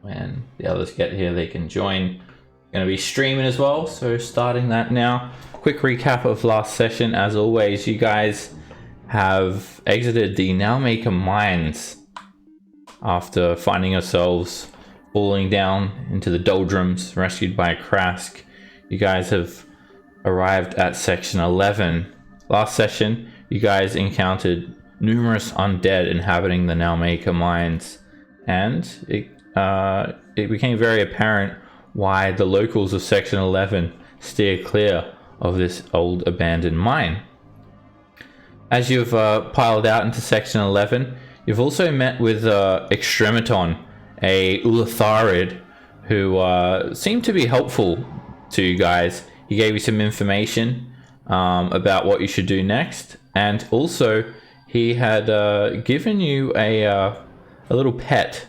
when the others get here, they can join. Going to be streaming as well, so starting that now. Quick recap of last session. As always, you guys have exited the Nowmaker mines after finding yourselves falling down into the doldrums, rescued by a Krask. You guys have arrived at section 11. Last session, you guys encountered numerous undead inhabiting the Nowmaker mines, and it became very apparent why the locals of section 11 steer clear of this old abandoned mine. As you've piled out into section 11, you've also met with Extrematon, a Ulatharid, who seemed to be helpful to you guys. He gave you some information about what you should do next, and also he had given you a little pet,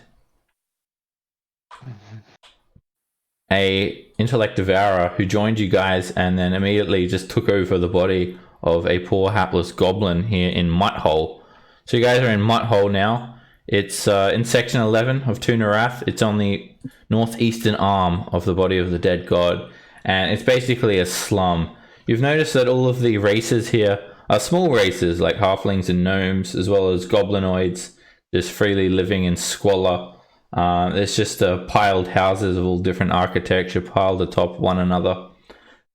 a intellect devourer, who joined you guys and then immediately just took over the body of a poor hapless goblin here in Mutthole. So you guys are in Mutthole now. It's in section 11 of Tunarath. It's on the northeastern arm of the body of the dead god, and it's basically a slum. You've noticed that all of the races here are small races like halflings and gnomes, as well as goblinoids, just freely living in squalor. There's just piled houses of all different architecture piled atop one another.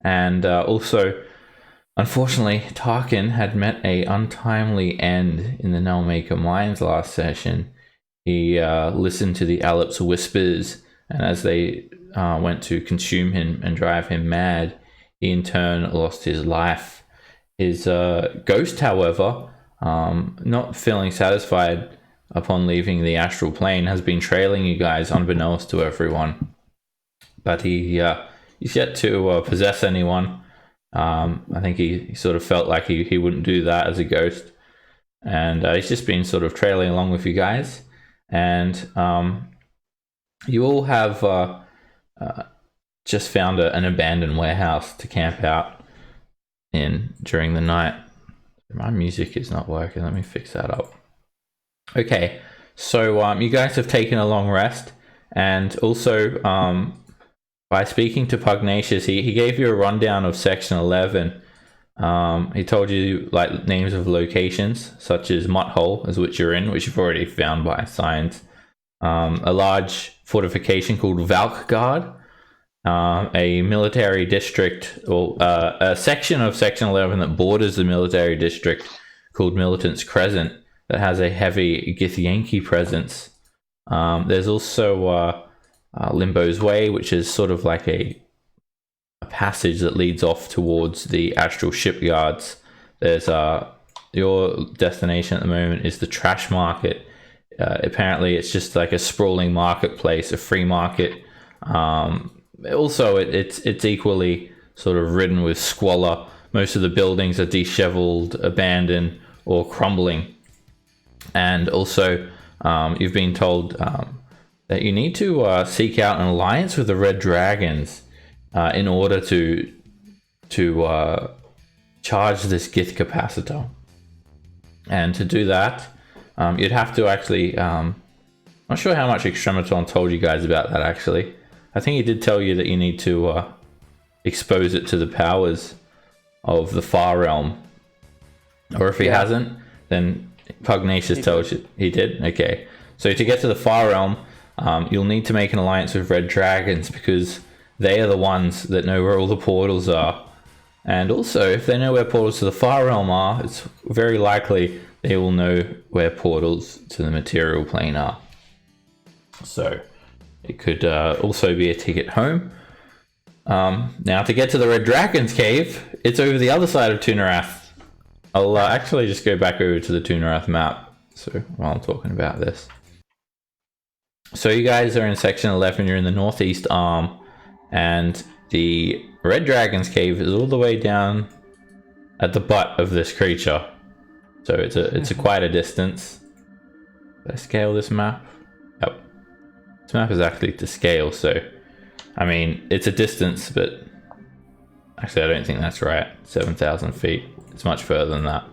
And also, unfortunately, Tarkin had met a untimely end in the Nowmaker mines last session. He listened to the Alip's whispers, and as they went to consume him and drive him mad, he in turn lost his life. His ghost, however, not feeling satisfied upon leaving the astral plane, has been trailing you guys unbeknownst to everyone. But he's yet to possess anyone. I think he sort of felt like he wouldn't do that as a ghost. And he's just been sort of trailing along with you guys. And you all have just found an abandoned warehouse to camp out in during the night. My music is not working. Let me fix that up. Okay, so you guys have taken a long rest, and also by speaking to Pugnacious, he gave you a rundown of section 11. He told you like names of locations such as Mutthole, as which you're in, which you've already found by science. A large fortification called Valkgard, a military district, or a section of section 11 that borders the military district called Militant's Crescent, that has a heavy Githyanki presence. There's also Limbo's Way, which is sort of like a passage that leads off towards the astral shipyards. There's your destination at the moment is the Trash Market. Apparently it's just like a sprawling marketplace, a free market. Also it's equally sort of ridden with squalor. Most of the buildings are disheveled, abandoned, or crumbling. And also you've been told that you need to seek out an alliance with the Red Dragons in order to charge this Gith capacitor. And to do that, you'd have to actually not sure how much Extrematon told you guys about that. Actually, I think he did tell you that you need to expose it to the powers of the Far Realm, or if he hasn't, then Pugnacious tells you he did. Okay, so to get to the Far Realm, you'll need to make an alliance with Red Dragons, because they are the ones that know where all the portals are. And also, if they know where portals to the Far Realm are, it's very likely they will know where portals to the material plane are. So it could also be a ticket home. Now, to get to the Red Dragon's cave, it's over the other side of Tunarath. I'll actually just go back over to the Tunarath map, so while I'm talking about this. So you guys are in section 11, you're in the northeast arm, and the Red Dragon's cave is all the way down at the butt of this creature. So it's a quite a distance. Did I scale this map? Yep. This map is actually to scale, so I mean it's a distance, but actually I don't think that's right. 7,000 feet. It's much further than that.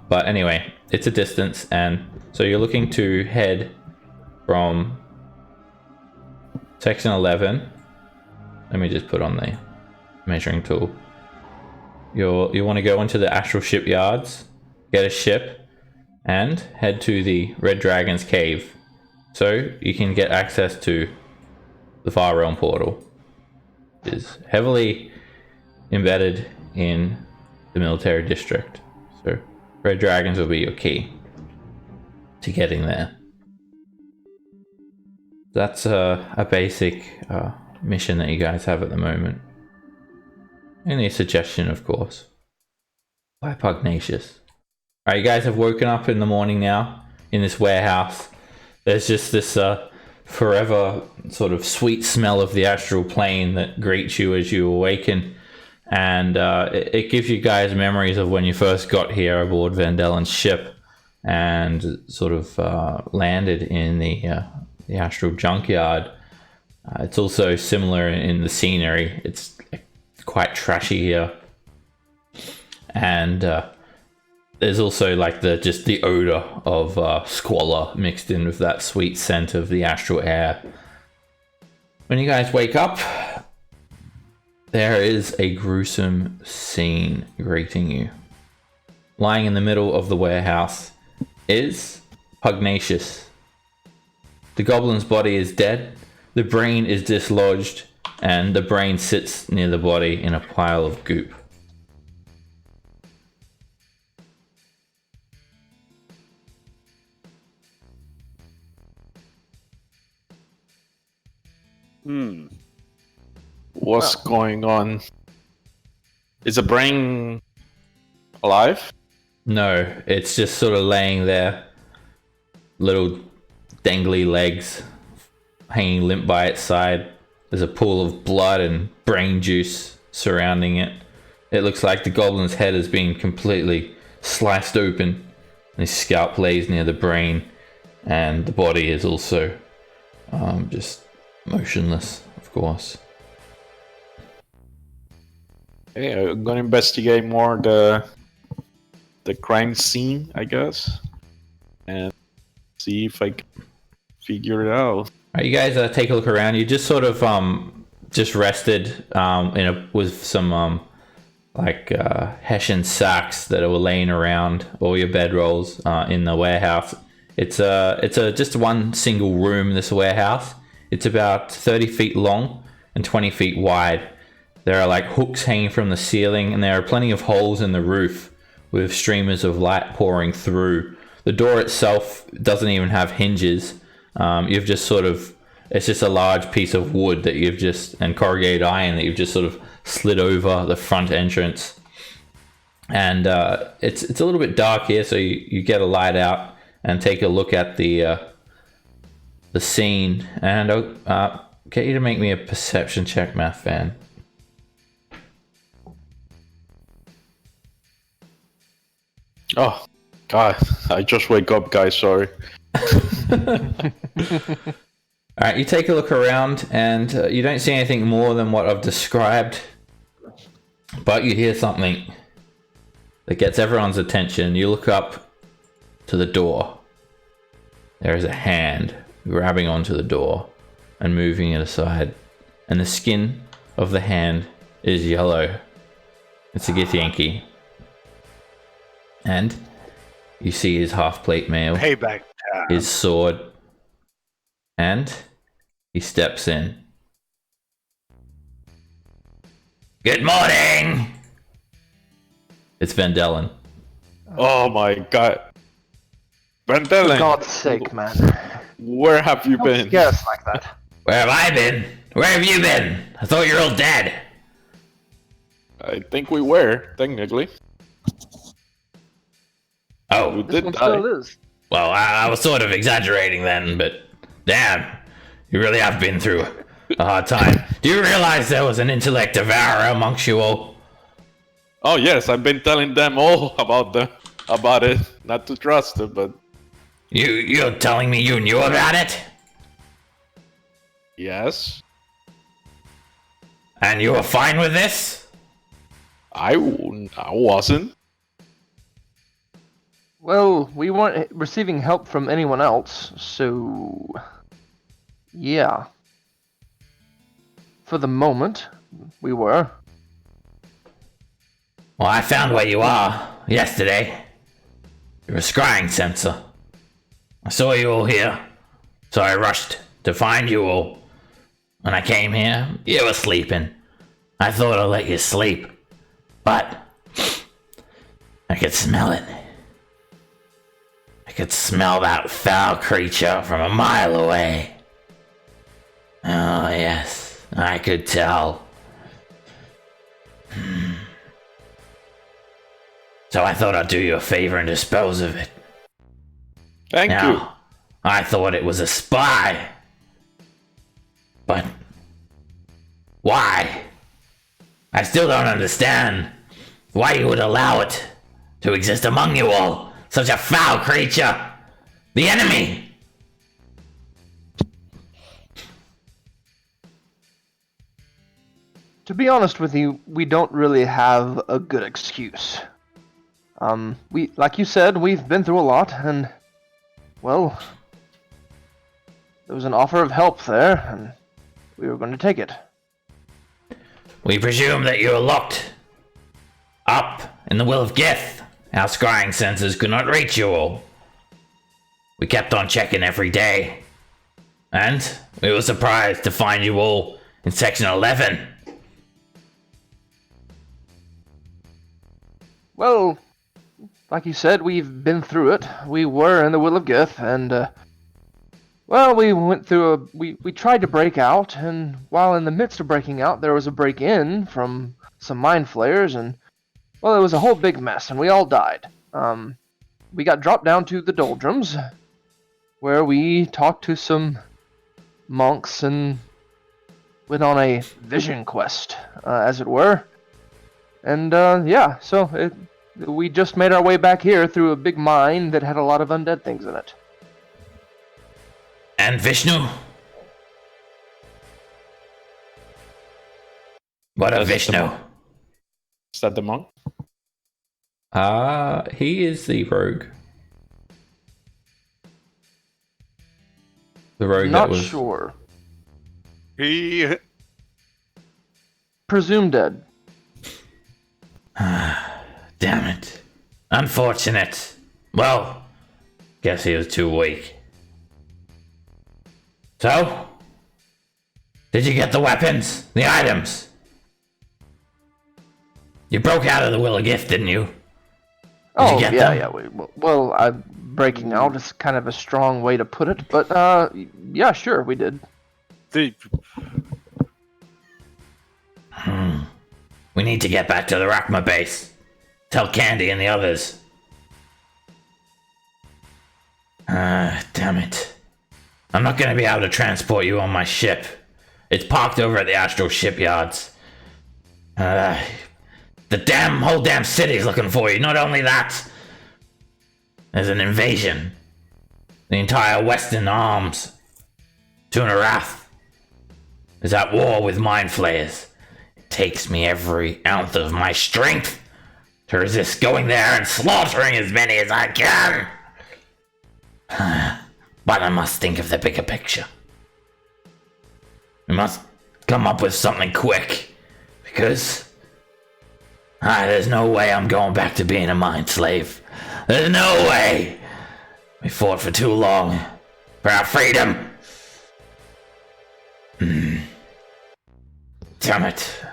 But anyway, it's a distance, and so you're looking to head from Section 11. Let me just put on the measuring tool. You want to go into the astral shipyards, get a ship, and head to the Red Dragon's cave, so you can get access to the Far Realm portal. It is heavily embedded in the military district, so Red Dragons will be your key to getting there. That's a basic mission that you guys have at the moment. Only a suggestion, of course. By Pugnacious. Alright, you guys have woken up in the morning now in this warehouse. There's just this forever sort of sweet smell of the astral plane that greets you as you awaken. And it gives you guys memories of when you first got here aboard Vandellen's ship and sort of landed in the astral junkyard. It's also similar in the scenery. It's quite trashy here, and there's also like the odor of squalor mixed in with that sweet scent of the astral air. When you guys wake up, there is a gruesome scene greeting you. Lying in the middle of the warehouse is Pugnacious. The goblin's body is dead, the brain is dislodged, and the brain sits near the body in a pile of goop. What's going on? Is the brain alive? No, it's just sort of laying there. Little dangly legs hanging limp by its side. There's a pool of blood and brain juice surrounding it. It looks like the goblin's head has been completely sliced open, and his scalp lays near the brain, and the body is also just motionless, of course. Hey, I'm gonna investigate more the crime scene, I guess, and see if I can figure it out. Alright, you guys take a look around. You just sort of just rested with some Hessian sacks that were laying around, all your bedrolls in the warehouse. It's just one single room, this warehouse. It's about 30 feet long and 20 feet wide. There are like hooks hanging from the ceiling, and there are plenty of holes in the roof with streamers of light pouring through. The door itself doesn't even have hinges. You've just sort of, it's just a large piece of wood that you've just, and corrugated iron that you've just sort of slid over the front entrance. And it's a little bit dark here, so you get a light out and take a look at the scene. And I'll get you to make me a perception check, Math Fan. Oh, God, I just wake up, guys, sorry. Alright, you take a look around and you don't see anything more than what I've described, but you hear something that gets everyone's attention. You look up to the door. There is a hand grabbing onto the door and moving it aside, and the skin of the hand is yellow. It's a Githyanki. And you see his half-plate mail, Payback time. his sword, and he steps in. Good morning! It's Vandellen. Oh my God. For Vandellen, God's sake, man. where have you Don't been? scare us like that. Where have I been? Where have you been? I thought you were all dead. I think we were, technically. Oh, We This did one die. still is. well, I was sort of exaggerating then, but damn, you really have been through a hard time. Do you realize there was an intellect devourer amongst you all? Oh yes, I've been telling them all about it. Not to trust it, but You're telling me you knew about it? yes, And you were fine with this? I wasn't. Well, we weren't receiving help from anyone else, so... Yeah. for the moment, we were. Well, I found where you are yesterday. You're a scrying sensor. I saw you all here, so I rushed to find you all. When I came here, you were sleeping. I thought I'd let you sleep, but I could smell it. I could smell that foul creature from a mile away. Oh, yes, I could tell. So I thought I'd do you a favor and dispose of it. Thank Now, you. I thought it was a spy. But why? I still don't understand why you would allow it to exist among you all. Such a foul creature. The enemy. To be honest with you, we don't really have a good excuse. Like you said, we've been through a lot, and, well, there was an offer of help there, and we were going to take it. We presume that you are locked up in the Will of Gith. Our scrying sensors could not reach you all. We kept on checking every day. And we were surprised to find you all in Section 11. Well, like you said, we've been through it. We were in the Will of Gith, and, well, we went through we tried to break out, and while in the midst of breaking out, there was a break-in from some mind flayers, and, well, it was a whole big mess, and we all died. We got dropped down to the doldrums, where we talked to some monks and went on a vision quest, as it were. And, yeah, so we just made our way back here through a big mine that had a lot of undead things in it. And Vishnu? What of Vishnu? Is that the monk? He is the rogue. The rogue Not that was... sure. He. Presumed dead. Damn it. Unfortunate. Well, guess he was too weak. So? Did you get the weapons? The items? You broke out of the Will of Gift, didn't you? Oh, get yeah, them? yeah. Well, breaking out is kind of a strong way to put it, but, yeah, sure, we did. We need to get back to the Rakma base. Tell Candy and the others. Damn it. I'm not gonna be able to transport you on my ship. It's parked over at the astral shipyards. The whole damn city's looking for you. Not only that, there's an invasion. The entire Western Arms, Tunarath, is at war with mind flayers. It takes me every ounce of my strength to resist going there and slaughtering as many as I can. But I must think of the bigger picture. We must come up with something quick, because there's no way I'm going back to being a mind slave. There's no way. We fought for too long for our freedom. Damn it.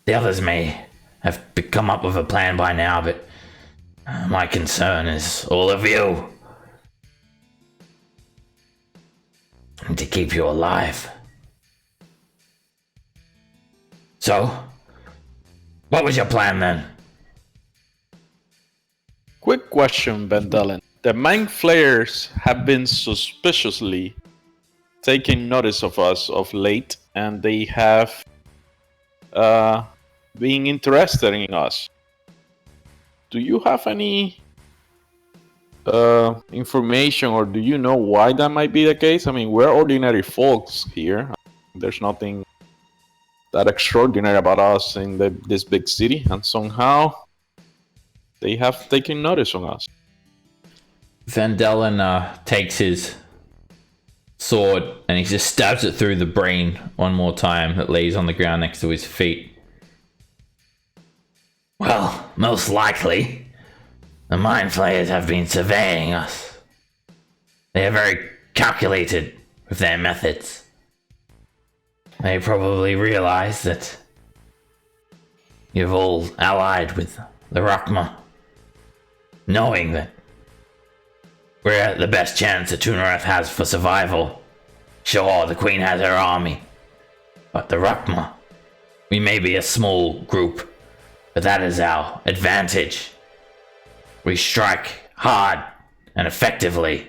The others may have come up with a plan by now, but my concern is all of you. And to keep you alive. So, what was your plan then? Quick question, Vandalen. The mind flayers have been suspiciously taking notice of us of late, and they have been interested in us. Do you have any information, or do you know why that might be the case? I mean, we're ordinary folks here. There's nothing that extraordinary about us in this big city, and somehow they have taken notice on us. Vandalen takes his sword and he just stabs it through the brain one more time that lays on the ground next to his feet. Well, most likely, the mind flayers have been surveying us. They are very calculated with their methods. They probably realize that you've all allied with the Rakma, knowing that we're the best chance that Tunarath has for survival. Sure, the Queen has her army, but the Rakma, we may be a small group, but that is our advantage. We strike hard and effectively.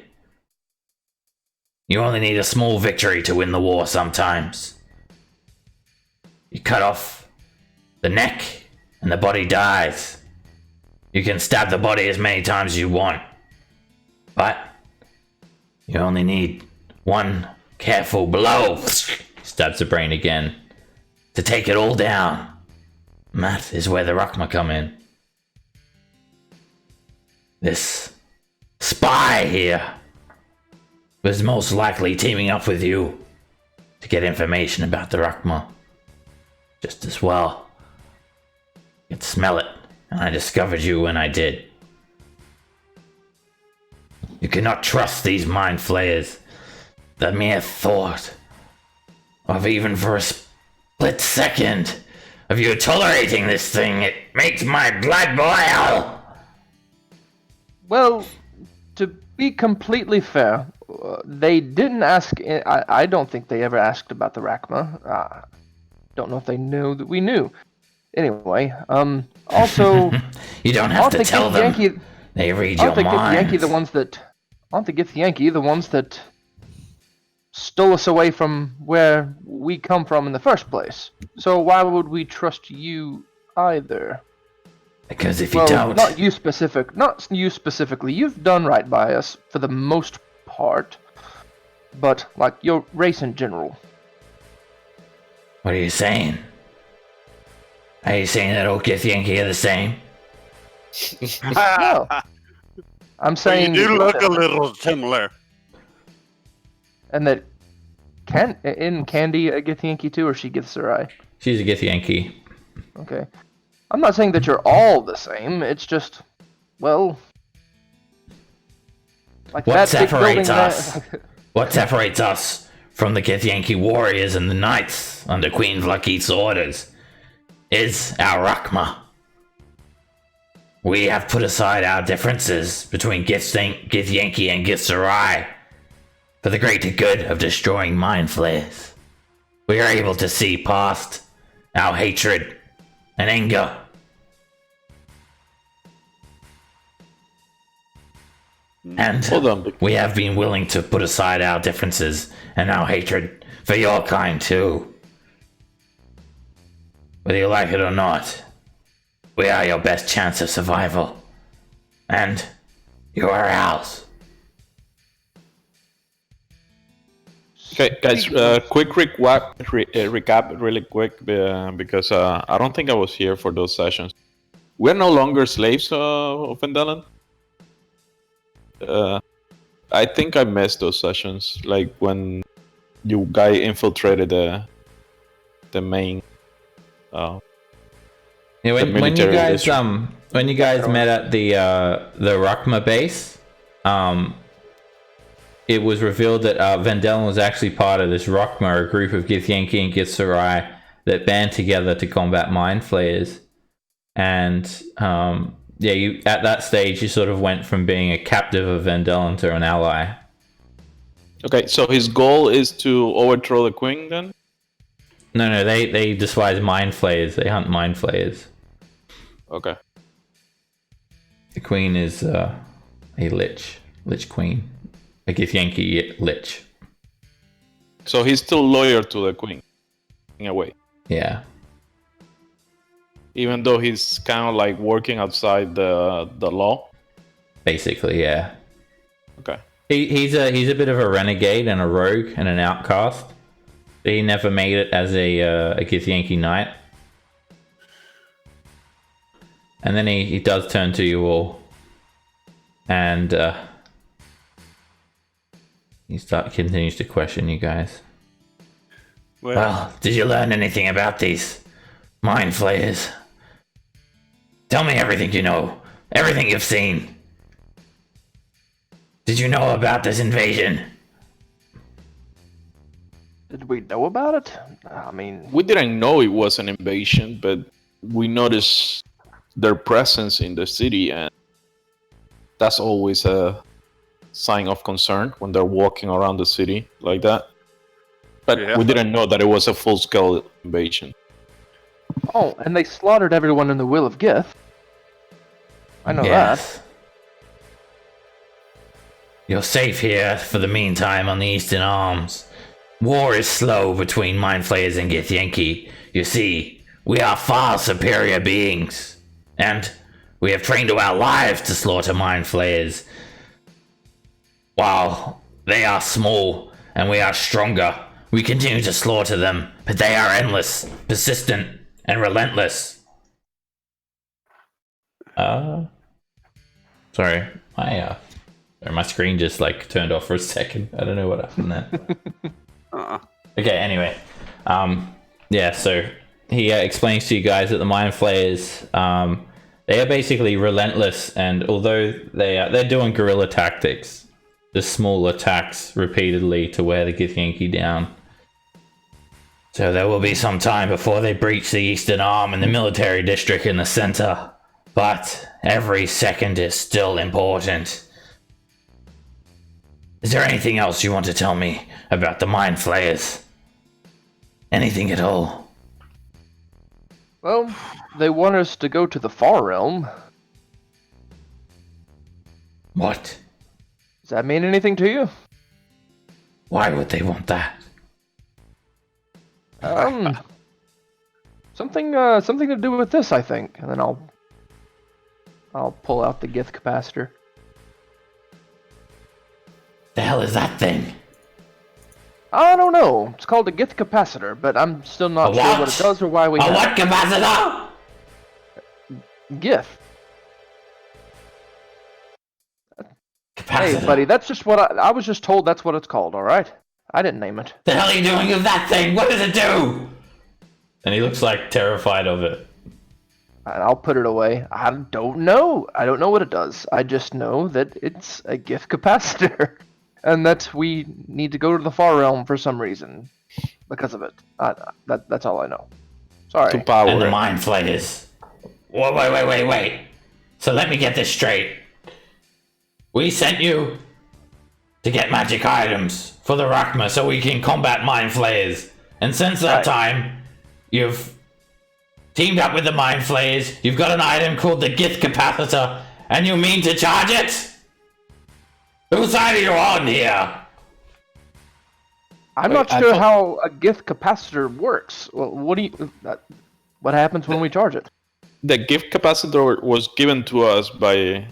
You only need a small victory to win the war sometimes. You cut off the neck and the body dies. You can stab the body as many times as you want, but you only need one careful blow. Stabs the brain again. To take it all down. And that is where the Rakma come in. This spy here was most likely teaming up with you to get information about the Rakma. Just as well. I could smell it, and I discovered you when I did. You cannot trust these mind flayers. The mere thought of even for a split second of you tolerating this thing, it makes my blood boil. Well, to be completely fair, they didn't ask. I don't think they ever asked about the Rakma. Don't know if they knew that we knew. Anyway, also, you don't have to tell them. They read your mind. I don't think Githyanki the ones that stole us away from where we come from in the first place. So why would we trust you either? Because if you don't... Not you specifically. You've done right by us for the most part. But, like, your race in general. What are you saying? Are you saying that old Githyanki are the same? No. I'm saying... You do look a little similar. And that... In Candy a Githyanki too, or she Githzerai? She's a Githyanki. Okay. I'm not saying that you're all the same, it's just... Well... Like what that separates big us? What separates us from the Githyanki warriors and the knights under Queen Vlakith's orders is our Rakma. We have put aside our differences between Githyanki and Githzerai for the greater good of destroying mind flayers. We are able to see past our hatred and anger. And we have been willing to put aside our differences and our hatred for your kind too. Whether you like it or not, we are your best chance of survival. And you are ours. Okay, guys, quick recap really quick, because I don't think I was here for those sessions. We're no longer slaves of Vendellan. I think I missed those sessions, like when you guy infiltrated the main. Yeah, when you guys met at the Rakma base, it was revealed that Vendellan was actually part of this Rakma, a group of Githyanki and Githzerai that band together to combat mind flayers. And you at that stage you sort of went from being a captive of Vendellan to an ally. Okay, so his goal is to overthrow the queen then? No, they despise mind flayers. They hunt mind flayers. Okay. The queen is a lich queen. A Githyanki lich. So he's still loyal to the queen, in a way. Yeah. Even though he's kind of like working outside the law. Basically, yeah. Okay. He's a bit of a renegade and a rogue and an outcast. He never made it as a Githyanki knight. And then he does turn to you all. And continues to question you guys. Well, did you learn anything about these mind flayers? Tell me everything you know, everything you've seen. Did you know about this invasion? Did we know about it? I mean, We didn't know it was an invasion, but we noticed their presence in the city, and that's always a sign of concern when they're walking around the city like that. But Yeah. we didn't know that it was a full-scale invasion. oh, and they slaughtered everyone in the Will of Gith. I know that. Yes. You're safe here for the meantime on the Eastern Arms. War is slow between Mind Flayers and Githyanki. You see, we are far superior beings, and we have trained all our lives to slaughter Mind Flayers. While they are small and we are stronger, we continue to slaughter them, but they are endless, persistent, and relentless. Sorry, my screen just like turned off for a second. I don't know what happened there. Okay, anyway, yeah. So he explains to you guys that the Mind Flayers, they are basically relentless, and although they're doing guerrilla tactics, just small attacks repeatedly to wear the Githyanki down. So there will be some time before they breach the Eastern Arm and the military district in the center. But every second is still important. Is there anything else you want to tell me about the Mind Flayers? Anything at all? Well, they want us to go to the Far Realm. What? Does that mean anything to you? Why would they want that? Something to do with this, I think. And then I'll pull out the Gith capacitor. The hell is that thing? I don't know. It's called a Gith capacitor, but I'm still not sure what it does or why we A have what capacitor? it. Gith. Capacitor. Hey, buddy, that's just what I was just told that's what it's called, alright? I didn't name it. The hell are you doing with that thing? What does it do? And he looks like terrified of it. And I'll put it away. I don't know. I don't know what it does. I just know that it's a Gith capacitor. And that we need to go to the Far Realm for some reason. Because of it. That's all I know. Sorry. To power And the it. Mind Flayers. Wait. So let me get this straight. We sent you to get magic items for the Rakma so we can combat Mind Flayers. And since that time, you've teamed up with the Mind Flayers, you've got an item called the Gith Capacitor, and you mean to charge it? Whose side are you on here? I'm Wait, not I sure thought- how a Gith capacitor works. Well, what happens when we charge it? The gift capacitor was given to us by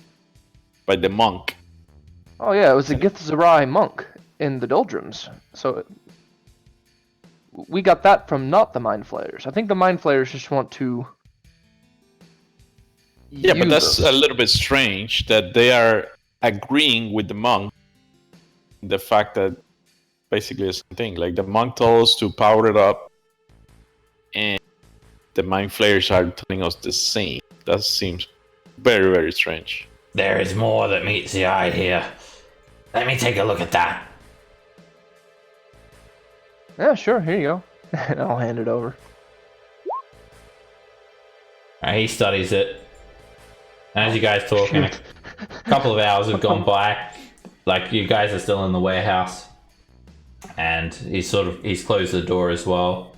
the monk. Oh yeah, it was a Gith Zerai monk in the Doldrums. So we got that from not the Mind Flayers. I think the Mind Flayers just want to. Yeah, but use that's us. a little bit strange that they are agreeing with the monk. The fact that basically the same thing. Like the monk told us to power it up, and the Mind Flayers are telling us the same. That seems very, very strange. There is more that meets the eye here. Let me take a look at that. Yeah, sure. Here you go. And I'll hand it over. He studies it. And as you guys talking, a couple of hours have gone by. Like you guys are still in the warehouse, and he's closed the door as well.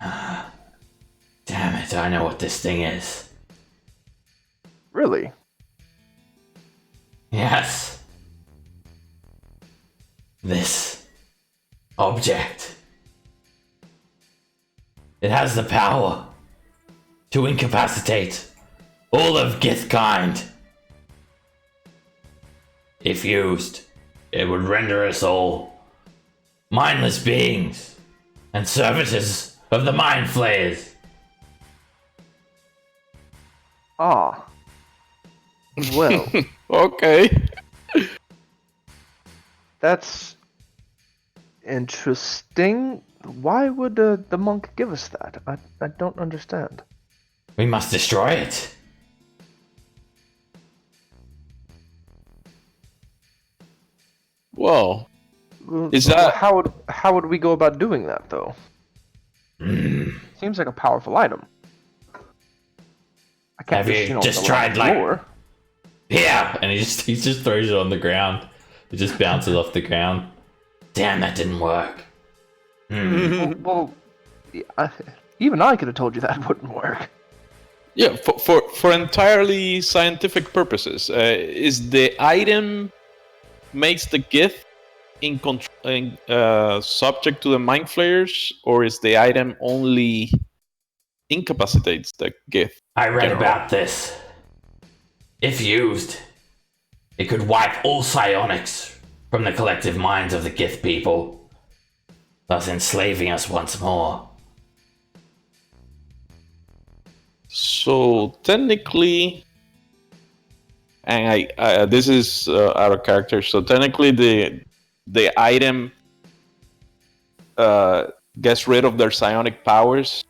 Damn it, I know what this thing is. Really? Yes. This object. It has the power to incapacitate all of Githkind. If used, it would render us all mindless beings and servitors of the Mind Flayers. Ah. Well, Okay. That's interesting. Why would the monk give us that? I don't understand. We must destroy it. Well, is Well, that how would we go about doing that though? Seems like a powerful item. I can't Have you just throw it on tried, the like- floor. Yeah, and he just throws it on the ground. It just bounces off the ground. Damn, that didn't work. Well, even I could have told you that wouldn't work. Yeah, for entirely scientific purposes, is the item makes the Gith subject to the mind flayers, or is the item only incapacitates the Gith? I read General. about this. If used, it could wipe all psionics from the collective minds of the Gith people, thus enslaving us once more. So technically, and I this is out of character. So technically, the item gets rid of their psionic powers.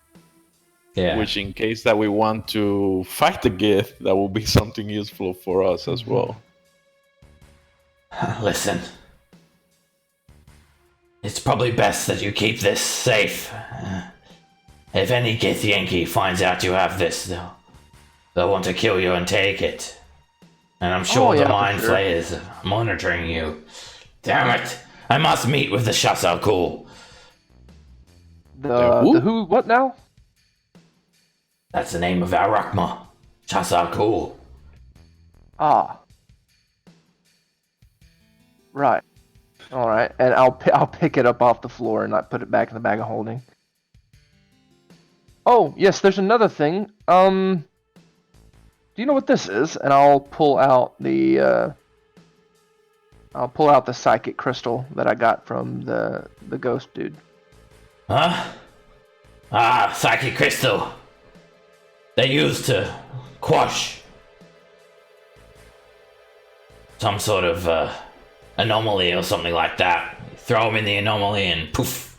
Yeah. Which, in case that we want to fight the Gith, that will be something useful for us as well. Listen, it's probably best that you keep this safe. If any Gith Yankee finds out you have this, they'll want to kill you and take it. And I'm sure yeah, the for Mind sure. Flayers are monitoring you. Damn it! I must meet with the Shasakul. The who? What now? That's the name of our Rakma. Shasakul. Ah. Right. All right, and I'll pick it up off the floor and not put it back in the bag of holding. Oh yes, there's another thing. Do you know what this is? And I'll pull out the psychic crystal that I got from the ghost dude. Huh? Ah, psychic crystal. They used to quash some sort of anomaly or something like that. Throw them in the anomaly and poof.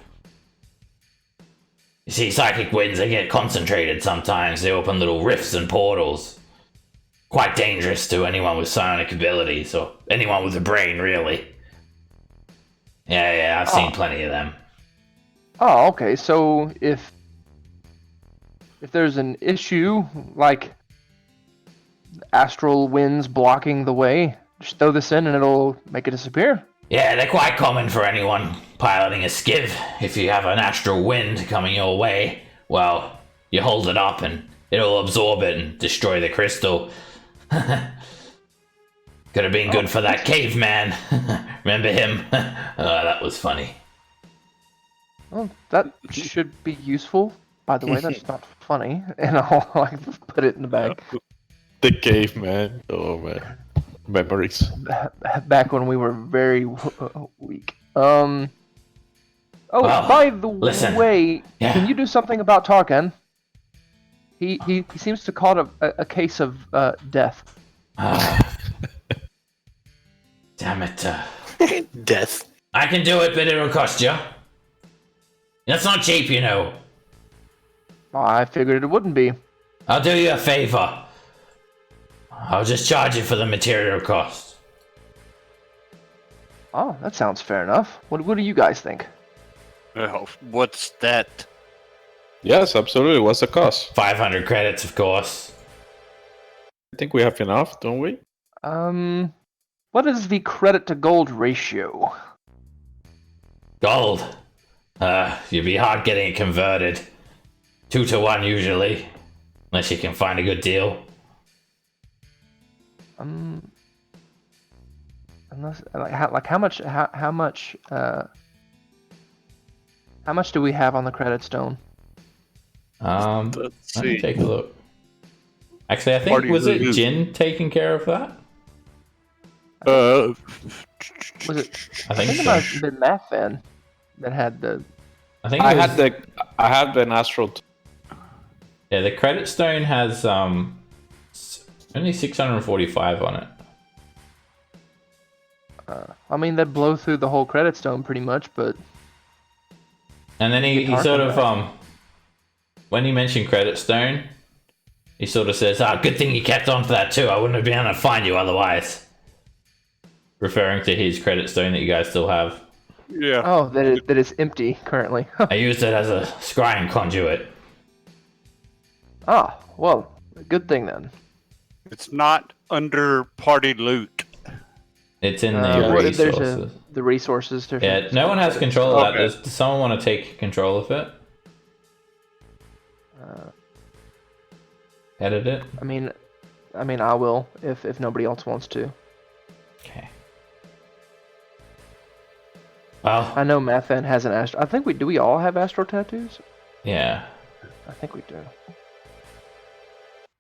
You see, psychic winds, they get concentrated sometimes. They open little rifts and portals. Quite dangerous to anyone with psionic abilities, or anyone with a brain, really. Yeah, I've seen plenty of them. Oh, okay. So if there's an issue like astral winds blocking the way, just throw this in and it'll make it disappear. Yeah, they're quite common for anyone piloting a skiv. If you have an astral wind coming your way, well, you hold it up and it'll absorb it and destroy the crystal. Could have been good for that caveman. Remember him? That was funny. Well, that should be useful. By the way, that's not funny. And I'll put it in the bag. The caveman. Oh man, memories. Back when we were very weak. Oh, Well, by the listen. way, Yeah. can you do something about Tarkan? He seems to caught a case of death. Damn it. Death. I can do it, but it'll cost you. That's not cheap, you know. I figured it wouldn't be. I'll do you a favor. I'll just charge you for the material cost. Oh, that sounds fair enough. What do you guys think? Oh, what's that? Yes, absolutely. What's the cost? 500 credits, of course. I think we have enough, don't we? What is the credit to gold ratio? Gold. You'd be hard getting it converted. 2 to 1 usually. Unless you can find a good deal. Unless how much do we have on the credit stone? Let's Let me see. take a look. Actually, I think Party was it review. Jin taking care of that? Uh, Was it? I I think think it so. might have been Matt then that had the. I think I it was, had the astral. yeah. The credit stone has only 645 on it. I mean, that'd blow through the whole credit stone pretty much, but And then he Guitar sort of comeback. when you mention credit stone, he sort of says, good thing you kept on to that too. I wouldn't have been able to find you otherwise. Referring to his credit stone that you guys still have. Yeah. oh, that is empty currently. I used it as a scrying conduit. Ah, well, good thing then. It's not under party loot. It's in There's the resources. the resources. To Yeah, no one has control of that. Okay. Does someone want to take control of it? Edit it? I mean, I will if nobody else wants to. Okay. Well, I know Mathan has an astro. I think do we all have astro tattoos? yeah. I think we do.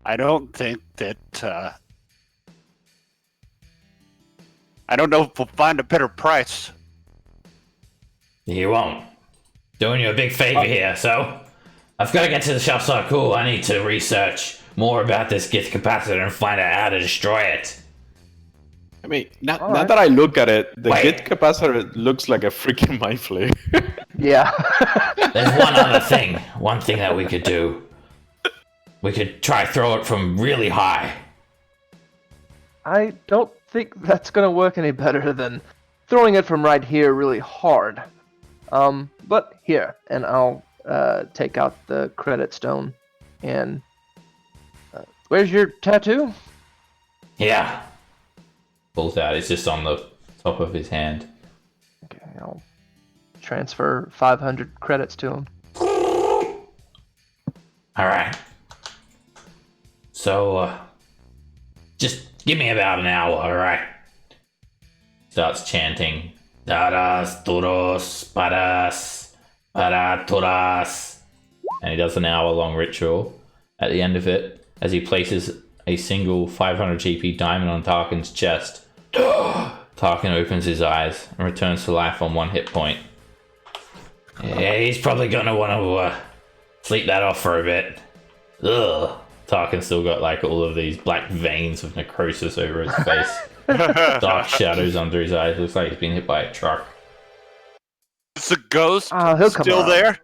I don't think that. I don't know if we'll find a better price. You won't. Doing you a big favor here, so I've got to get to the shop so cool. I need to research more about this gift capacitor and find out how to destroy it. I mean, now Alright. that I look at it, the Wait. git capacitor looks like a freaking mind flare. Yeah. There's one thing that we could do. We could try throw it from really high. I don't think that's gonna work any better than throwing it from right here really hard. But here, and I'll take out the credit stone. And where's your tattoo? Yeah. Pulls out. It's just on the top of his hand. Okay, I'll transfer 500 credits to him. Alright. So, just give me about an hour, alright? Starts chanting. Daras, toros, paras, para, toras. And he does an hour-long ritual. At the end of it, as he places a single 500 GP diamond on Tarkin's chest, Tarkin opens his eyes and returns to life on 1 hit point. Yeah, he's probably gonna want to sleep that off for a bit. Ugh. Tarkin's still got like all of these black veins of necrosis over his face. Dark shadows under his eyes. Looks like he's been hit by a truck. Is the ghost He'll come still around. there?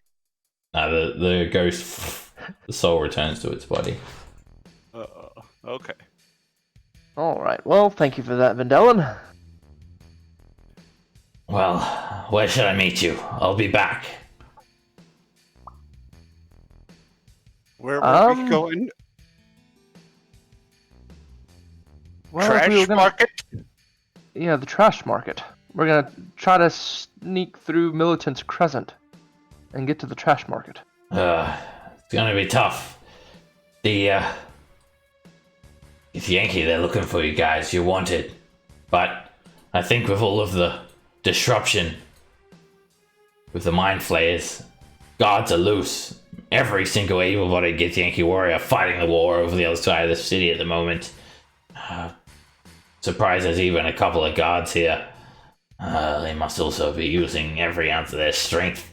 The ghost, the soul returns to its body. Okay. Alright, well, thank you for that, Vandellan. Well, where should I meet you? I'll be back. Where were we Um, going? Well, Trash we were gonna, market? Yeah, the trash market. We're gonna try to sneak through Militant's Crescent and get to the trash market. It's gonna be tough. It's Yankee, they're looking for you guys. You're wanted. But I think with all of the disruption, with the mind flayers, guards are loose. Every single able-bodied Gith Yankee warrior fighting the war over the other side of the city at the moment. Surprised there's even a couple of guards here. They must also be using every ounce of their strength.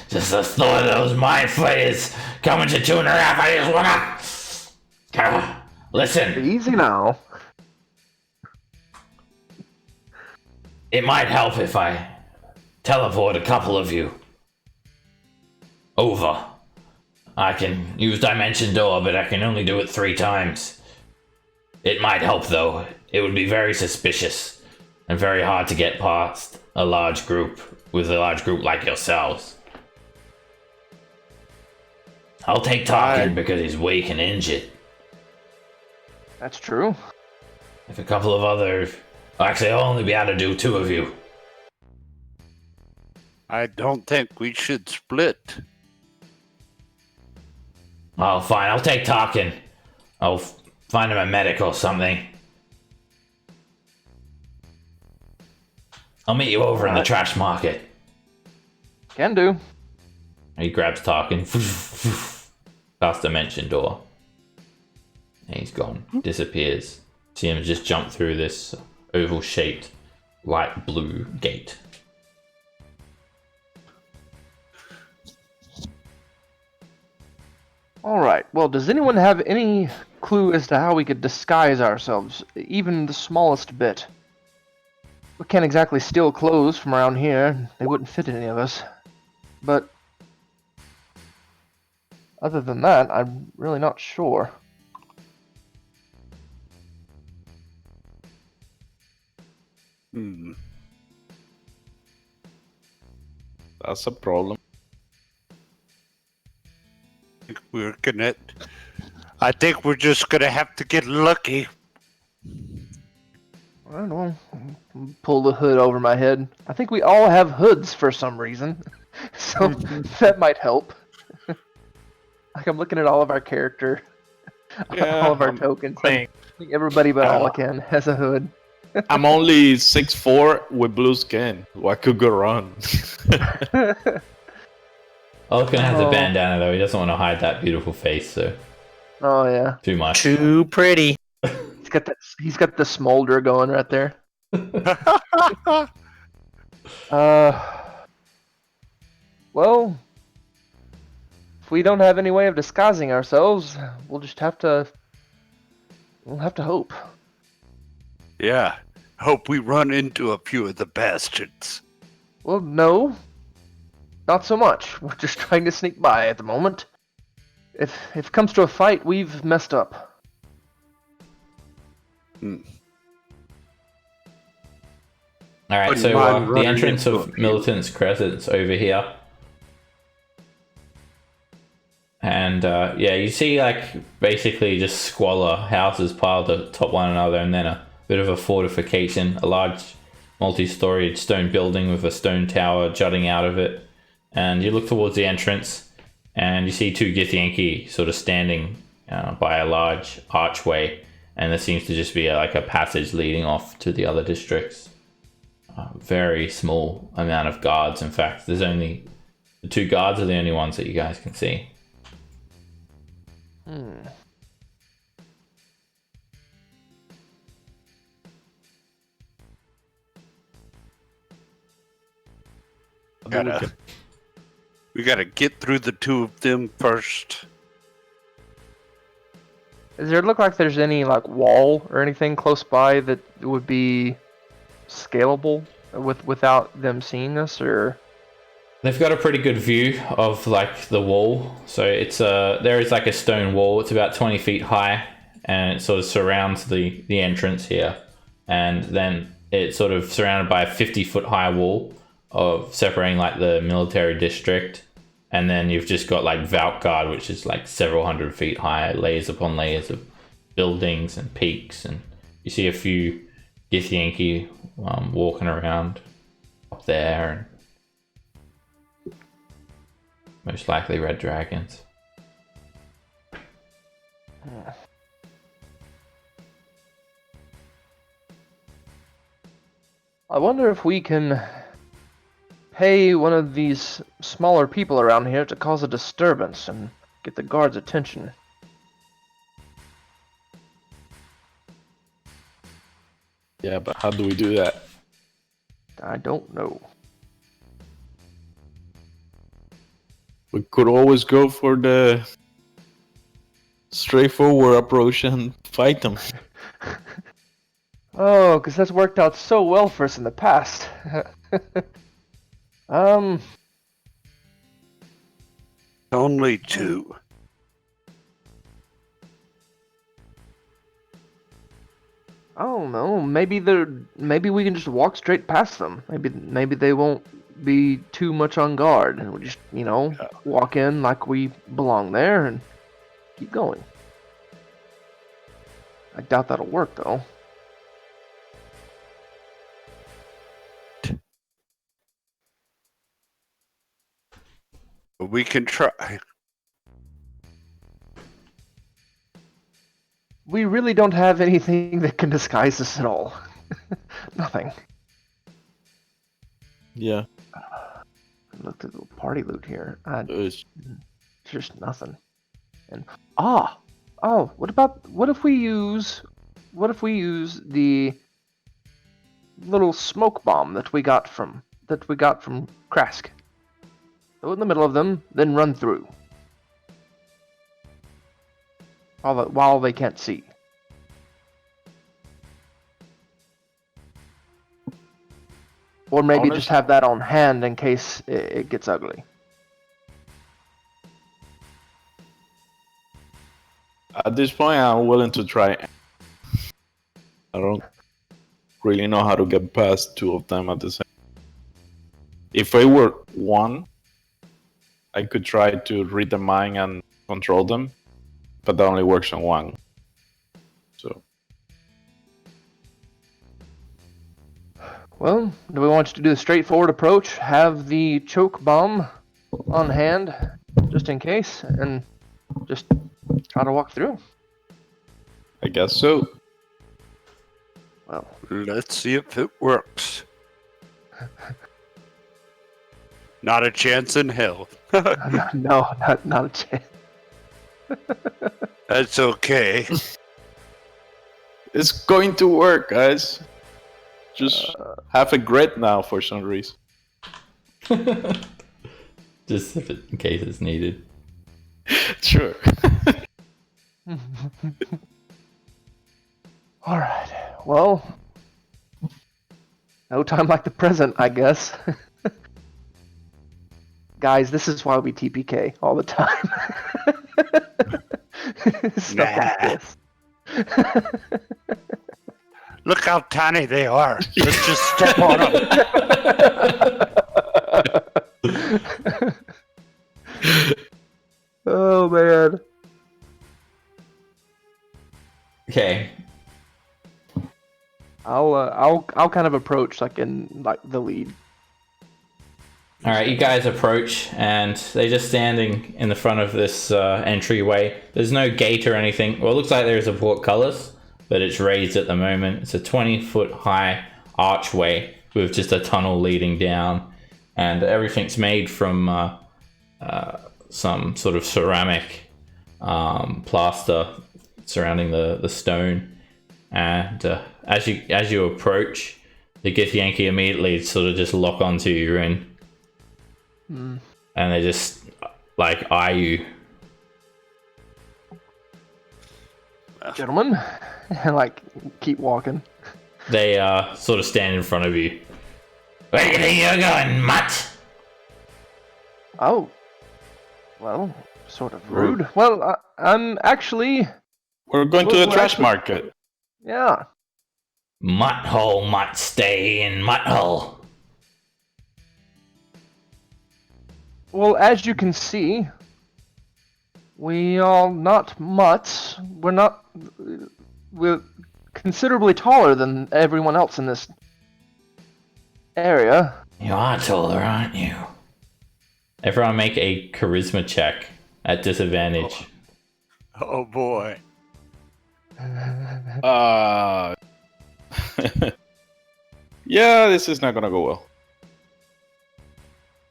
Just the thought of those mind flayers coming to 2.5, I just wanna... Listen, Easy now. it might help if I teleport a couple of you over. I can use Dimension Door, but I can only do it 3 times. It might help, though. It would be very suspicious and very hard to get past a large group with a large group like yourselves. I'll take Tarkin because he's weak and injured. That's true. If a couple of others... Actually, I'll only be able to do 2 of you. I don't think we should split. Oh, fine. I'll take Tarkin. I'll find him a medic or something. I'll meet you over in the trash market. Can do. He grabs Tarkin. Past Dimension Door. And he's gone. Disappears. See him just jump through this oval-shaped light blue gate. Alright, well, does anyone have any clue as to how we could disguise ourselves, even the smallest bit? We can't exactly steal clothes from around here. They wouldn't fit any of us. But other than that, I'm really not sure. Hmm. That's a problem. I think we're just gonna have to get lucky. I don't know. Pull the hood over my head. I think we all have hoods for some reason. So that might help. Like I'm looking at all of our character, Yeah, all of our tokens. I mean, I think everybody but uh, Alakan has a hood. I'm only 6'4" with blue skin. What could go wrong? Olkin has a Oh. bandana though. He doesn't want to hide that beautiful face, so Oh yeah. too much. too pretty. He's got that. He's got the smolder going right there. Well, if we don't have any way of disguising ourselves, we'll just have to. We'll have to hope. Yeah. Hope we run into a few of the bastards. Well, no, not so much. We're just trying to sneak by at the moment. If it comes to a fight, we've messed up. All right, Wouldn't so mind the running entrance into of a few. Militant's Crescent's over here. And yeah, you see like basically just squalor houses piled atop one another, and then a bit of a fortification, a large multi-storied stone building with a stone tower jutting out of it. And you look towards the entrance, and you see two Githyanki sort of standing by a large archway, and there seems to just be like a passage leading off to the other districts. Very small amount of guards. In fact, there's only the two guards are the only ones that you guys can see. We gotta get through the two of them first. Does there look like there's any like wall or anything close by that would be scalable without them seeing us, or? They've got a pretty good view of like the wall. So it's there is like a stone wall. It's about 20 feet high, and it sort of surrounds the entrance here. And then it's sort of surrounded by a 50-foot high wall of separating like the military district. And then you've just got like Valkguard, which is like several hundred feet high, layers upon layers of buildings and peaks. And you see a few Githyanki walking around up there, and most likely red dragons. I wonder if we can pay one of these smaller people around here to cause a disturbance and get the guards' attention. Yeah, but how do we do that? I don't know. We could always go for the straightforward approach and fight them. Oh, because that's worked out so well for us in the past. Only two. I don't know. Maybe we can just walk straight past them. Maybe they won't be too much on guard, and we just walk in like we belong there and keep going. I doubt that'll work though. We can try. We really don't have anything that can disguise us at all. Nothing. Yeah. Look at the party loot here. It's Just nothing. And what if we use the little smoke bomb that we got from Krask? Go in the middle of them, then run through. While they can't see. Or maybe Honest- just have that on hand in case it gets ugly. At this point, I'm willing to try. I don't really know how to get past two of them at the same. If I were one, I could try to read the mind and control them, but that only works on one. So Well, do we want you to do the straightforward approach? Have the choke bomb on hand, just in case, and just try to walk through? I guess so. Well, Let's see if it works. Not a chance in hell. no, not a chance. That's okay. It's going to work, guys. Just have a grit now for some reason. Just if in case it's needed. Sure. All right. Well, no time like the present, I guess. Guys, this is why we TPK all the time. Stuff like this. Look how tiny they are. Let's just step on them. Oh man. Okay. I'll kind of approach like in like the lead. All right, you guys approach, and they're just standing in the front of this entryway. There's no gate or anything. Well, it looks like there's a portcullis, but it's raised at the moment. It's a 20-foot high archway with just a tunnel leading down, and everything's made from some sort of ceramic plaster surrounding the stone. And as you approach, the Githyanki immediately sort of just lock onto you, and they just like eye you. Gentlemen, and like keep walking. They sort of stand in front of you. Where do you think you're going, mutt? Oh, well, sort of rude. Well, I'm actually, We're going to Well, the trash actually- market. yeah. Mutt hole might stay in mutt hole. Well, as you can see, we are not mutts. We're considerably taller than everyone else in this area. You are taller, aren't you? Everyone make a charisma check at disadvantage. Oh boy. Yeah, this is not gonna go well.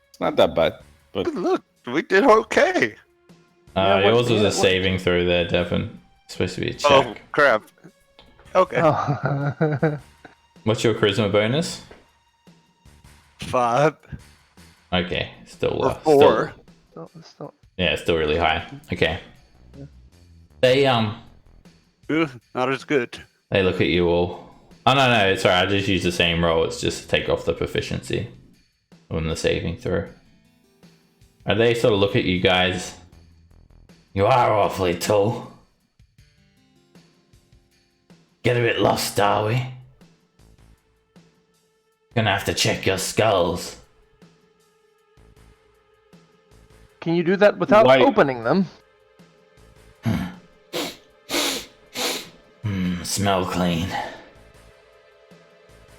It's not that bad, but Look, we did okay. Yeah, Yours what's- was yeah, a saving throw there, Devin. It's supposed to be a check. Oh crap. Okay. Oh. What's your charisma bonus? 5 Okay, still or 4. Yeah, still really high. Okay. They Not as good. They look at you all. Oh no, sorry, I just used the same roll. It's just to take off the proficiency on the saving throw. And they sort of look at you guys. You are awfully tall. Get a bit lost, are we? Gonna have to check your skulls. Can you do that without Why- opening them? Smell clean.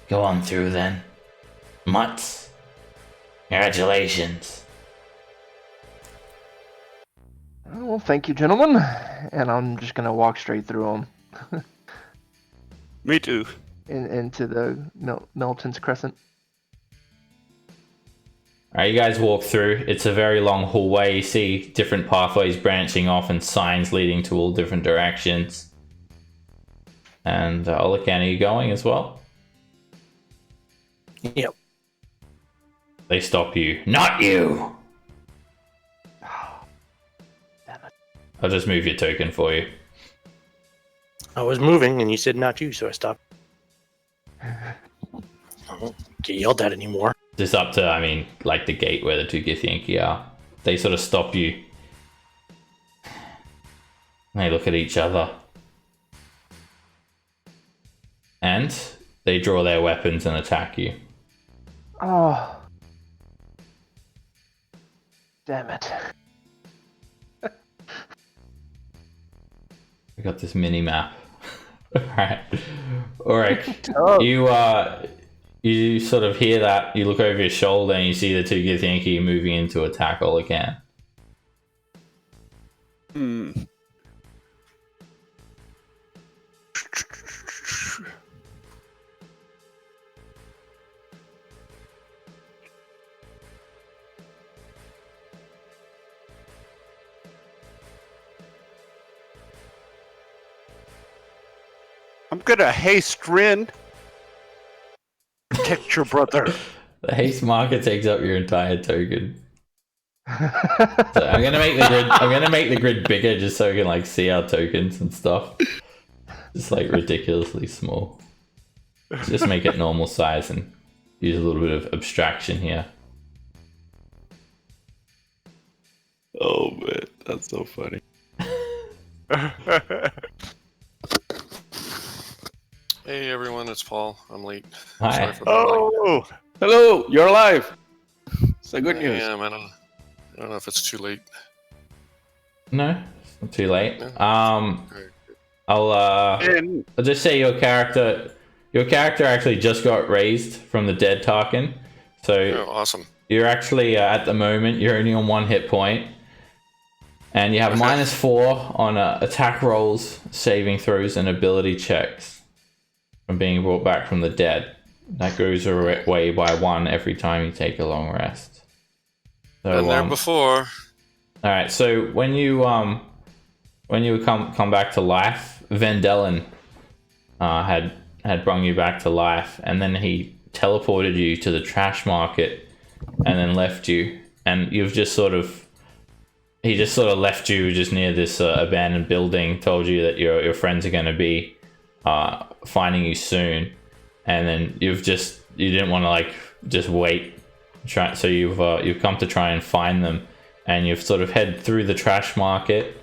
Go on through then. Mutts. Congratulations. Well, thank you, gentlemen. And I'm just gonna walk straight through them Me too. into the Milton's Crescent. Alright, you guys walk through. It's a very long hallway. You see different pathways branching off and signs leading to all different directions. And Olican, are you going as well? Yep. They stop you. Not you. I'll just move your token for you. I was moving and you said not you, so I stopped. I don't get yelled at anymore. Just up to, I mean, like the gate where the two Githyanki are. They sort of stop you. They look at each other. And they draw their weapons and attack you. Oh. Damn it. We got this mini map. Alright. Alright. Oh. You sort of hear that, you look over your shoulder and you see the two Githyanki moving in to attack all again. I'm gonna haste Rin. Protect your brother. The haste marker takes up your entire token. So I'm gonna make the grid bigger just so we can like see our tokens and stuff. Just like ridiculously small. Just make it normal size and use a little bit of abstraction here. Oh man, that's so funny. Hey everyone, it's Paul. I'm late. Hi. Sorry for being late. Oh, hello, you're alive. It's a good news. I don't know if it's too late. No, it's not too late. Alright. I'll just say your character actually just got raised from the dead Tarkin. So Oh, awesome. you're actually at the moment you're only on 1 hit point, and you have -4 on attack rolls, saving throws, and ability checks from being brought back from the dead. That goes away by 1 every time you take a long rest. So, Been there before. all right. So when you come back to life, Vendelin had brung you back to life, and then he teleported you to the trash market, and then left you. And he just sort of left you just near this abandoned building. Told you that your friends are going to be finding you soon, and then you didn't want to like just wait. So you've come to try and find them, and you've sort of head through the trash market,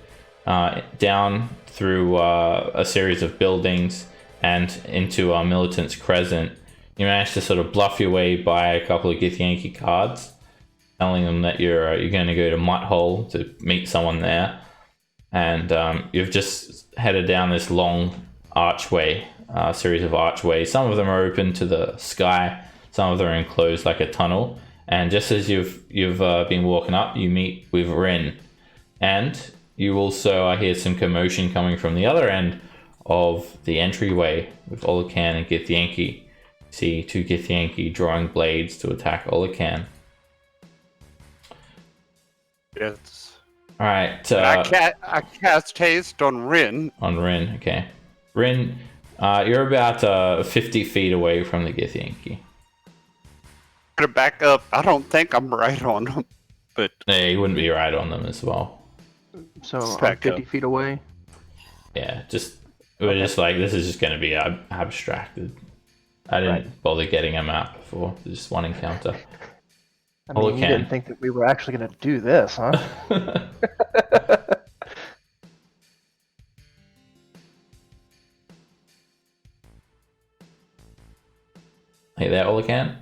down through a series of buildings and into Militant's Crescent. You managed to sort of bluff your way by a couple of Githyanki cards, telling them that you're going to go to Mutt Hole to meet someone there, and you've just headed down this long archway, series of archways. Some of them are open to the sky, some of them are enclosed like a tunnel. And just as you've been walking up, you meet with Rin, and you also hear some commotion coming from the other end of the entryway with Olacan and Githyanki. See two Githyanki drawing blades to attack Olacan. Yes. All right. I cast haste on Rin. On Rin, okay. Rin, you're about 50 feet away from the Githyanki. To back up, I don't think I'm right on him, but Yeah, you wouldn't be right on them as well. So I'm Back 50 up. feet away. Yeah, we're just like, this is just going to be abstracted. I didn't bother getting a map for just one encounter. I mean, Olacan. you didn't think that we were actually going to do this, huh? Hey there, Olacan.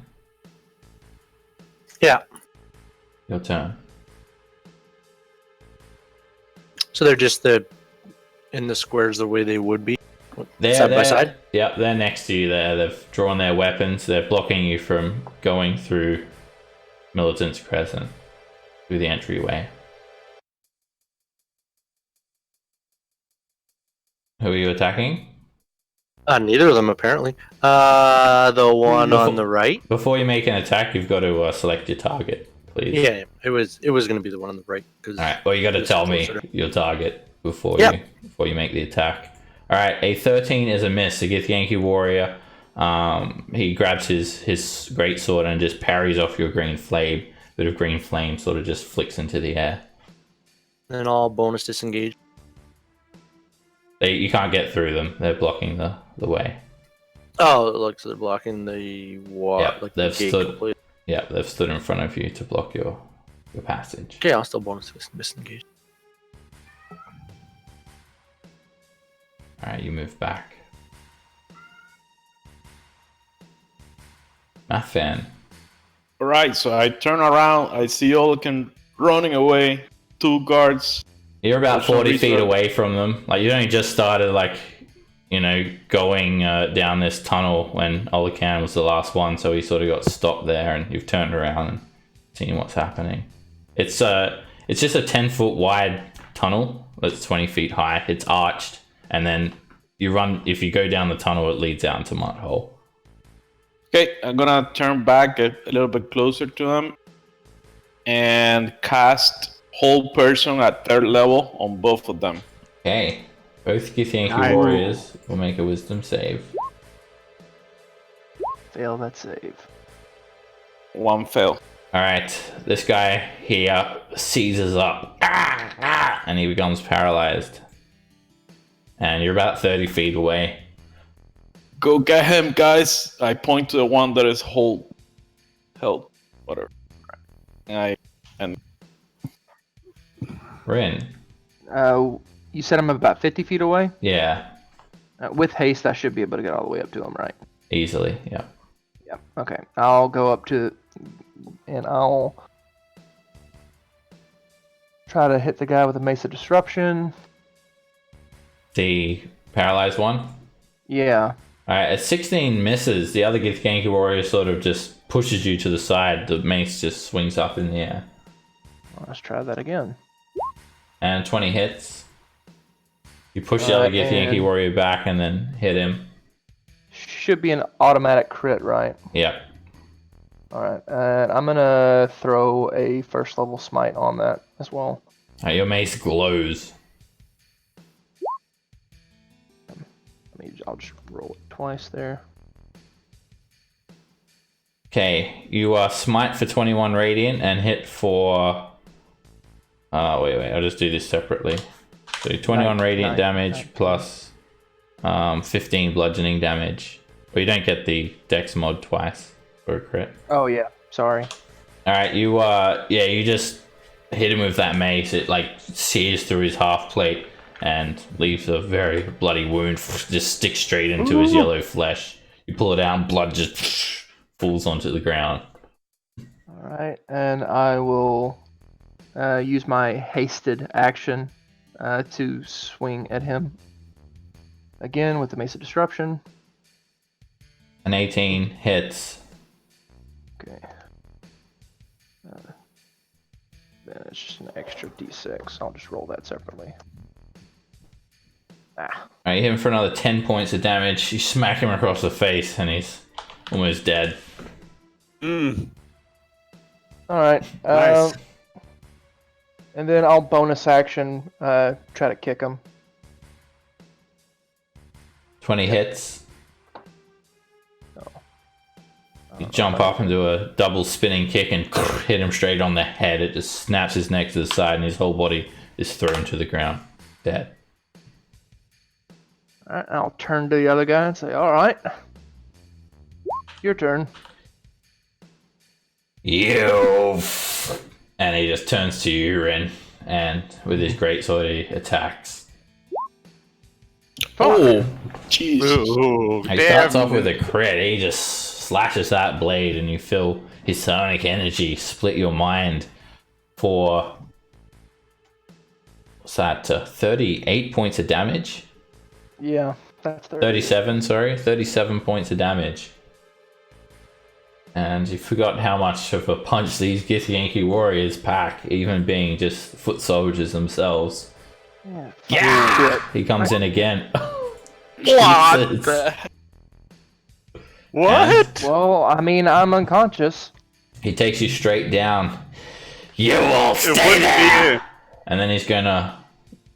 Yeah. Your turn. So they're just in the squares the way they would be, They're, side by they're- side. Yeah, they're next to you there. They've drawn their weapons. They're blocking you from going through Militant's Crescent, through the entryway. Who are you attacking? Neither of them apparently. The one on the right. Before you make an attack, you've got to select your target, please. Yeah, it was going to be the one on the right. Cause All right. Well, you got to it's tell me closer. your target before Yep. you make the attack. All right. A 13 is a miss. The Githyanki warrior. He grabs his great sword and just parries off your green flame. Bit of green flame sort of just flicks into the air. And all bonus disengage. You can't get through them. They're blocking the way. Oh, it looks like they're blocking the wall. Yeah, like they've the gate stood. completely. Yeah, they've stood in front of you to block your passage. Okay, I'll still bonus disengage. All right, you move back. Mathan. Alright, so I turn around, I see Olokin running away, 2 guards. You're about For some 40 feet reason- away from them. Like, you only just started, like, you know, going down this tunnel when Olakan was the last one, so he sort of got stopped there, and you've turned around and seen what's happening. It's just a 10-foot wide tunnel that's 20 feet high. It's arched, and then you run. If you go down the tunnel, it leads out into Mud Hole. Okay, I'm gonna turn back a little bit closer to him and cast Hold Person at 3rd level on both of them. Okay, both Githyanki Nice. warriors will make a wisdom save. Fail that save. 1 fail. All right, this guy here seizes up, and he becomes paralyzed. And you're about 30 feet away. Go get him, guys. I point to the one that is held, whatever. And Rin. You said I'm about 50 feet away? Yeah, With haste, I should be able to get all the way up to him, right? easily. Yeah. Yeah. Okay. I'll go up to, and I'll try to hit the guy with a Mace of Disruption. The paralyzed one. Yeah. All right, at 16 misses, the other Githyanki warrior sort of just pushes you to the side. The mace just swings up in the air. Let's try that again. And 20 hits. You push the other Githyanki and- warrior back and then hit him. Should be an automatic crit, right? Yep. All right. And I'm gonna throw a 1st level smite on that as well. All right, your mace glows. I'll just roll it twice there. Okay, you smite for 21 radiant and hit for... wait, I'll just do this separately. So 21 radiant damage plus 15 bludgeoning damage. But you don't get the dex mod twice for a crit. Oh yeah. Sorry. Alright, you just hit him with that mace. It like sears through his half plate and leaves a very bloody wound, just sticks straight into his yellow flesh. You pull it out and blood just falls onto the ground. All right, and I will use my hasted action to swing at him again with the Mace of Disruption. An 18 hits. Okay. Then it's just an extra d6. I'll just roll that separately. Ah. Alright, you hit him for another 10 points of damage. You smack him across the face and he's almost dead. All right. Nice. And then I'll bonus action try to kick him. 20 hits. You jump up and do a double spinning kick and hit him straight on the head. It just snaps his neck to the side and his whole body is thrown to the ground. Dead. All right, I'll turn to the other guy and say, all right, your turn. You. And he just turns to you, Rin, and with his greatsword he attacks. oh, jeez. Ooh, He starts damn. off with a crit. He just slashes that blade, and you feel his sonic energy split your mind for, what's that? 38 points of damage. Yeah, that's 30. 37 points of damage. And you forgot how much of a punch these Githyanki warriors pack, even being just foot soldiers themselves. Yeah. He comes in again. What? Jesus. What? Well, I mean, I'm unconscious. He takes you straight down. You will It stay wouldn't there! be And then he's gonna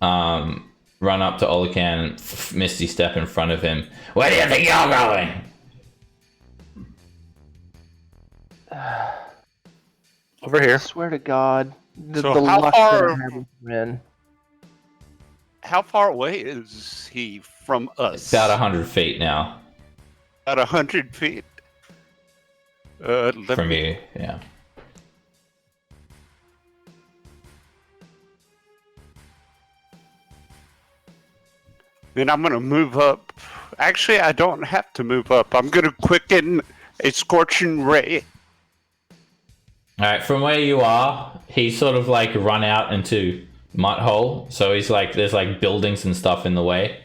run up to Olakan and misty step in front of him. Where do you think you're going? Over I here. swear to God, the So how luck that far- I have with Ren. How far away is he from us? About 100 feet now. About 100 feet. Let from me- you. Yeah. Then I'm gonna move up. Actually, I don't have to move up. I'm gonna quicken a scorching ray. All right, from where you are, he's sort of like run out into Mutt Hole. So he's like, there's like buildings and stuff in the way.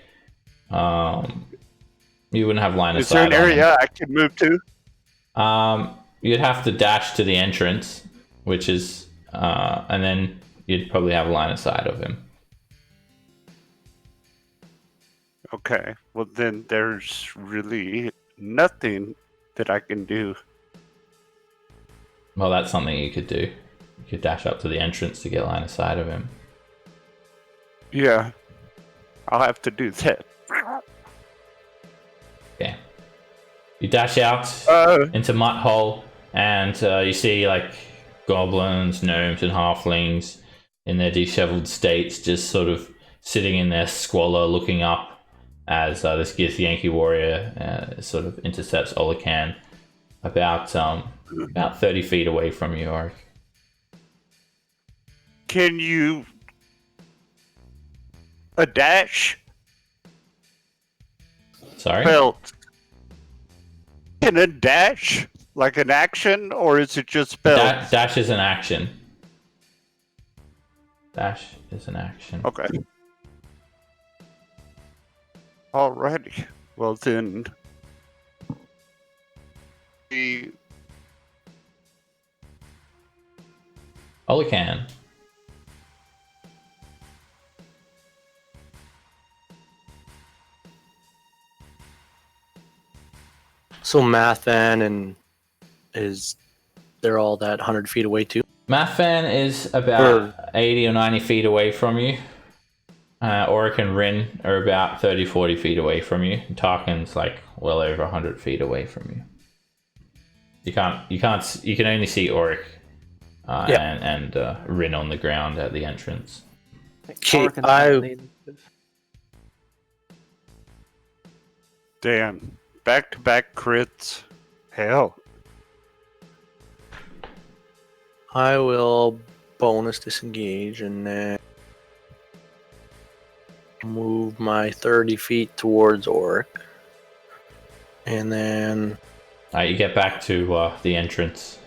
You wouldn't have line of Is there sight an on him. area I can move to? You'd have to dash to the entrance, which is, and then you'd probably have a line of sight of him. Okay. Well, then there's really nothing that I can do. Well, that's something you could do. You could dash up to the entrance to get line of sight of him. Yeah. I'll have to do that. Okay. You dash out into Mutt Hole, and you see like goblins, gnomes, and halflings in their disheveled states, just sort of sitting in their squalor, looking up as this Gith Yankee warrior sort of intercepts Olacan about 30 feet away from you, Oric. Can you a dash Sorry? spelled? Can a dash like an action, or is it just spelled? Dash is an action. Dash is an action. Okay. Alrighty. Well then, the Olacan. So Mathan and they're all that 100 feet away too? Mathvan is about 80 or 90 feet away from you. Oric and Rin are about 30, 40 feet away from you. Tarkin's like well over 100 feet away from you. You can only see Oric and Rin on the ground at the entrance. Okay, damn back-to-back crits. Hell. I will bonus disengage and then move my 30 feet towards Oric. And then You get back to the entrance.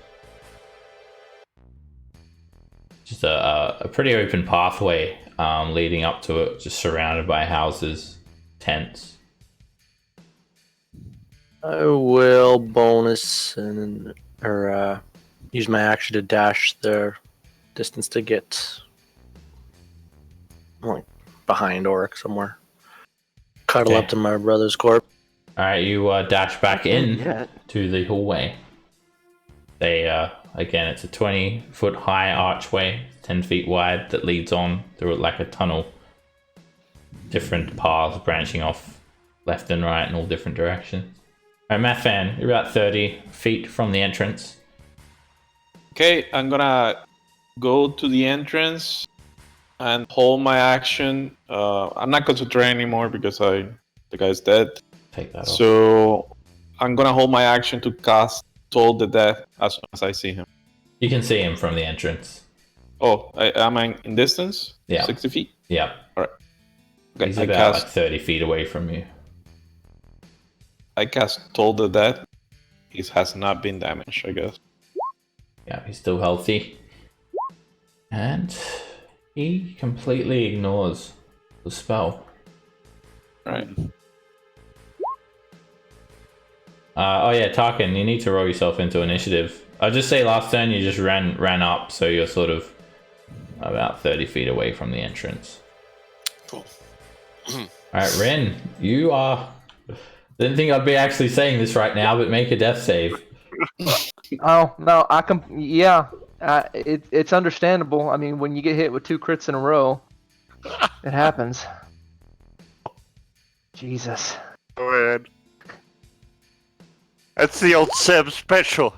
Just a pretty open pathway leading up to it, just surrounded by houses, tents. I will bonus or use my action to dash the distance to get like behind Oric somewhere. Cuddle Okay. up to my brother's corpse. Alright, you dash back in Yeah. to the hallway. Again, it's a 20-foot high archway, 10 feet wide, that leads on through like a tunnel. Different paths branching off left and right in all different directions. Alright, Mathan, you're about 30 feet from the entrance. Okay, I'm gonna go to the entrance and hold my action. I'm not concentrating anymore because the guy's dead. Take that off. So I'm gonna hold my action to cast Toll the Death as soon as I see him. You can see him from the entrance. Oh, am I in distance? Yeah. 60 feet? Yep. Okay, He's I about cast like 30 feet away from you. Toll the Death. He has not been damaged, I guess. Yeah, he's still healthy. And he completely ignores the spell. Right. Oh yeah, Tarkin, you need to roll yourself into initiative. I'll just say last turn you just ran up, so you're sort of about 30 feet away from the entrance. Cool. Alright, Ren, you are... Didn't think I'd be actually saying this right now, but make a death save. Oh no, yeah, it's understandable. I mean, when you get hit with 2 crits in a row, it happens. Jesus. Go ahead. That's the old Seb special.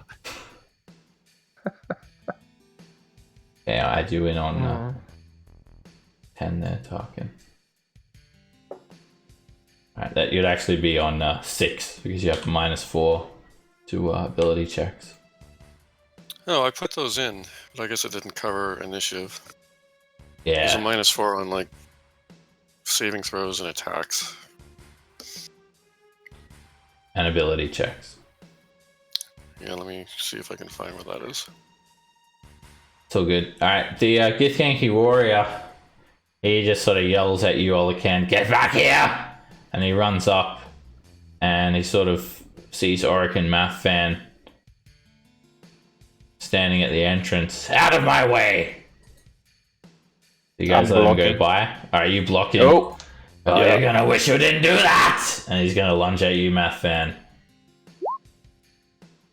Yeah, I do in on 10 there, Tarkin. Alright, that you'd actually be on 6 because you have -4 to ability checks. Oh, I put those in, but I guess it didn't cover initiative. There's a Yeah, -4 on like saving throws and attacks. and ability checks. Yeah, let me see if I can find where that is. It's all good. Alright, the Githyanki warrior, he just sort of yells at you all he can, "Get back here!" And he runs up and he sort of sees Oric and Mathfan standing at the entrance. "Out of my way!" You guys I'm let him go blocking. by? Are you blocking? Oh, Oh, Yeah. you're gonna wish you didn't do that! And he's gonna lunge at you, Mathfan.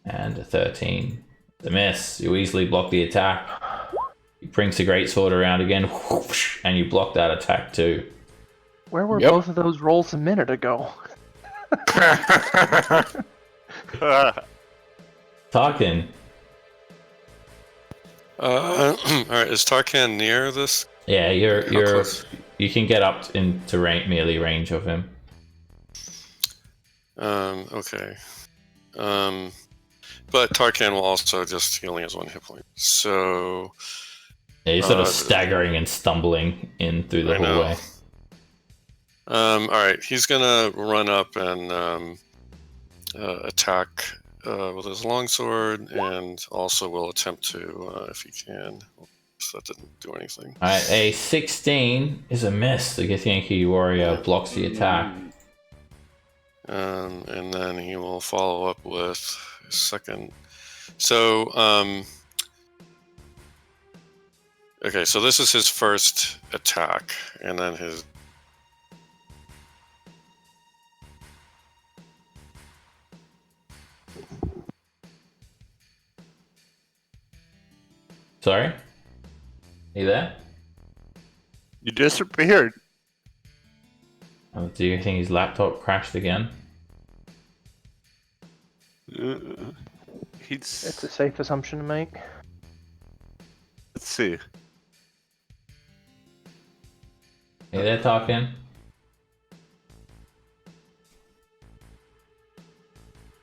And a 13. The miss. You easily block the attack. He brings the greatsword around again, whoosh, and you block that attack too. Where were Yep. both of those rolls a minute ago? Tarkin. Alright, is Tarkan near this? Yeah, How close? you can get up into melee range of him. Okay. But Tarkan will also just, he only has 1 hit point. So, Yeah, you're sort of Uh, staggering and stumbling in through the I know. hallway. alright, he's gonna run up and attack with his longsword, and also will attempt to, if he can. So that didn't do anything. Alright, a 16 is a miss. The Githyanki warrior blocks the attack. And then he will follow up with his second. So, okay, so this is his first attack, and then his. Sorry? You there? You disappeared. Oh, do you think his laptop crashed again? He's. It's a safe assumption to make. Let's see. You there, Tarkin?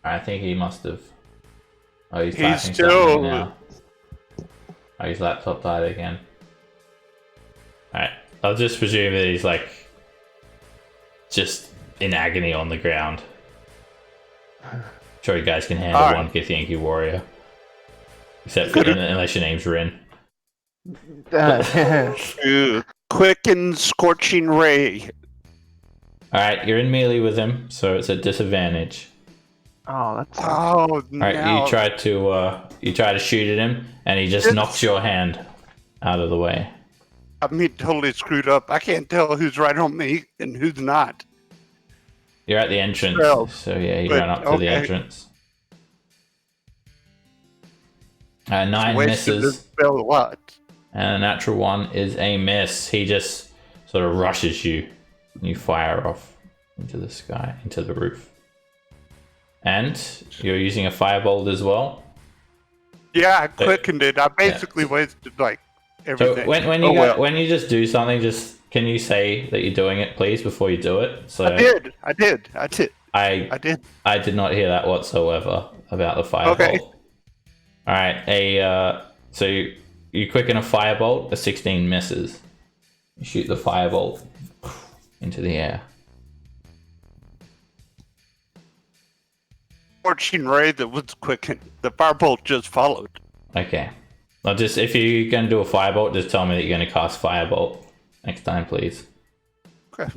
I think he must have. Oh, he's He's typing still- something now. Oh, his laptop died again. Alright, I'll just presume that he's like just in agony on the ground. Sure, you guys can handle Alright. one Githyanki warrior. Except for, unless your name's Rin. Quick and scorching ray. Alright, you're in melee with him, so it's a disadvantage. Oh, that's Oh, Alright, now. you try to shoot at him, and he just It's- knocks your hand out of the way. I'm totally screwed up. I can't tell who's right on me and who's not. You're at the entrance, Well, so yeah, you but- run up to the okay. entrance. 9 Wasted misses, this spell a lot. and a natural 1 is a miss. He just sort of rushes you, and you fire off into the sky, into the roof. And you're using a firebolt as well. Yeah, I quickened it. I basically wasted like So everything. when Oh, you well. when you just do something, just can you say that you're doing it, please, before you do it? So I did. I did. I did not hear that whatsoever about the firebolt. Okay. All right, so you quicken a firebolt, a 16 misses. You shoot the firebolt into the air. Scorching ray that was quickened. The firebolt just followed. Okay. Well, just if you're gonna do a firebolt, just tell me that you're gonna cast firebolt next time, please. Okay.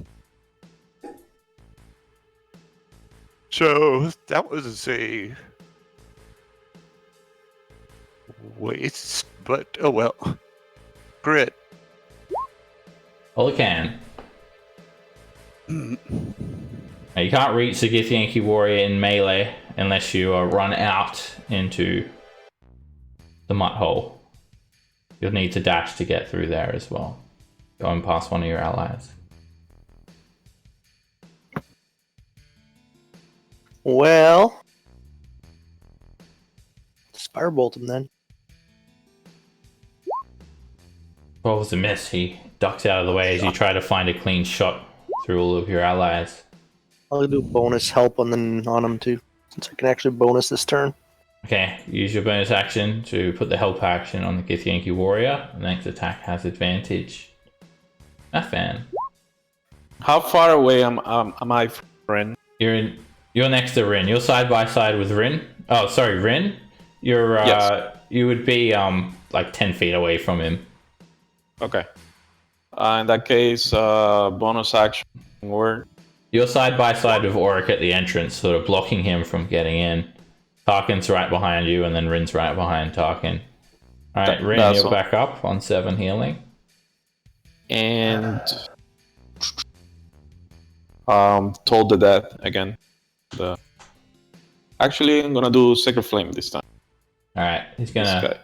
So that was a waste, but oh well. Grit. All it can. Now, you can't reach the Githyanki warrior in melee unless you run out into the mud hole. You'll need to dash to get through there as well, going past one of your allies. Well, firebolt him then. 12 is a miss. He ducks out of the way as you try to find a clean shot through all of your allies. I'll do bonus help on him too, since I can actually bonus this turn. Okay, use your bonus action to put the help action on the Githyanki warrior. The next attack has advantage. Fan. How far away am I from Rin? You're next to Rin. You're side by side with Rin. Oh, sorry, Rin. You're Yes. You would be like 10 feet away from him. Okay. In that case, bonus action word. You're side by side with Auric at the entrance, sort of blocking him from getting in. Tarkin's right behind you, and then Rin's right behind Tarkin. Alright, Rin, That's you're all. back up on 7 healing. And told the death again. Actually, I'm gonna do Sacred Flame this time. Alright, he's This gonna guy.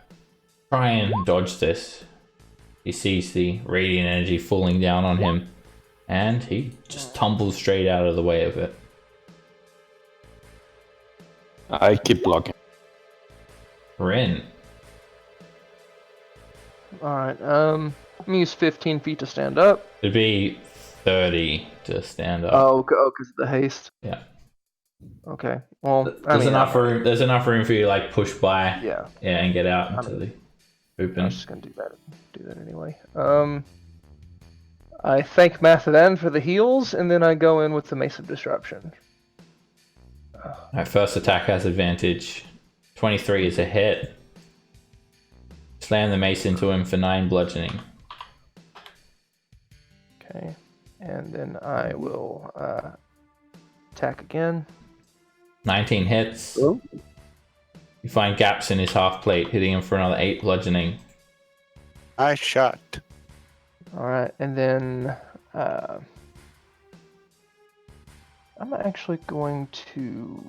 try and dodge this. He sees the radiant energy falling down on him, and he just tumbles straight out of the way of it. I keep blocking. Rin. Alright, I'm gonna use 15 feet to stand up. It'd be 30 to stand up. Oh, because of the haste. Yeah. Okay. Well, There's enough room. There's enough room for you to like push by. Yeah. Yeah, and get out into the I open. was just gonna do that. Do that anyway. I thank Mathadan for the heals, and then I go in with the Mace of Disruption. Alright, first attack has advantage. 23 is a hit. Slam the mace into him for 9 bludgeoning. Okay. And then I will attack again. 19 hits. Oh. You find gaps in his half plate, hitting him for another 8 bludgeoning. Nice shot. Alright, and then I'm actually going to...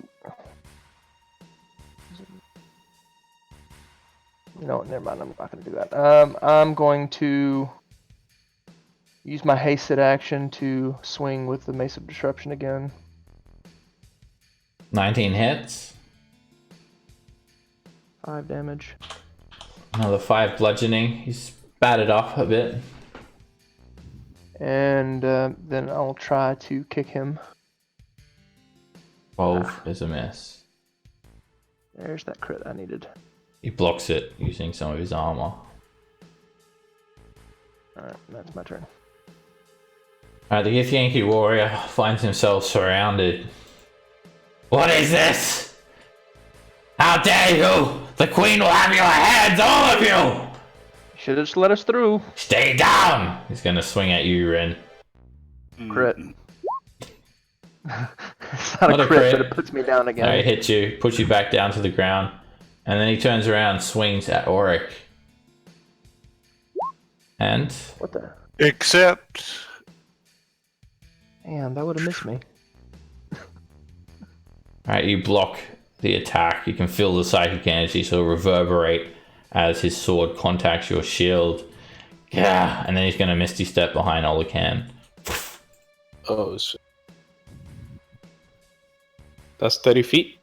You know what, never mind, I'm not going to do that. I'm going to use my hasted action to swing with the Mace of Disruption again. 19 hits. 5 damage. Another 5 bludgeoning. He's battered up a bit. And then I'll try to kick him. 12 is a miss. There's that crit I needed. He blocks it using some of his armor. Alright, that's my turn. Alright, the Githyanki warrior finds himself surrounded. What is this? How dare you! The queen will have your heads, all of you! Should have just let us through. Stay down! He's gonna swing at you, Ren. Crit. It's not Not a a crit, crit. but it puts me down again. He hits you, puts you back down to the ground, and then he turns around and swings at Auric. And What the? Except Damn, that would have missed me. alright, you block the attack. You can feel the psychic energy sort of reverberate as his sword contacts your shield. Yeah, and then he's gonna misty step behind Olacan. Oh, shit. That's 30 feet.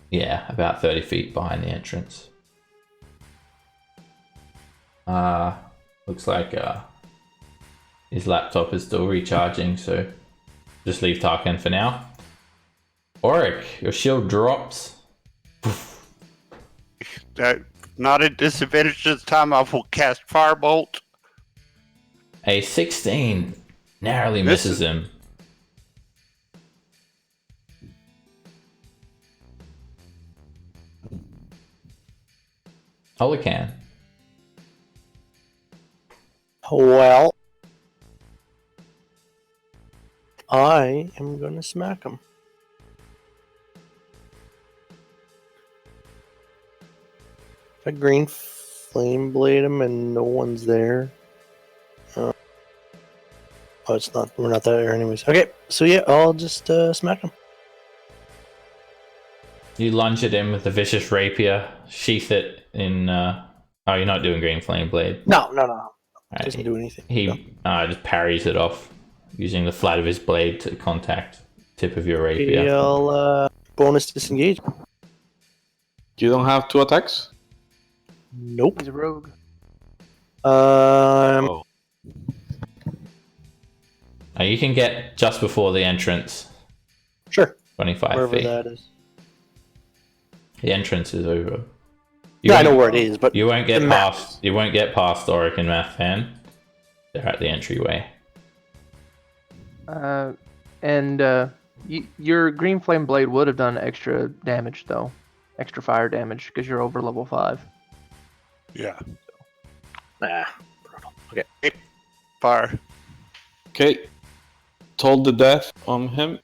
Yeah, about 30 feet behind the entrance. Looks like his laptop is still recharging, so just leave Tarkin for now. Auric, your shield drops. not at disadvantage this time. I will cast Firebolt. A 16 narrowly Misses. misses him. Olacan. Well, I am gonna smack him. If I green flame blade him and no one's there. Oh, it's not. We're not there anyways. Okay, so yeah, I'll just smack him. You lunge at him with the vicious rapier, sheath it in. Oh, you're not doing green flame blade. No. Alright, Doesn't do anything. He No. just parries it off using the flat of his blade to contact tip of your rapier. He'll bonus disengage. You don't have 2 attacks? Nope. He's a rogue. Oh. You can get just before the entrance. Sure. 25 Wherever feet. that is. The entrance is over. Yeah, I know won't- where it is, but You won't get the map. past. You won't get past Oric and Mathan. They're at the entryway. Your green flame blade would have done extra damage though, extra fire damage because you're over level 5. Yeah. Nah. Brutal. Okay. Fire. Okay. Told the death on him.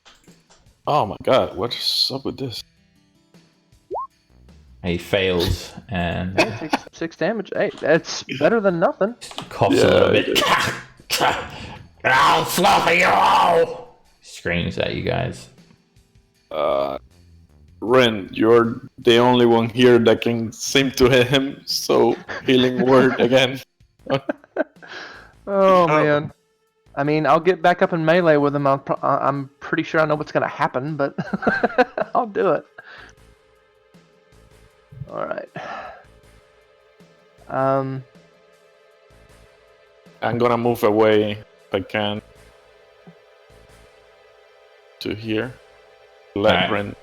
Oh my god, what's up with this? He fails and Hey, 6 damage. Hey, that's better than nothing. coughs Yeah, a little he bit. did. I'll slaughter you all! Screams at you guys. Ren, you're the only one here that can seem to hit him, so healing word again. Oh man. I mean, I'll get back up in melee with him. I'm pretty sure I know what's gonna happen, but I'll do it. All right. I'm gonna move away if I can to here. Let Alright. Ren.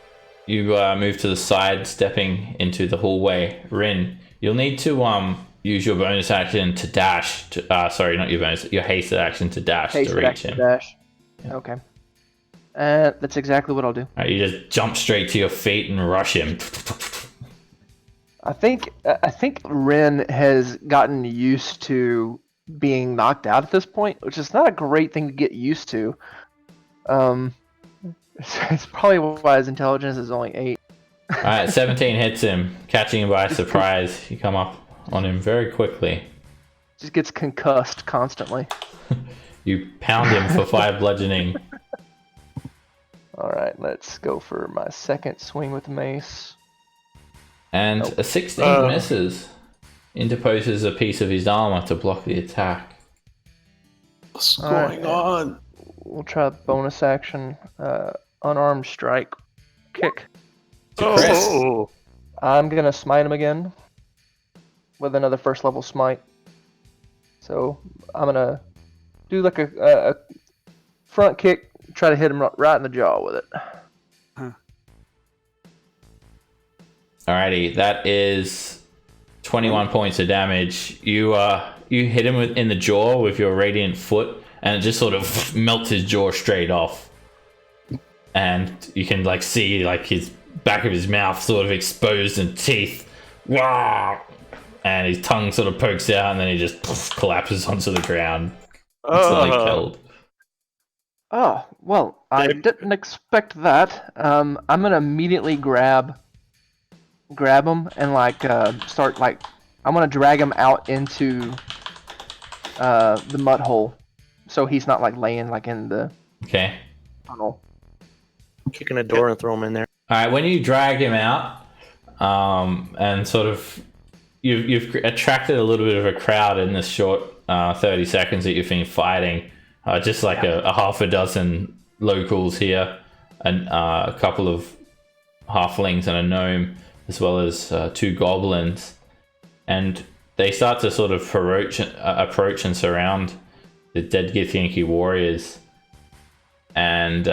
You move to the side, stepping into the hallway. Rin, you'll need to use your bonus action to dash. Sorry, not your bonus. Your hasted action to dash to Hasted reach action him. dash. Okay. That's exactly what I'll do. Alright, you just jump straight to your feet and rush him. I think Ren has gotten used to being knocked out at this point, which is not a great thing to get used to. It's probably why his intelligence is only 8. Alright, 17 hits him, catching him by surprise. You come up on him very quickly. Just gets concussed constantly. You pound him for 5 bludgeoning. Alright, let's go for my second swing with the mace. And a 16 misses. Interposes a piece of his armor to block the attack. What's Alright. going on? We'll try bonus action, unarmed strike, kick. Oh. I'm gonna smite him again with another first level smite. So I'm gonna do like a front kick, try to hit him right in the jaw with it. Alrighty, that is 21 points of damage. You hit him in the jaw with your radiant foot, and it just sort of melts his jaw straight off. And you can like see like his back of his mouth sort of exposed and teeth. Wah! And his tongue sort of pokes out, and then he just collapses onto the ground. Instantly killed. Oh, well, I didn't expect that. I'm gonna immediately grab him and start I'm gonna drag him out into the mud hole, so he's not laying in the Okay. tunnel. Kicking a door and throw him in there. Alright, when you drag him out, and sort of you've attracted a little bit of a crowd in this short 30 seconds that you've been fighting. Just a half a dozen locals here, and a couple of halflings and a gnome, as well as 2 goblins. And they start to sort of approach and surround the dead Githyanki warriors. And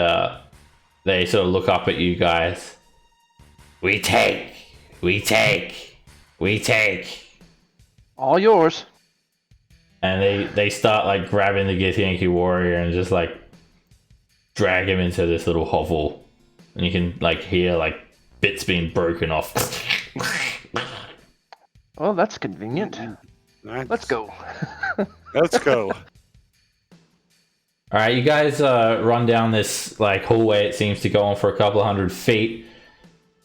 they sort of look up at you guys. We take. All yours. And they start grabbing the Githyanki warrior and just drag him into this little hovel. And you can hear bits being broken off. Well, that's convenient. Nice. Let's go. Let's go. All right, you guys run down this hallway. It seems to go on for a couple of 100 feet,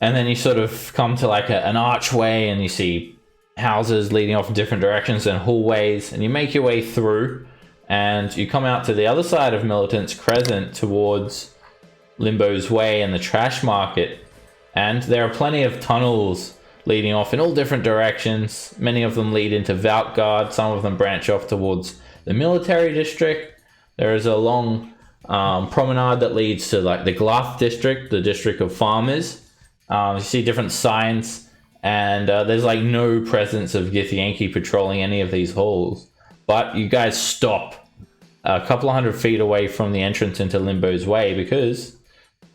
and then you sort of come to an archway, and you see houses leading off in different directions and hallways, and you make your way through, and you come out to the other side of Militant's Crescent towards Limbo's Way and the trash market, and there are plenty of tunnels leading off in all different directions. Many of them lead into Valtgard. Some of them branch off towards the military district. There is a long promenade that leads to the Glath district, the district of farmers. You see different signs, and there's no presence of Githyanki patrolling any of these halls. But you guys stop a couple of 100 feet away from the entrance into Limbo's Way, because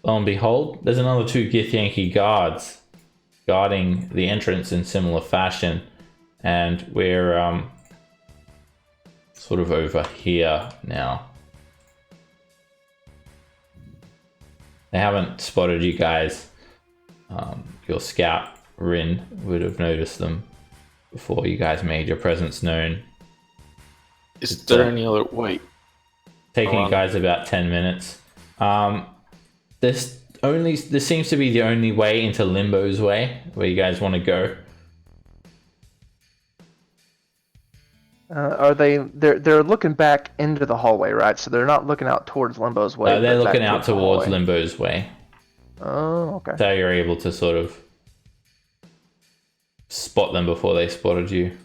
lo and behold, there's another 2 Githyanki guards guarding the entrance in similar fashion, and we're sort of over here now. They haven't spotted you guys. Your scout Rin would have noticed them before you guys made your presence known. Is there any other way? Taking you guys about 10 minutes. This seems to be the only way into Limbo's Way, where you guys want to go. Are they? They're looking back into the hallway, right? So they're not looking out towards Limbo's Way. They're but back looking out the towards hallway. Limbo's Way. Oh, okay. That's how you're able to sort of spot them before they spotted you.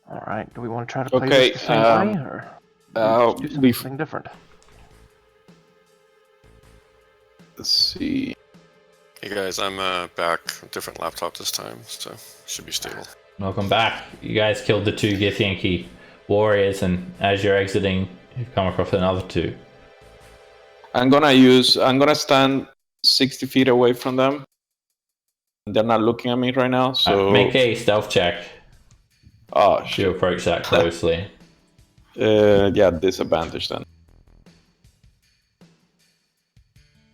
All right. Do we want to try to play Okay, this the same way, or do something different? Let's see. Hey guys, I'm back. Different laptop this time, so should be stable. Welcome back. You guys killed the 2 Githyanki warriors, and as you're exiting, you've come across another 2. I'm gonna stand 60 feet away from them. They're not looking at me right now, so Make a stealth check oh to shit. approach that closely. Yeah, disadvantage then.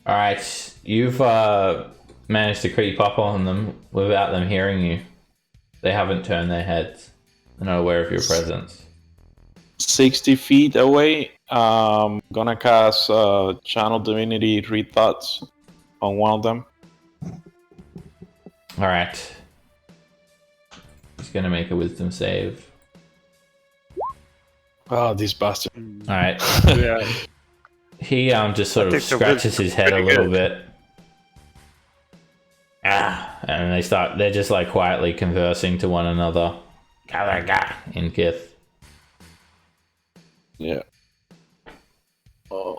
Alright, you've managed to creep up on them without them hearing you. They haven't turned their heads. They're not aware of your presence. 60 feet away, gonna cast Channel Divinity Read Thoughts on one of them. Alright. He's gonna make a wisdom save. Oh, this bastard. Alright. Yeah. He just sort I of think the scratches wisdom's his head a pretty little good. bit. And they're just like quietly conversing to one another. In Gith. Yeah. Oh.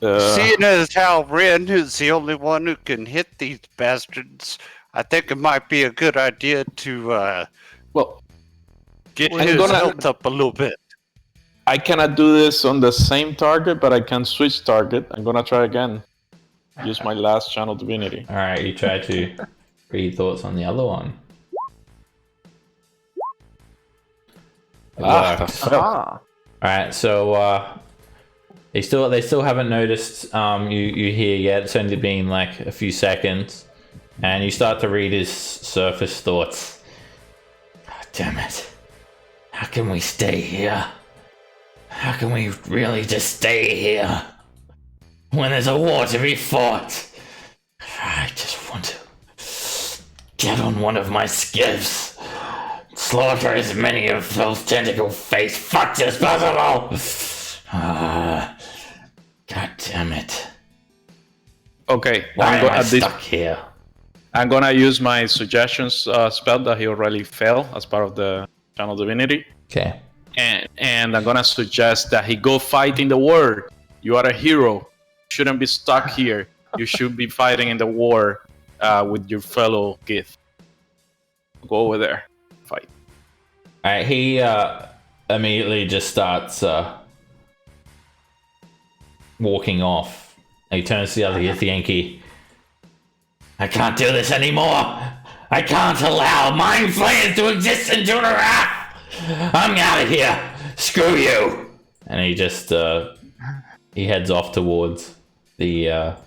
Seeing as how Ren is the only one who can hit these bastards, I think it might be a good idea to well, get I'm his gonna- health up a little bit. I cannot do this on the same target, but I can switch target. I'm gonna try again. Use my last Channel Divinity. Alright, you try to read thoughts on the other one. It worked. Ah. Alright, so they still haven't noticed you here yet. It's only been like a few seconds. And you start to read his surface thoughts. God damn it. How can we stay here? How can we really just stay here? When there's a war to be fought. I just want to get on one of my skiffs. Slaughter as many of those tentacle-faced fucks as possible! God damn it. Okay, Why am I stuck here? I'm gonna use my suggestions spell that he already failed as part of the Channel Divinity. Okay. And I'm gonna suggest that he go fight in the war. You are a hero. You shouldn't be stuck here. You should be fighting in the war with your fellow Gith. Go over there. Fight. Alright, he immediately just starts walking off. He turns to the other Githyanki. I can't do this anymore! I can't allow mind flayers to exist in Junarath! I'm out of here! Screw you! And he just he heads off towards the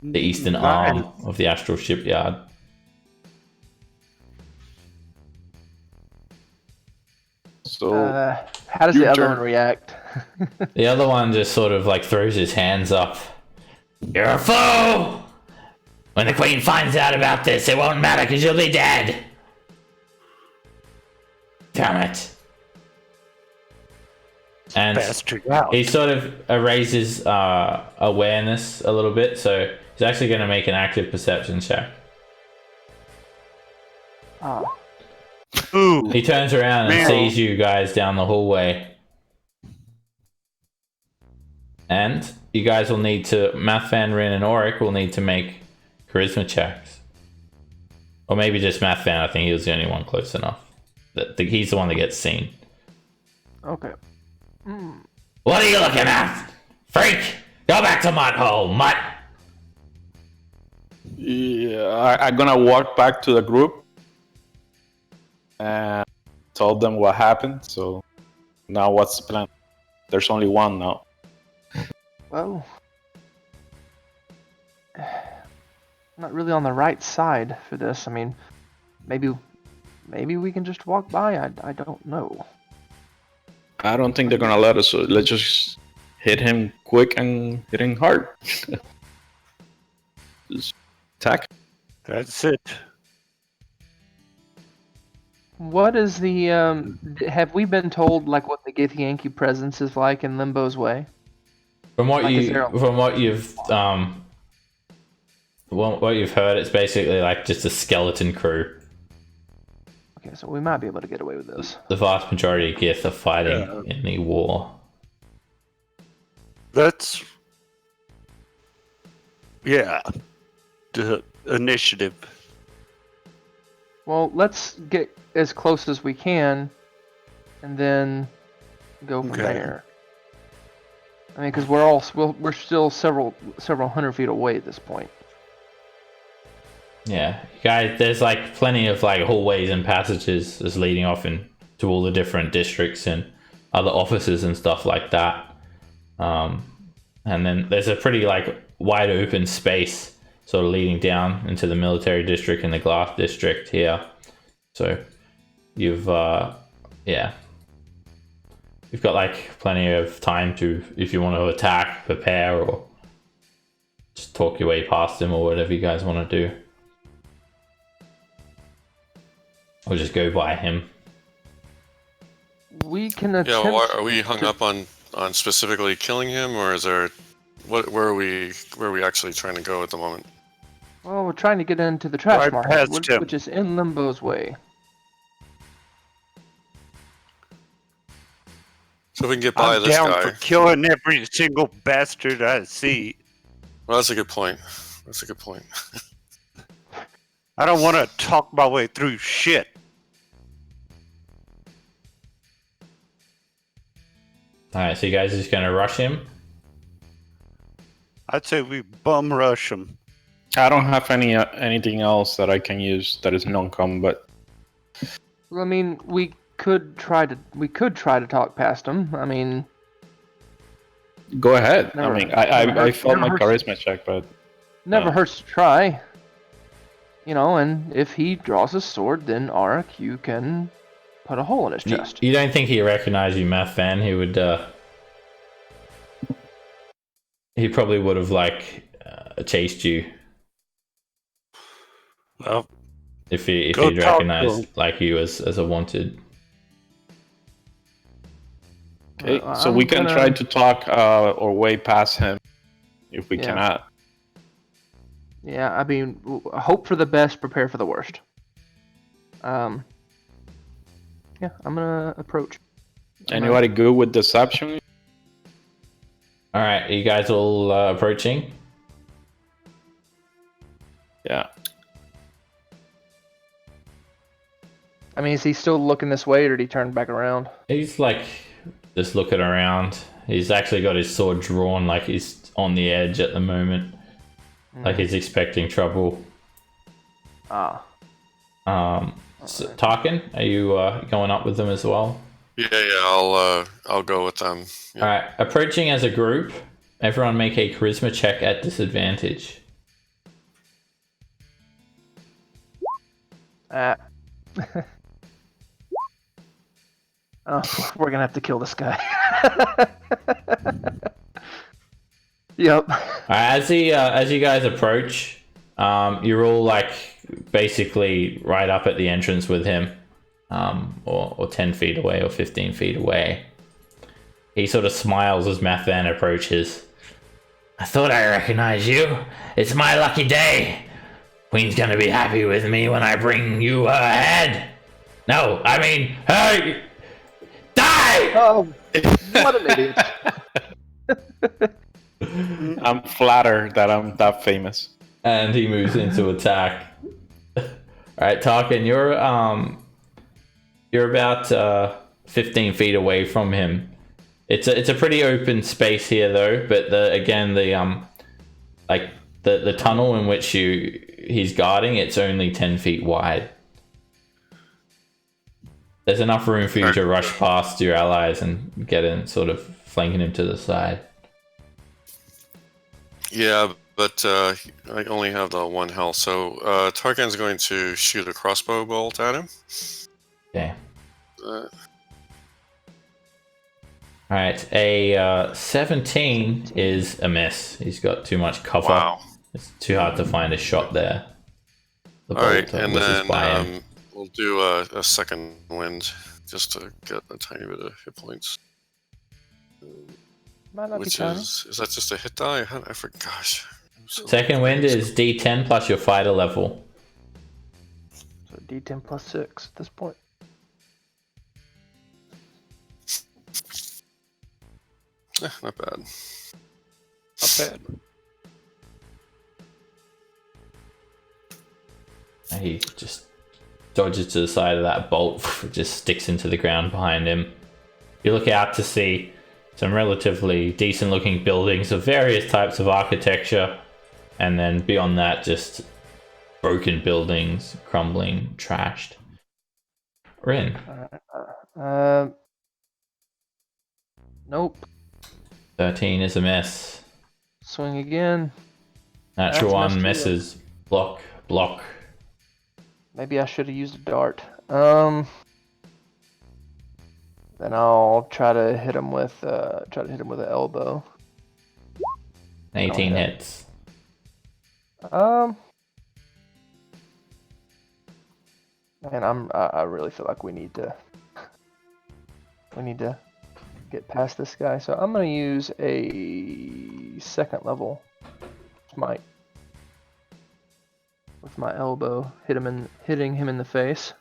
eastern arm of the astral shipyard. So How does Your the other turn. one react? The other one just sort of like throws his hands up. You're a fool! When the queen finds out about this, it won't matter because you'll be dead. Damn it. And Bastard out. he sort of erases awareness a little bit, so he's actually going to make an active perception check. Oh. Ooh. He turns around and Man. sees you guys down the hallway. And you guys will need to, Mathvan, Rin, and Auric will need to make charisma checks. Or maybe just Mathvan, I think he was the only one close enough. He's the one that gets seen. Okay. What are you looking at? Freak! Go back to Mutt Hole, Mutt! Yeah, I'm gonna walk back to the group and tell them what happened. So now what's the plan? There's only one now. Well, not really on the right side for this. I mean, maybe we can just walk by. I don't know. I don't think they're gonna let us. So let's just hit him quick and hit him hard. Just attack. That's it. What is the have we been told like what the Githyanki presence is like in Limbo's Way? From what Like, is you there a- from what you've heard, it's basically like just a skeleton crew. Okay, so we might be able to get away with this. The vast majority of Gith are fighting in the war. That's the initiative. Well, let's get as close as we can, and then go from Okay. there. I mean, because we're still several hundred feet away at this point. Yeah, guys, there's like plenty of like hallways and passages that's leading off in to all the different districts and other offices and stuff like that. And then there's a pretty like wide open space sort of leading down into the military district and the glass district here. So you've got like plenty of time to, if you want to attack, prepare, or just talk your way past them, or whatever you guys want to do. Or just go by him. We can attempt. Yeah, why, are we hung up on specifically killing him, or is there where are we actually trying to go at the moment? Well, we're trying to get into the trash Right market, past him. which is in Limbo's Way. So if we can get by I'm this down guy. for killing every single bastard I see. Well, that's a good point. That's a good point. I don't want to talk my way through shit. Alright, so you guys are just gonna rush him? I'd say we bum rush him. I don't have anything else that I can use that is non-combat. Well, I mean, we could try to talk past him. I mean, Go ahead. Never- I mean, I never- failed my never- charisma check, but never Yeah. hurts to try. You know, and if he draws his sword, then Arik, you can put a hole in his chest. You don't think he recognized you, Math Fan? He would, he probably would have, like, chased you Well, if he'd Go talk to recognized, him. like, you as a wanted. okay. Well, So I'm we can gonna- try to talk or way past him if we Yeah. cannot. Yeah, I mean, hope for the best, prepare for the worst. Yeah, I'm gonna approach. Anybody good with deception? Alright, are you guys all approaching? Yeah. I mean, is he still looking this way, or did he turn back around? He's, like, just looking around. He's actually got his sword drawn, like he's on the edge at the moment. Like he's expecting trouble. Ah. So, Tarkin, are you going up with them as well? Yeah, I'll go with them. Yeah. All right, approaching as a group. Everyone make a charisma check at disadvantage. Oh, we're gonna have to kill this guy. Yep. All right, as you guys approach, you're all like basically right up at the entrance with him, or 10 feet away or 15 feet away. He sort of smiles as Mathan approaches. I thought I recognized you. It's my lucky day. Queen's gonna be happy with me when I bring you her head. No, I mean her. Die! Oh, what an idiot. I'm flattered that I'm that famous. And he moves into attack. All right, Tarkin, you're about 15 feet away from him. It's a pretty open space here though, but the tunnel in which he's guarding, it's only 10 feet wide. There's enough room for you to rush past your allies and get in, sort of flanking him to the side. Yeah, but I only have the 1 health, so Tarkan's going to shoot a crossbow bolt at him. Okay. Alright, a 17 is a miss. He's got too much cover. Wow. It's too hard to find a shot there. Alright, and then we'll do a second wind just to get a tiny bit of hit points. Might not Which be is that just a hit die? I forgot. Gosh. Second wind is D10 plus your fighter level. So D10 plus 6 at this point. Not bad. Not bad. And he just dodges to the side of that bolt, just sticks into the ground behind him. You look out to see some relatively decent looking buildings of various types of architecture, and then beyond that just broken buildings, crumbling, trashed. Rin. Nope. 13 is a miss. Swing again. Natural That's 1 missed too. misses. Block. Maybe I should have used a dart. Then I'll try to hit him with an elbow. 18 Okay. hits. Man, I really feel like we need to get past this guy. So I'm gonna use a second level smite with my elbow, hitting him in the face.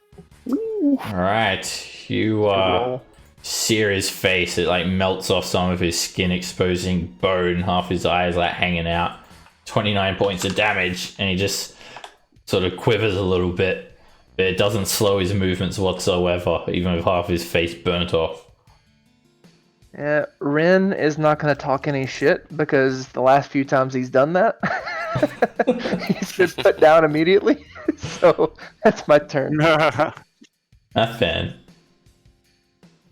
Alright, you Roll. sear his face. It like melts off some of his skin, exposing bone. Half his eyes like hanging out. 29 points of damage, and he just sort of quivers a little bit, but it doesn't slow his movements whatsoever, even with half his face burnt off. Yeah, Rin is not gonna talk any shit because the last few times he's done that, he's been put down immediately. So that's my turn. Not fan.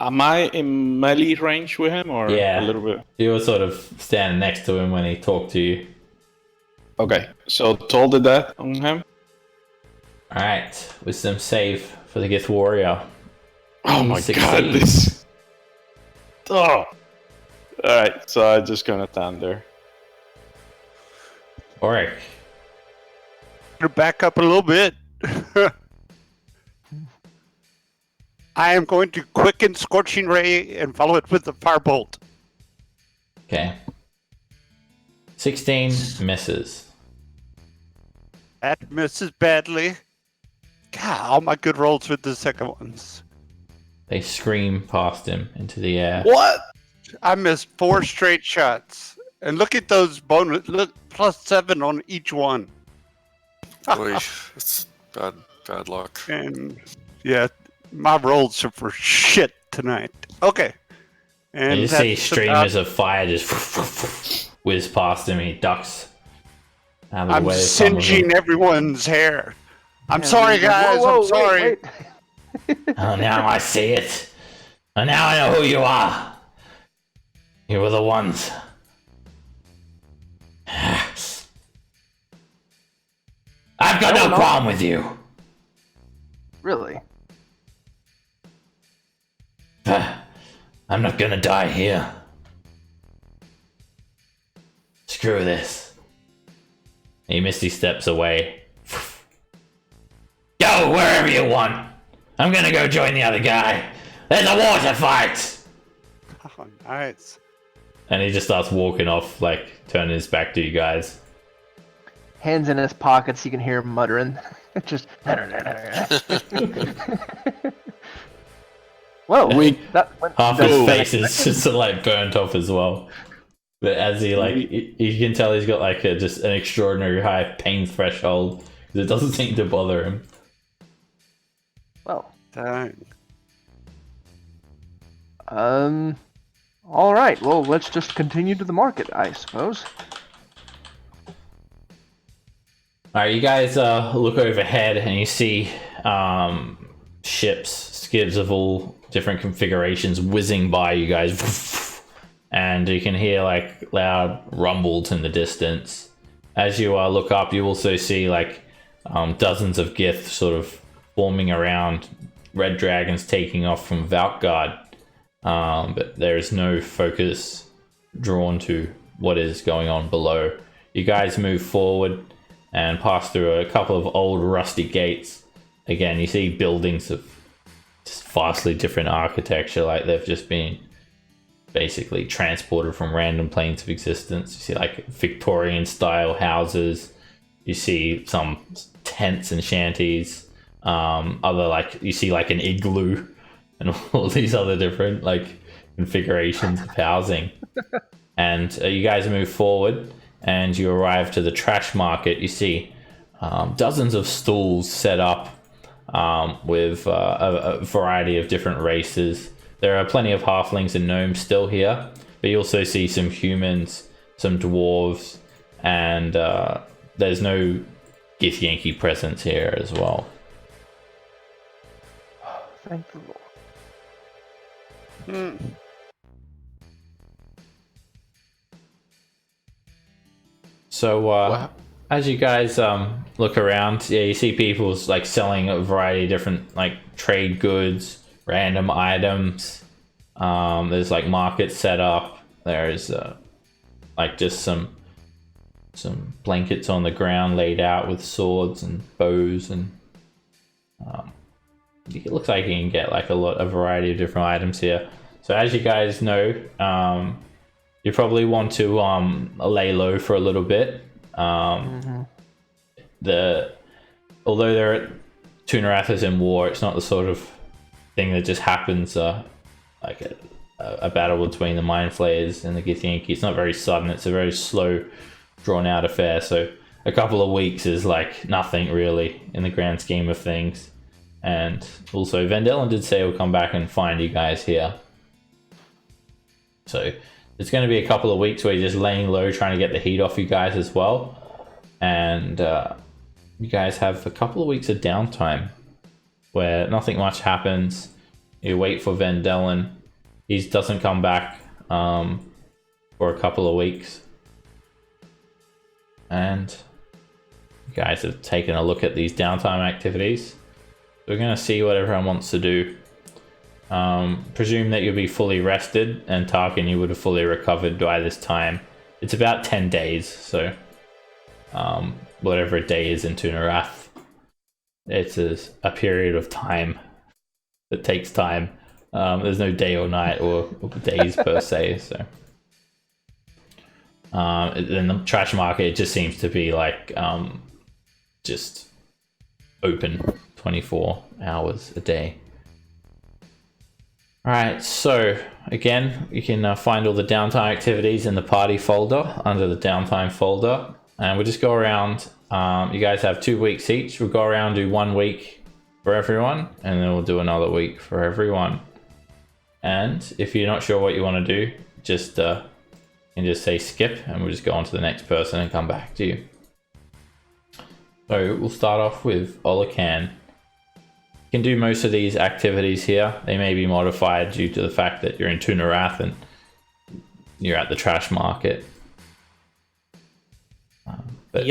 Am I in melee range with him, or Yeah. a little bit? You were sort of standing next to him when he talked to you. Okay, so toll the death on him. Alright, wisdom save for the Gith Warrior. Oh my god, Succeed. this. Oh. Alright, so I'm just gonna stand there. Oric. Back up a little bit. I am going to quicken Scorching Ray and follow it with the Firebolt. Okay. 16 misses. That misses badly. God, all my good rolls with the second ones. They scream past him into the air. What? I missed 4 straight shots. And look at those bonus. Look, +7 on each one. Boy, it's bad luck. And yeah, my rolls are for shit tonight. Okay. And You see that's streamers of fire just whiz past him. He ducks out of the I'm way of some of them. singeing everyone's hair. I'm Yeah, sorry, whoa, guys. whoa, I'm sorry. wait. Oh, now I see it. And now I know who you are. You were the ones. I've got no qualm with you. Really? I'm not gonna die here. Screw this. He misty steps away. Go wherever you want. I'm gonna go join the other guy. There's a water fight. Oh, nice. And he just starts walking off, like turning his back to you guys. Hands in his pockets, you can hear him muttering. Just. Whoa! That went Half his double. face is just like burnt off as well. But as he like, you can tell he's got like just an extraordinary high pain threshold because it doesn't seem to bother him. Well, Dang. All right. Well, let's just continue to the market, I suppose. Alright, you guys look overhead and you see ships, skids of all different configurations whizzing by you guys. And you can hear like loud rumbles in the distance. As you look up, you also see like dozens of Gith sort of forming around red dragons taking off from Valkguard. But there is no focus drawn to what is going on below. You guys move forward and pass through a couple of old rusty gates. Again, you see buildings of just vastly different architecture, like they've just been basically transported from random planes of existence. You see like Victorian style houses, you see some tents and shanties, other like you see like an igloo and all these other different like configurations of housing. And you guys move forward and you arrive to the trash market. You see dozens of stalls set up with a variety of different races. There are plenty of halflings and gnomes still here, but you also see some humans, some dwarves, and there's no Githyanki presence here as well. Thank the Lord. So as you guys look around, yeah, you see people like selling a variety of different like trade goods, random items. There's like markets set up. There's like just some blankets on the ground laid out with swords and bows, and it looks like you can get like a variety of different items here. So as you guys know, you probably want to lay low for a little bit. Although Tunarath is in war, it's not the sort of thing that just happens like a battle between the Mind Flayers and the Githyanki. It's not very sudden. It's a very slow, drawn out affair. So a couple of weeks is like nothing really in the grand scheme of things. And also Vendellen did say he'll come back and find you guys here. So it's going to be a couple of weeks where you're just laying low, trying to get the heat off you guys as well. And you guys have a couple of weeks of downtime where nothing much happens. You wait for Vendellen. He doesn't come back for a couple of weeks. And you guys have taken a look at these downtime activities. We're going to see what everyone wants to do. Presume that you'll be fully rested, and Tarkin, you would have fully recovered by this time. It's about 10 days, so whatever a day is in Tunarath, it's a period of time that takes time. There's no day or night or days per se, so in the trash market it just seems to be like just open 24 hours a day. Alright, so again, you can find all the downtime activities in the party folder under the downtime folder, and we'll just go around. You guys have 2 weeks each. We'll go around, do 1 week for everyone, and then we'll do another week for everyone. And if you're not sure what you want to do, just you can just say skip, and we'll just go on to the next person and come back to you. So we'll start off with Olacan. You can do most of these activities here. They may be modified due to the fact that you're in Tunarath and you're at the trash market. But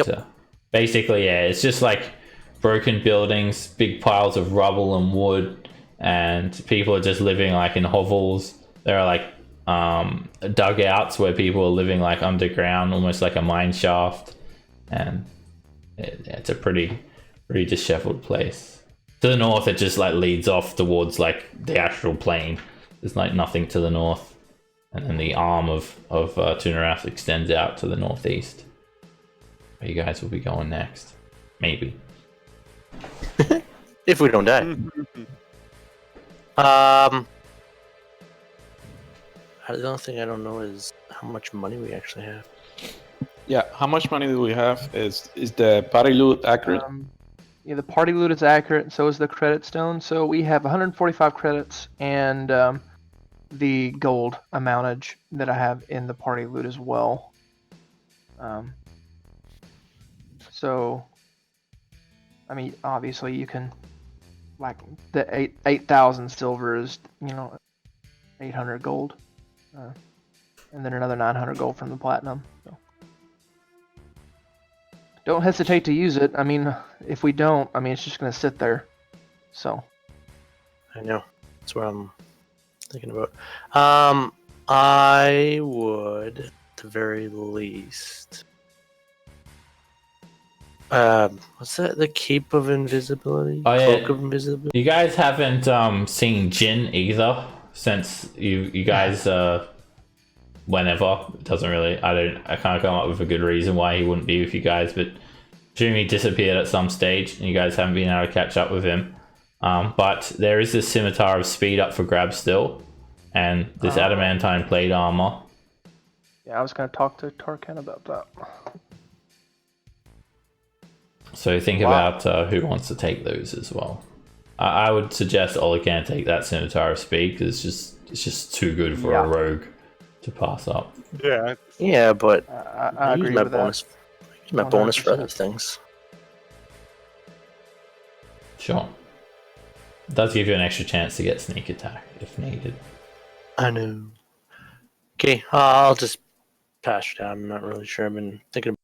basically, yeah, it's just like broken buildings, big piles of rubble and wood, and people are just living like in hovels. There are like dugouts where people are living like underground, almost like a mine shaft, and it's a pretty disheveled place. To the north, it just like leads off towards like the astral plane. There's like nothing to the north, and then the arm of Tunarath extends out to the northeast. Where you guys will be going next, maybe. If we don't die. The only thing I don't know is how much money we actually have. Yeah, how much money do we have? Is the party loot accurate? Yeah, the party loot is accurate, and so is the credit stone. So we have 145 credits, and the gold amountage that I have in the party loot as well. So, I mean, obviously you can, like, the 8,000 silver is, 800 gold, and then another 900 gold from the platinum. So. Don't hesitate to use it. I mean, if we don't, I mean, it's just gonna sit there. So. I know. That's what I'm thinking about. I would, at the very least. What's that? The Cape of Invisibility? Oh, yeah. Cloak of Invisibility? You guys haven't seen Jin either since you guys whenever. It doesn't really. I can't come up with a good reason why he wouldn't be with you guys, but assume he disappeared at some stage and you guys haven't been able to catch up with him. But there is this scimitar of speed up for grabs still, and this adamantine plate armor. Yeah, I was gonna talk to Tarkan about that. So think about who wants to take those as well. I would suggest Olican take that scimitar of speed because it's just too good for a rogue to pass up. Yeah. Yeah, but I use agree my with bonus. that. Use my bonus for 100%. other things. Sure. It does give you an extra chance to get sneak attack if needed. I know. Okay, I'll just pass it down. I'm not really sure. I've been thinking.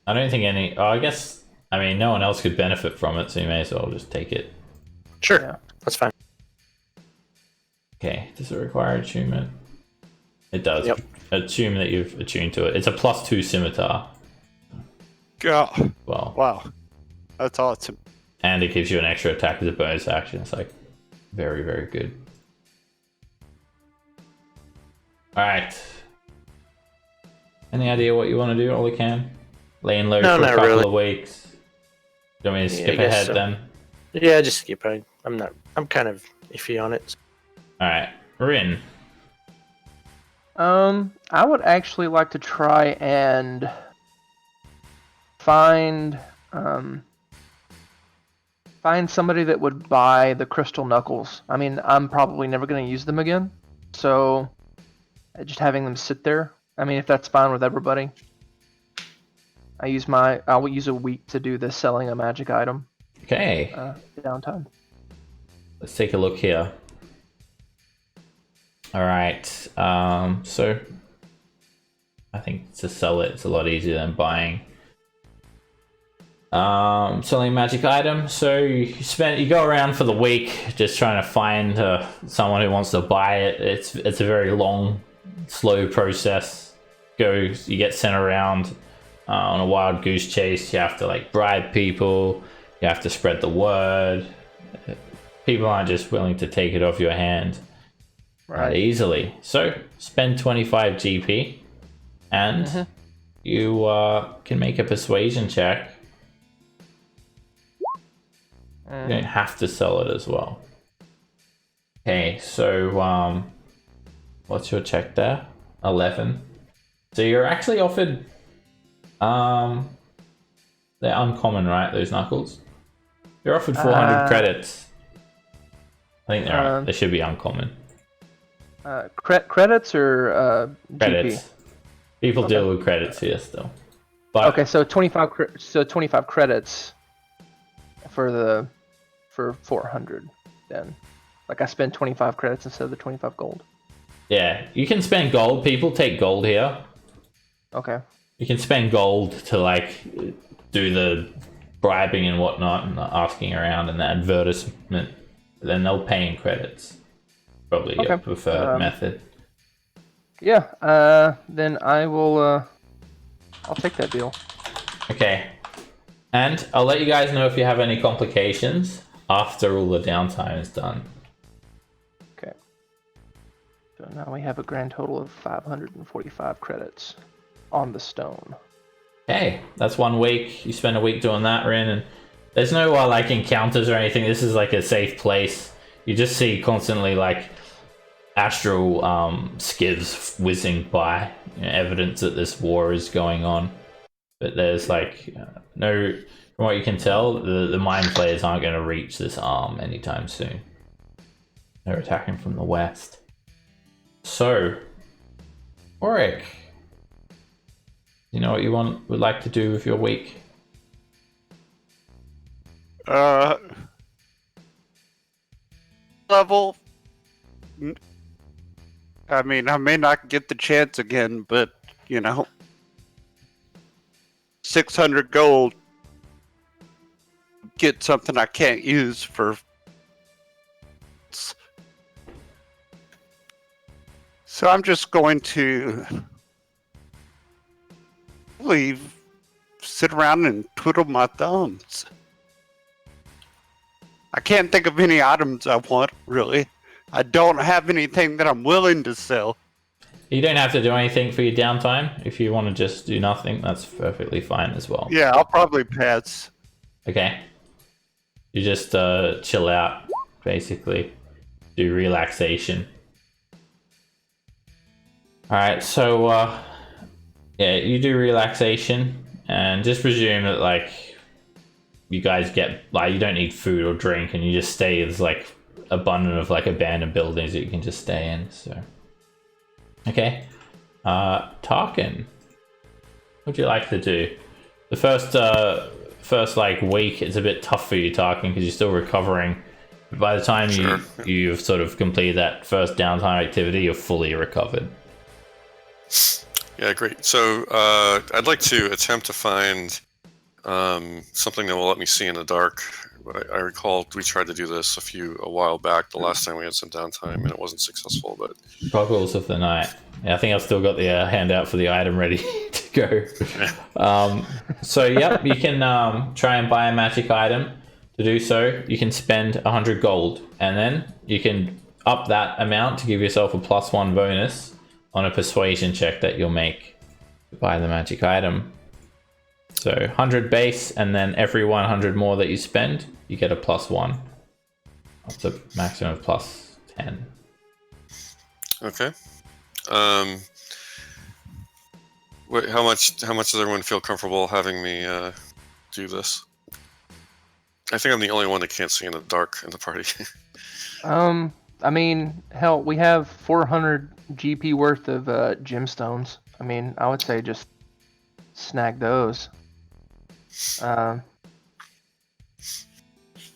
I don't think any. Oh, I mean, no one else could benefit from it, so you may as well just take it. Sure, Yeah. that's fine. Okay, does it require attunement? It does. Yep. Assume that you've attuned to it. It's a +2 scimitar. God. Well, Wow. That's awesome. and it gives you an extra attack as a bonus action. It's like very, very good. Alright. Any idea what you want to do, Olican? Laying low No, for a not couple really. of weeks. Do you want me to Yeah, I skip guess ahead so. then? Yeah, just skip. I'm kind of iffy on it. Alright. Rin. I would actually like to try and find somebody that would buy the crystal knuckles. I mean, I'm probably never going to use them again, so just having them sit there. I mean, if that's fine with everybody. I will use a week to do the selling a magic item. Okay. Downtime. Let's take a look here. Alright. So I think to sell it's a lot easier than buying. Selling magic item. So you go around for the week just trying to find someone who wants to buy it. It's a very long, slow process. You get sent around on a wild goose chase. You have to like bribe people. You have to spread the word. People aren't just willing to take it off your hand easily. So spend 25 GP, and you can make a persuasion check. You don't have to sell it as well. Okay, so what's your check there? 11. So you're actually offered. They're uncommon, right? Those knuckles. You're offered 400 credits. I think they should be uncommon. Credits or Credits. GP? People deal with credits here still. But Okay, so 25 credits for 400 then. Like I spend 25 credits instead of the 25 gold. yeah, you can spend gold. People take gold here. Okay. You can spend gold to like do the bribing and whatnot and asking around and the advertisement. Then they'll pay in credits. Probably your preferred method. Yeah, then I will I'll take that deal. Okay. And I'll let you guys know if you have any complications after all the downtime is done. Okay. So now we have a grand total of 545 credits on the stone. Okay, that's 1 week. You spend a week doing that, Rin, and there's no like encounters or anything. This is like a safe place. You just see constantly like astral skivs whizzing by, evidence that this war is going on. But there's like no, from what you can tell, the mind flayers aren't going to reach this arm anytime soon. They're attacking from the west. So, Oric, you know what you would like to do with your week? Level. I mean, I may not get the chance again, but 600 gold. Get something I can't use for. So I'm just going to sit around and twiddle my thumbs. I can't think of any items I want, really. I don't have anything that I'm willing to sell. You don't have to do anything for your downtime. If you want to just do nothing, that's perfectly fine as well. Yeah, I'll probably pass. Okay. You just chill out, basically. Do relaxation. Alright, so yeah, you do relaxation and just presume that like you guys get like you don't need food or drink and you just stay as like abundant of like abandoned buildings that you can just stay in. So okay. Tarkin, what'd you like to do? The first like week it's a bit tough for you, Tarkin, because you're still recovering. By the time you've sort of completed that first downtime activity, you're fully recovered. Yeah, great. So I'd like to attempt to find something that will let me see in the dark. I recall we tried to do this a while back, the last time we had some downtime, and it wasn't successful. But Goggles of the night. Yeah, I think I've still got the handout for the item ready to go. So yep, you can try and buy a magic item. To do so, you can spend 100 gold, and then you can up that amount to give yourself a +1 bonus on a persuasion check that you'll make to buy the magic item. So 100 base, and then every 100 more that you spend, you get a +1. Up to maximum of +10. okay. How much does everyone feel comfortable having me do this? I think I'm the only one that can't see in the dark in the party. I mean, hell, we have 400 GP worth of gemstones. I mean, I would say just snag those.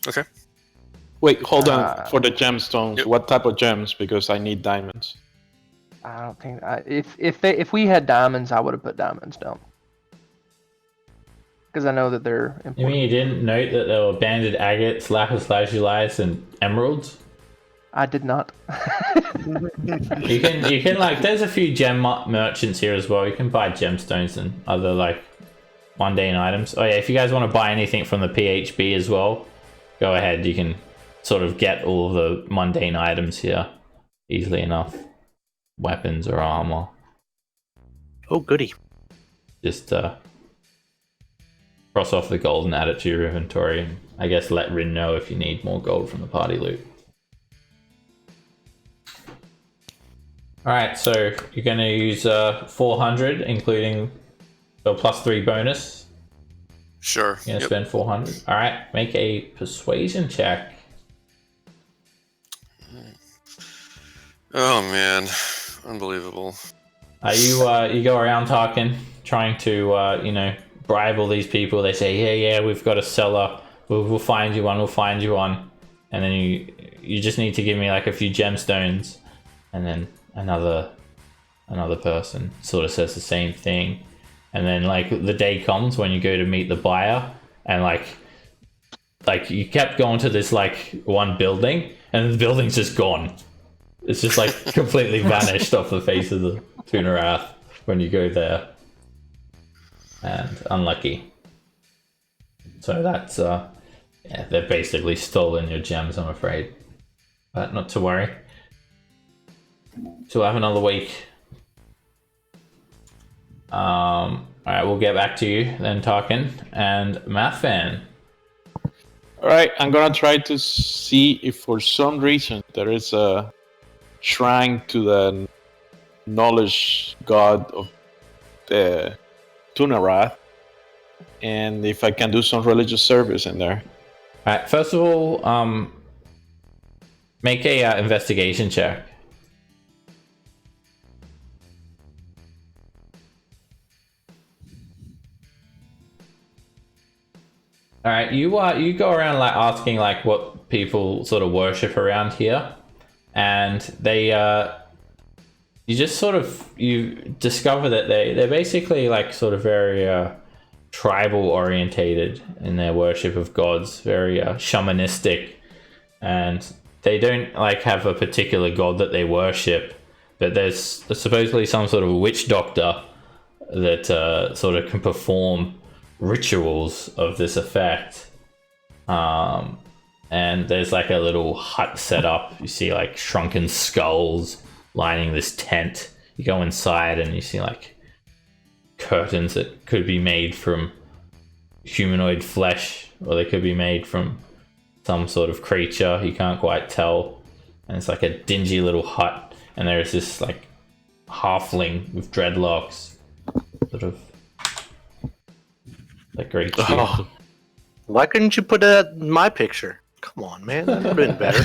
Okay. Wait, hold on. For the gemstones, Yep. what type of gems? Because I need diamonds. I don't think if we had diamonds, I would have put diamonds down. Because I know that they're important. You mean you didn't note that there were banded agates, lapis lazuli, and emeralds? I did not. You can like there's a few gem merchants here as well. You can buy gemstones and other like mundane items. Oh yeah, if you guys want to buy anything from the PHB as well, go ahead. You can sort of get all of the mundane items here easily enough. Weapons or armor. Oh, goody. Just cross off the gold and add it to your inventory. And I guess let Rin know if you need more gold from the party loot. Alright, so you're going to use 400, including the +3 bonus. Sure. You're going to spend 400. Alright, make a persuasion check. Oh man, unbelievable. You go around talking, trying to bribe all these people. They say, yeah, we've got a cellar. We'll find you one. We'll find you one. And then you just need to give me like a few gemstones. And then another person sort of says the same thing. And then like the day comes when you go to meet the buyer, and like you kept going to this like one building, and the building's just gone. It's just like completely vanished off the face of the Toonarath when you go there. And unlucky. So that's they're basically stolen your gems, I'm afraid. But not to worry. So we'll have another week. Alright, we'll get back to you then, Tarkin. And Mathfan. Alright, I'm gonna try to see if for some reason there is a shrine to the knowledge god of the Toonarath, and if I can do some religious service in there. Alright, first of all, Make a investigation check. All right, you go around like asking like what people sort of worship around here, and they you just sort of you discover that they're basically like sort of very tribal orientated in their worship of gods, very shamanistic, and they don't like have a particular god that they worship, but there's supposedly some sort of witch doctor that sort of can perform rituals of this effect. And there's like a little hut set up. You see like shrunken skulls lining this tent. You go inside and you see like curtains that could be made from humanoid flesh, or they could be made from some sort of creature. You can't quite tell. And it's like a dingy little hut, and there's this like halfling with dreadlocks, sort of like very cute. Oh, why couldn't you put that in my picture? Come on, man, that would have been better.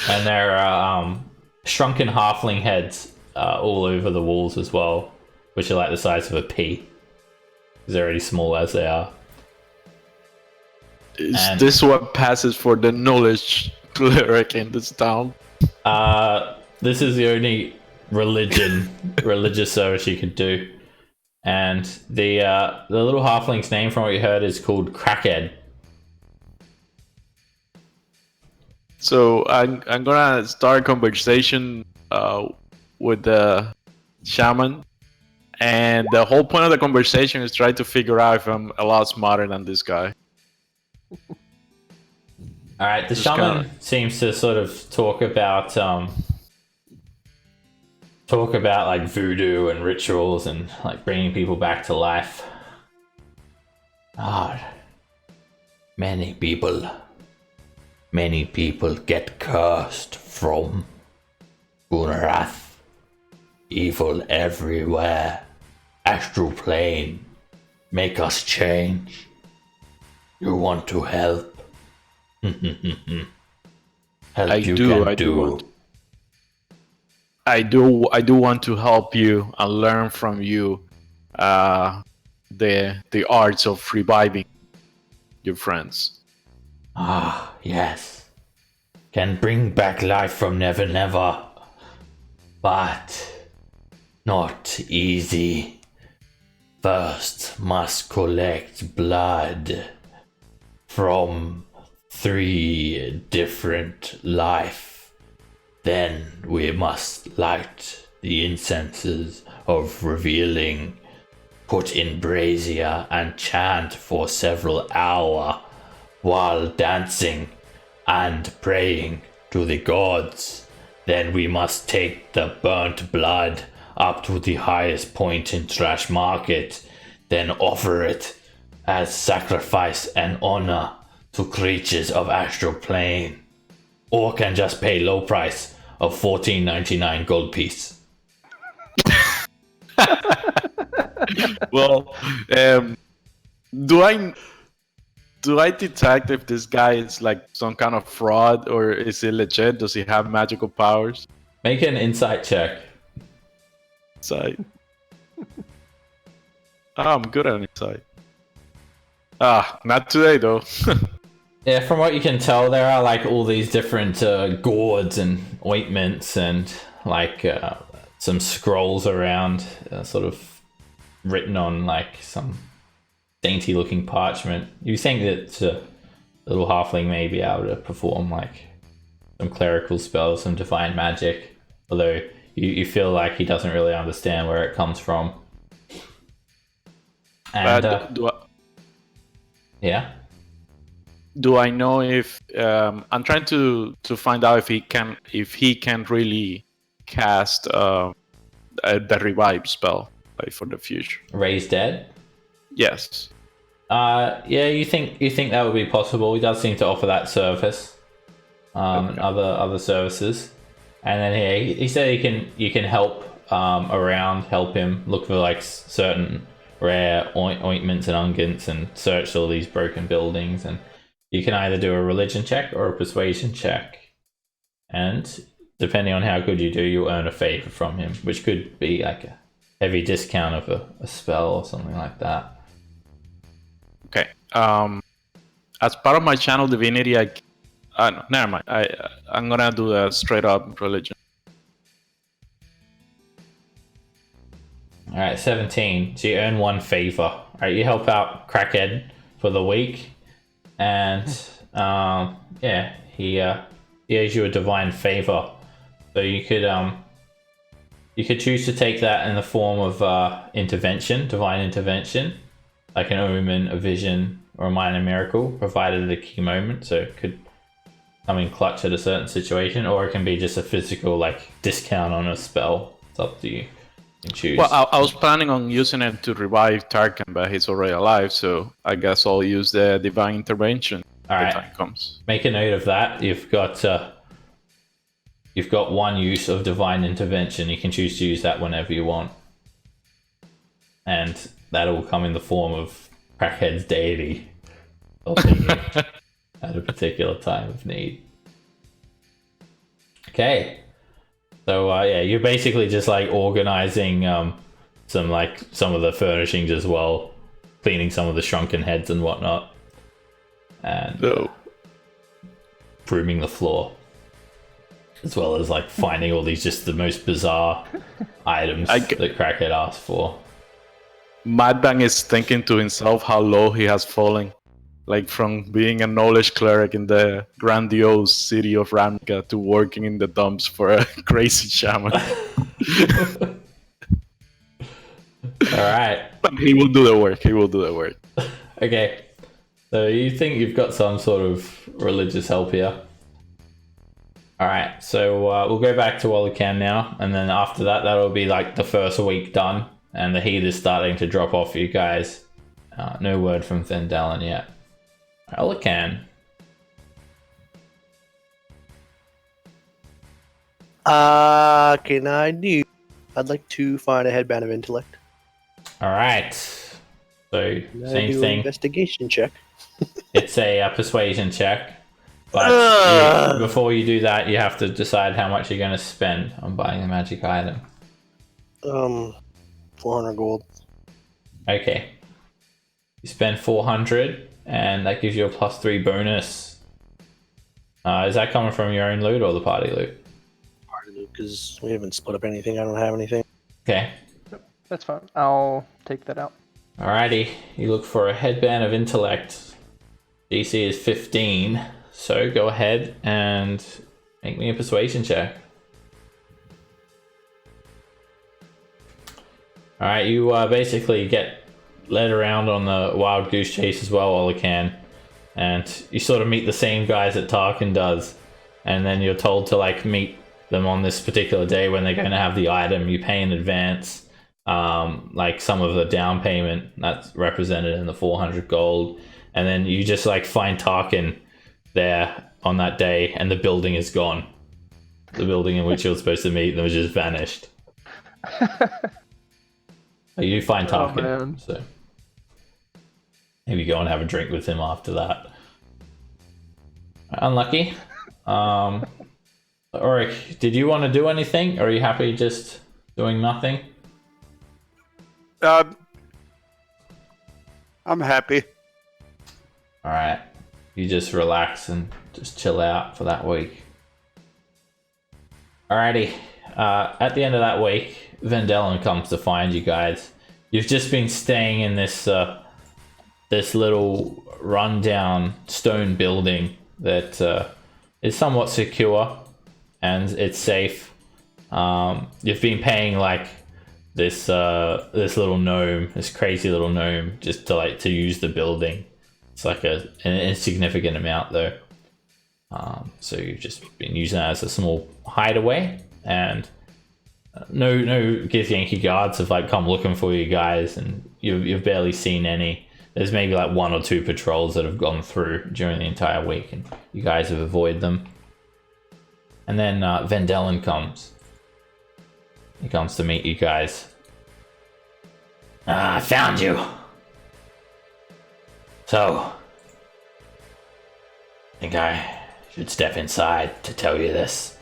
And there are shrunken halfling heads all over the walls as well, which are like the size of a pea. They're already small as they are. Is this what passes for the knowledge cleric in this town? This is the only religious service you could do. And the little halfling's name, from what you heard, is called Crackhead. So I'm gonna start a conversation with the shaman, and the whole point of the conversation is try to figure out if I'm a lot smarter than this guy. All right, the shaman seems to sort of talk about like voodoo and rituals and like bringing people back to life. Many people get cursed from Gunarath. Evil everywhere. Astral plane. Make us change. You want to help? I do want to help you and learn from you the arts of reviving your friends. Ah, yes. Can bring back life from Never Never. But not easy. First must collect blood from 3 different life. Then we must light the incenses of revealing, put in brazier and chant for several hours while dancing and praying to the gods. Then we must take the burnt blood up to the highest point in Trash Market, then offer it as sacrifice and honor to creatures of astral plane, or can just pay low price of $14.99 gold piece. Well, do I detect if this guy is like some kind of fraud, or is he legit? Does he have magical powers? Make an insight check. Insight. I'm good at insight. Not today though. Yeah, from what you can tell, there are like all these different gourds and ointments and like some scrolls around, sort of written on like some dainty looking parchment. You think that little halfling may be able to perform like some clerical spells, some divine magic, although you feel like he doesn't really understand where it comes from. And yeah. Do I know if I'm trying to find out if he can really cast the revive spell for the future? Raise dead? Yes. Yeah, you think that would be possible. He does seem to offer that service. Okay. Other services. And then he said you can help help him look for like certain rare ointments and unguents and search all these broken buildings, and You can either do a religion check or a persuasion check. And depending on how good you do, you'll earn a favor from him, which could be like a heavy discount of a spell or something like that. Okay. As part of my channel divinity, no, never mind. I'm gonna do a straight up religion. All right, 17. So you earn 1 favor. All right, you help out Crackhead for the week, and yeah, he owes you a divine favor. So you could choose to take that in the form of intervention, divine intervention, like an omen, a vision, or a minor miracle, provided at a key moment. So it could come in clutch at a certain situation, or it can be just a physical like discount on a spell. It's up to you. You can choose. Well, I was planning on using it to revive Tarkin, but he's already alive, so I guess I'll use the divine intervention All when right. time comes. Make a note of that. You've got 1 use of divine intervention. You can choose to use that whenever you want, and that will come in the form of Crackhead's deity helping you at a particular time of need. Okay, so yeah, you're basically just like organizing some of the furnishings as well, cleaning some of the shrunken heads and whatnot, and brooming the floor, as well as like finding all these just the most bizarre items that Crackhead asked for. Madbang is thinking to himself how low he has fallen, like from being a knowledge cleric in the grandiose city of Ravnica to working in the dumps for a crazy shaman. All right. He will do the work. He will do the work. Okay. So you think you've got some sort of religious help here. All right. So we'll go back to Walakan now. And then after that, that'll be like the first week done. And the heat is starting to drop off for you guys. No word from Vendellen yet. Walakan. Can I do? I'd like to find a headband of intellect. All right. So Can I same do thing. An investigation check. It's a persuasion check. But before you do that, you have to decide how much you're going to spend on buying a magic item. 400 gold. Okay. You spend 400, and that gives you a +3 bonus. Is that coming from your own loot or the party loot? Party loot, because we haven't split up anything. I don't have anything. Okay. That's fine. I'll take that out. Alrighty. You look for a headband of intellect. DC is 15, so go ahead and make me a persuasion check. Alright, you basically get led around on the wild goose chase as well all you can. And you sort of meet the same guys that Tarkin does. And then you're told to like meet them on this particular day when they're going to have the item. You pay in advance, like some of the down payment that's represented in the 400 gold. And then you just like find Tarkin there on that day and the building is gone. The building in which you're supposed to meet them has just vanished. You find Tarkin, so maybe go and have a drink with him after that. Unlucky. Oric, did you want to do anything, or are you happy just doing nothing? I'm happy. All right, you just relax and just chill out for that week. Alrighty, at the end of that week, Vendellen comes to find you guys. You've just been staying in this this little rundown stone building that is somewhat secure and it's safe. You've been paying like this little gnome, this crazy little gnome, just to use the building. It's like an insignificant amount though. So you've just been using that as a small hideaway, and no Githyanki guards have like come looking for you guys, and you've barely seen any. There's maybe like 1 or 2 patrols that have gone through during the entire week, and you guys have avoided them. And then Vendellen comes. He comes to meet you guys. I found you. So, think I should step inside to tell you this.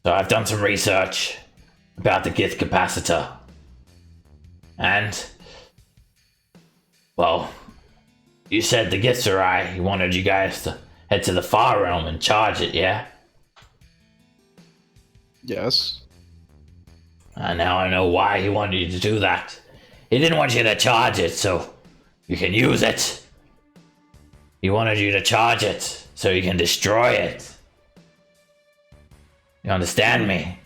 So I've done some research about the Gith capacitor. And, well, you said the Githzerai, he wanted you guys to head to the Far Realm and charge it, yeah? Yes. Now I know why he wanted you to do that. He didn't want you to charge it so you can use it. He wanted you to charge it so you can destroy it. You understand me?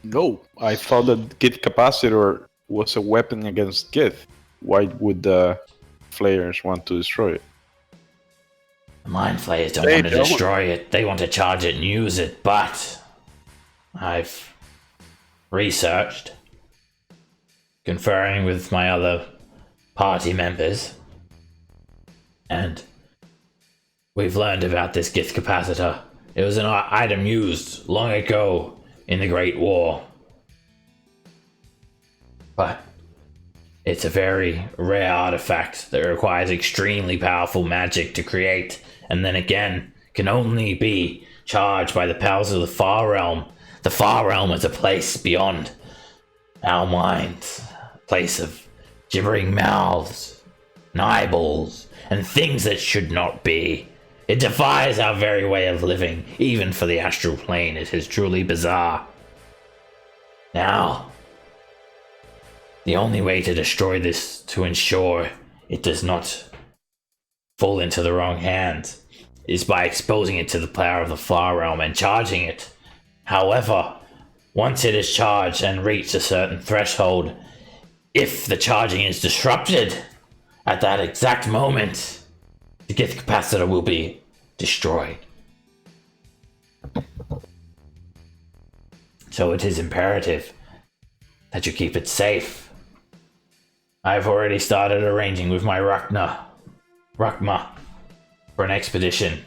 No, I thought that Gith capacitor was a weapon against Gith. Why would the Flayers want to destroy it? The Mind Flayers don't They want to don't. destroy it. They want to charge it and use it, but I've researched, conferring with my other party members, and we've learned about this Gith capacitor. It was an item used long ago in the Great War. But it's a very rare artifact that requires extremely powerful magic to create, and then again can only be charged by the powers of the Far Realm. The Far Realm is a place beyond our minds, a place of gibbering mouths, and eyeballs, and things that should not be. It defies our very way of living, even for the astral plane. It is truly bizarre. Now, the only way to destroy this, to ensure it does not fall into the wrong hands, is by exposing it to the power of the Far Realm and charging it. However, once it is charged and reached a certain threshold, if the charging is disrupted at that exact moment, the Gith capacitor will be destroyed. So it is imperative that you keep it safe. I've already started arranging with my Rukma for an expedition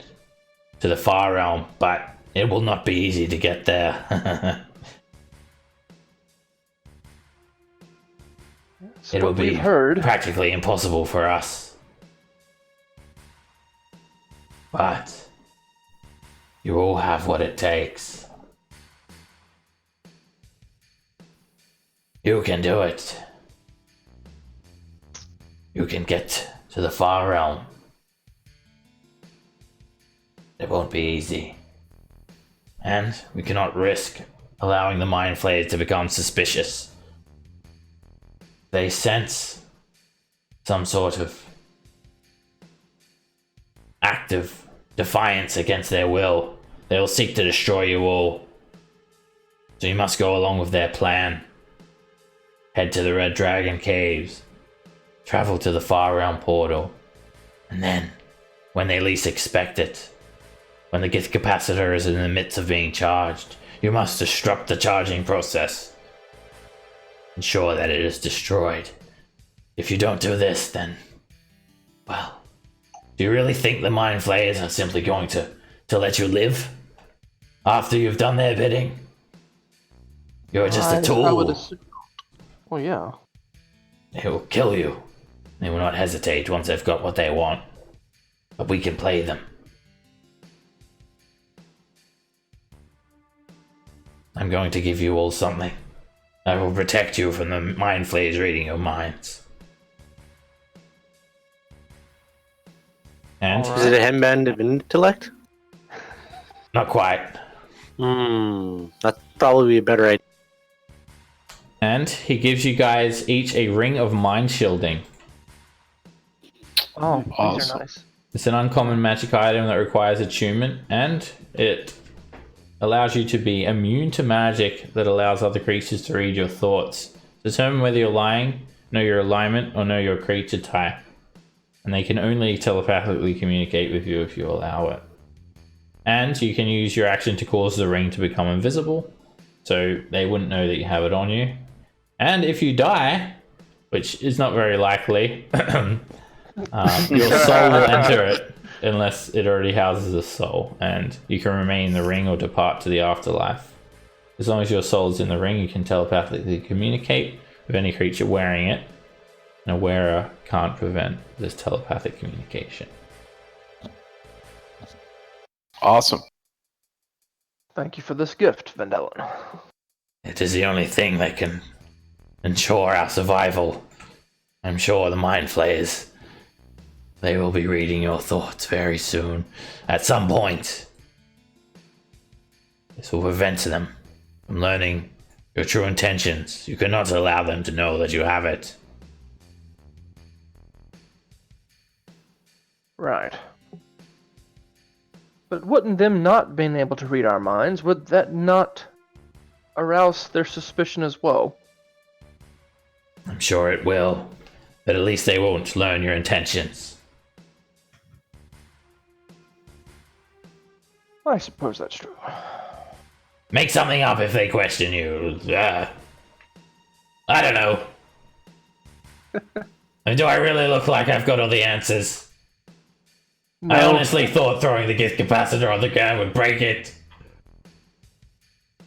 to the Far Realm, but it will not be easy to get there. It will be practically impossible for us. But you all have what it takes. You can do it. You can get to the Far Realm. It won't be easy. And we cannot risk allowing the Mind Flayers to become suspicious. They sense some sort of act of defiance against their will. They will seek to destroy you all. So you must go along with their plan. Head to the Red Dragon Caves. Travel to the Far Realm portal. And then, when they least expect it, when the Gith capacitor is in the midst of being charged, you must disrupt the charging process. Ensure that it is destroyed. If you don't do this, then, well, do you really think the Mind Flayers are simply going to let you live after you've done their bidding? You're just a tool. I would assume. Well, yeah. They will kill you. They will not hesitate once they've got what they want. But we can play them. I'm going to give you all something. I will protect you from the Mind Flayers reading your minds. And? Is it a hemband of intellect? Not quite. That'd probably be a better idea. And he gives you guys each a ring of mind shielding. Oh, these Awesome. are nice. It's an uncommon magic item that requires attunement, and it allows you to be immune to magic that allows other creatures to read your thoughts. Determine whether you're lying, know your alignment, or know your creature type. And they can only telepathically communicate with you if you allow it. And you can use your action to cause the ring to become invisible, so they wouldn't know that you have it on you. And if you die, which is not very likely, your soul will enter it unless it already houses a soul, and you can remain in the ring or depart to the afterlife. As long as your soul is in the ring, you can telepathically communicate with any creature wearing it. and a wearer can't prevent this telepathic communication. Awesome. Thank you for this gift, Vandellan. It is the only thing that can ensure our survival. I'm sure the Mind Flayers, they will be reading your thoughts very soon, at some point. This will prevent them from learning your true intentions. You cannot allow them to know that you have it. Right. But wouldn't them not being able to read our minds, would that not arouse their suspicion as well? I'm sure it will, but at least they won't learn your intentions. I suppose that's true. Make something up if they question you. I don't know. And do I really look like I've got all the answers? No. I honestly thought throwing the gift capacitor on the ground would break it.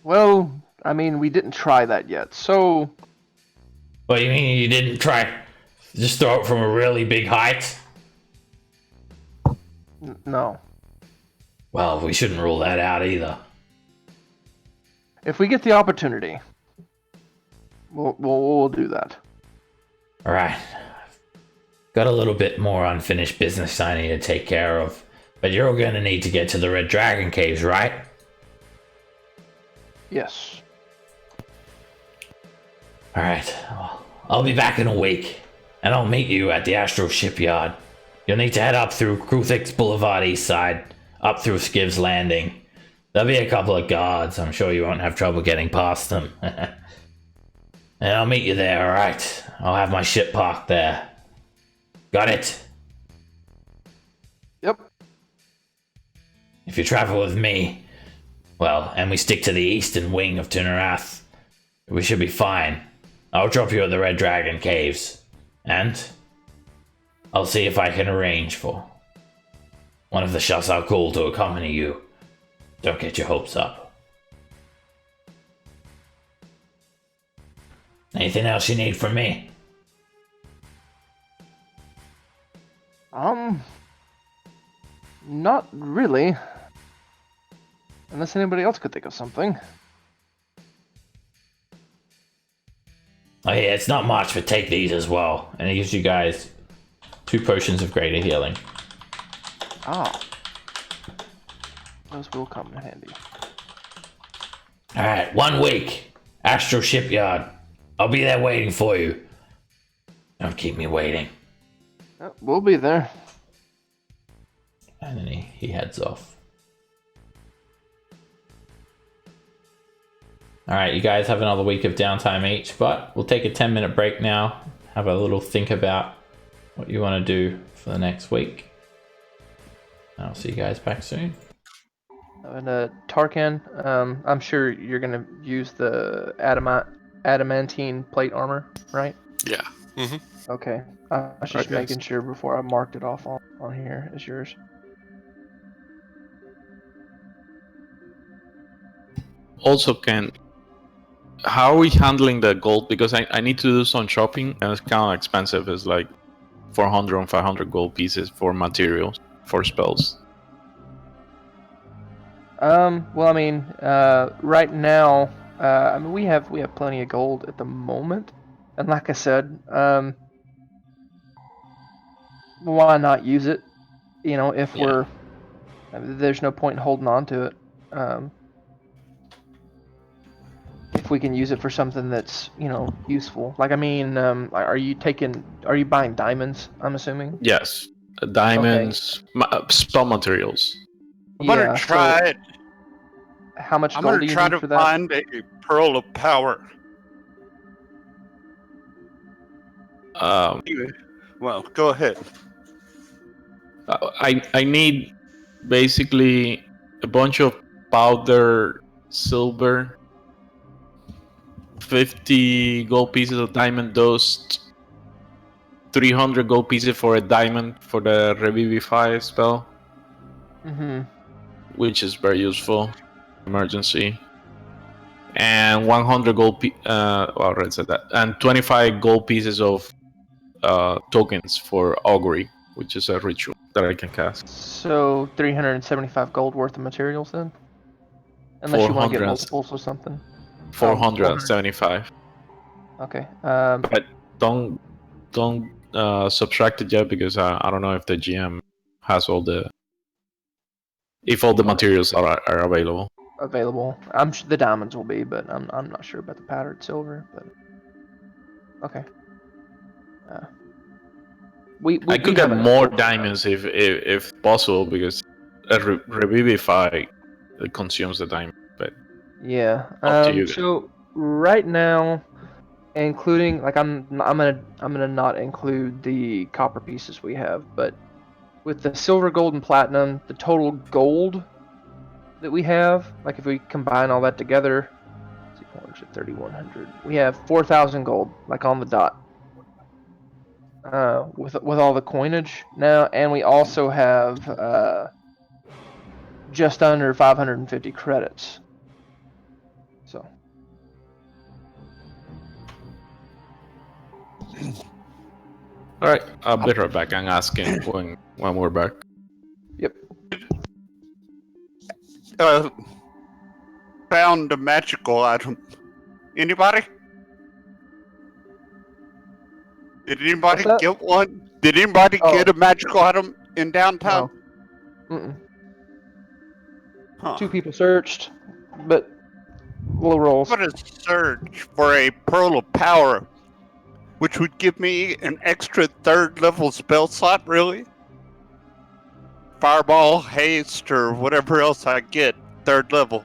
Well, I mean, we didn't try that yet, so... What, you mean you didn't try just throw it from a really big height? No. Well, we shouldn't rule that out either. If we get the opportunity, we'll do that. Alright. Got a little bit more unfinished business I need to take care of. But you're gonna need to get to the Red Dragon Caves, right? Yes. Alright. I'll be back in a week. And I'll meet you at the Astral Shipyard. You'll need to head up through Kruthix Boulevard east side, up through Skiv's Landing. There'll be a couple of guards. I'm sure you won't have trouble getting past them. And I'll meet you there, alright? I'll have my ship parked there. Got it? Yep. If you travel with me, well, and we stick to the eastern wing of Tunarath, we should be fine. I'll drop you at the Red Dragon Caves. And I'll see if I can arrange for one of the shots I'll call to accompany you. Don't get your hopes up. Anything else you need from me? Not really. Unless anybody else could think of something. Oh yeah, it's not much, but take these as well. And it gives you guys 2 potions of greater healing. Ah. Those will come in handy. Alright, 1 week. Astral Shipyard. I'll be there waiting for you. Don't keep me waiting. We'll be there. And then he heads off. Alright, you guys have another week of downtime each, but we'll take a 10-minute break now. Have a little think about what you want to do for the next week. I'll see you guys back soon. And Tarkan, I'm sure you're gonna use the adamantine plate armor, right? Yeah. Mm-hmm. Okay. I was just Okay. making sure before I marked it off on here as yours. Also, how are we handling the gold? Because I need to do some shopping, and it's kind of expensive. It's like 400 and 500 gold pieces for materials, for spells. Well, I mean, right now, I mean, we have plenty of gold at the moment, and like I said, why not use it? You know, if Yeah. there's no point in holding on to it. If we can use it for something that's, useful. Like, I mean, are you buying diamonds? I'm assuming. Yes. Diamonds, spell materials. I'm gonna Yeah, try so it. how much I'm gold gonna do you try need to for that? find a pearl of power. Anyway, well, go ahead. I need basically a bunch of powder silver, 50 gold pieces of diamond dust, 300 gold pieces for a diamond for the Revivify spell, Mm-hmm. which is very useful. Emergency. And 100 gold I already said that. And 25 gold pieces of tokens for augury, which is a ritual that I can cast. So 375 gold worth of materials then? Unless you want to get 400 multiples or something. 475. Okay. But don't subtract it yet because I don't know if the GM has all the materials are available. Available. I'm the diamonds will be, but I'm not sure about the powdered silver. But okay. I could get more diamonds if possible because revivify consumes the diamond. But yeah. up to you guys. So right now, including like I'm gonna not include the copper pieces we have, but with the silver, gold, and platinum, the total gold that we have, like if we combine all that together, 3,100, we have 4,000 gold, like on the dot. With all the coinage now, and we also have just under 550 credits. So. All right, I'll be right back and ask him when we're back. Yep. Found a magical item. Anybody? Did anybody What's that? get one? Did anybody Oh. get a magical item in downtown? No. Mm-mm. Huh. 2 people searched, but low rolls. I'm gonna search for a pearl of power, which would give me an extra 3rd level spell slot, really? Fireball, haste, or whatever else I get, 3rd level.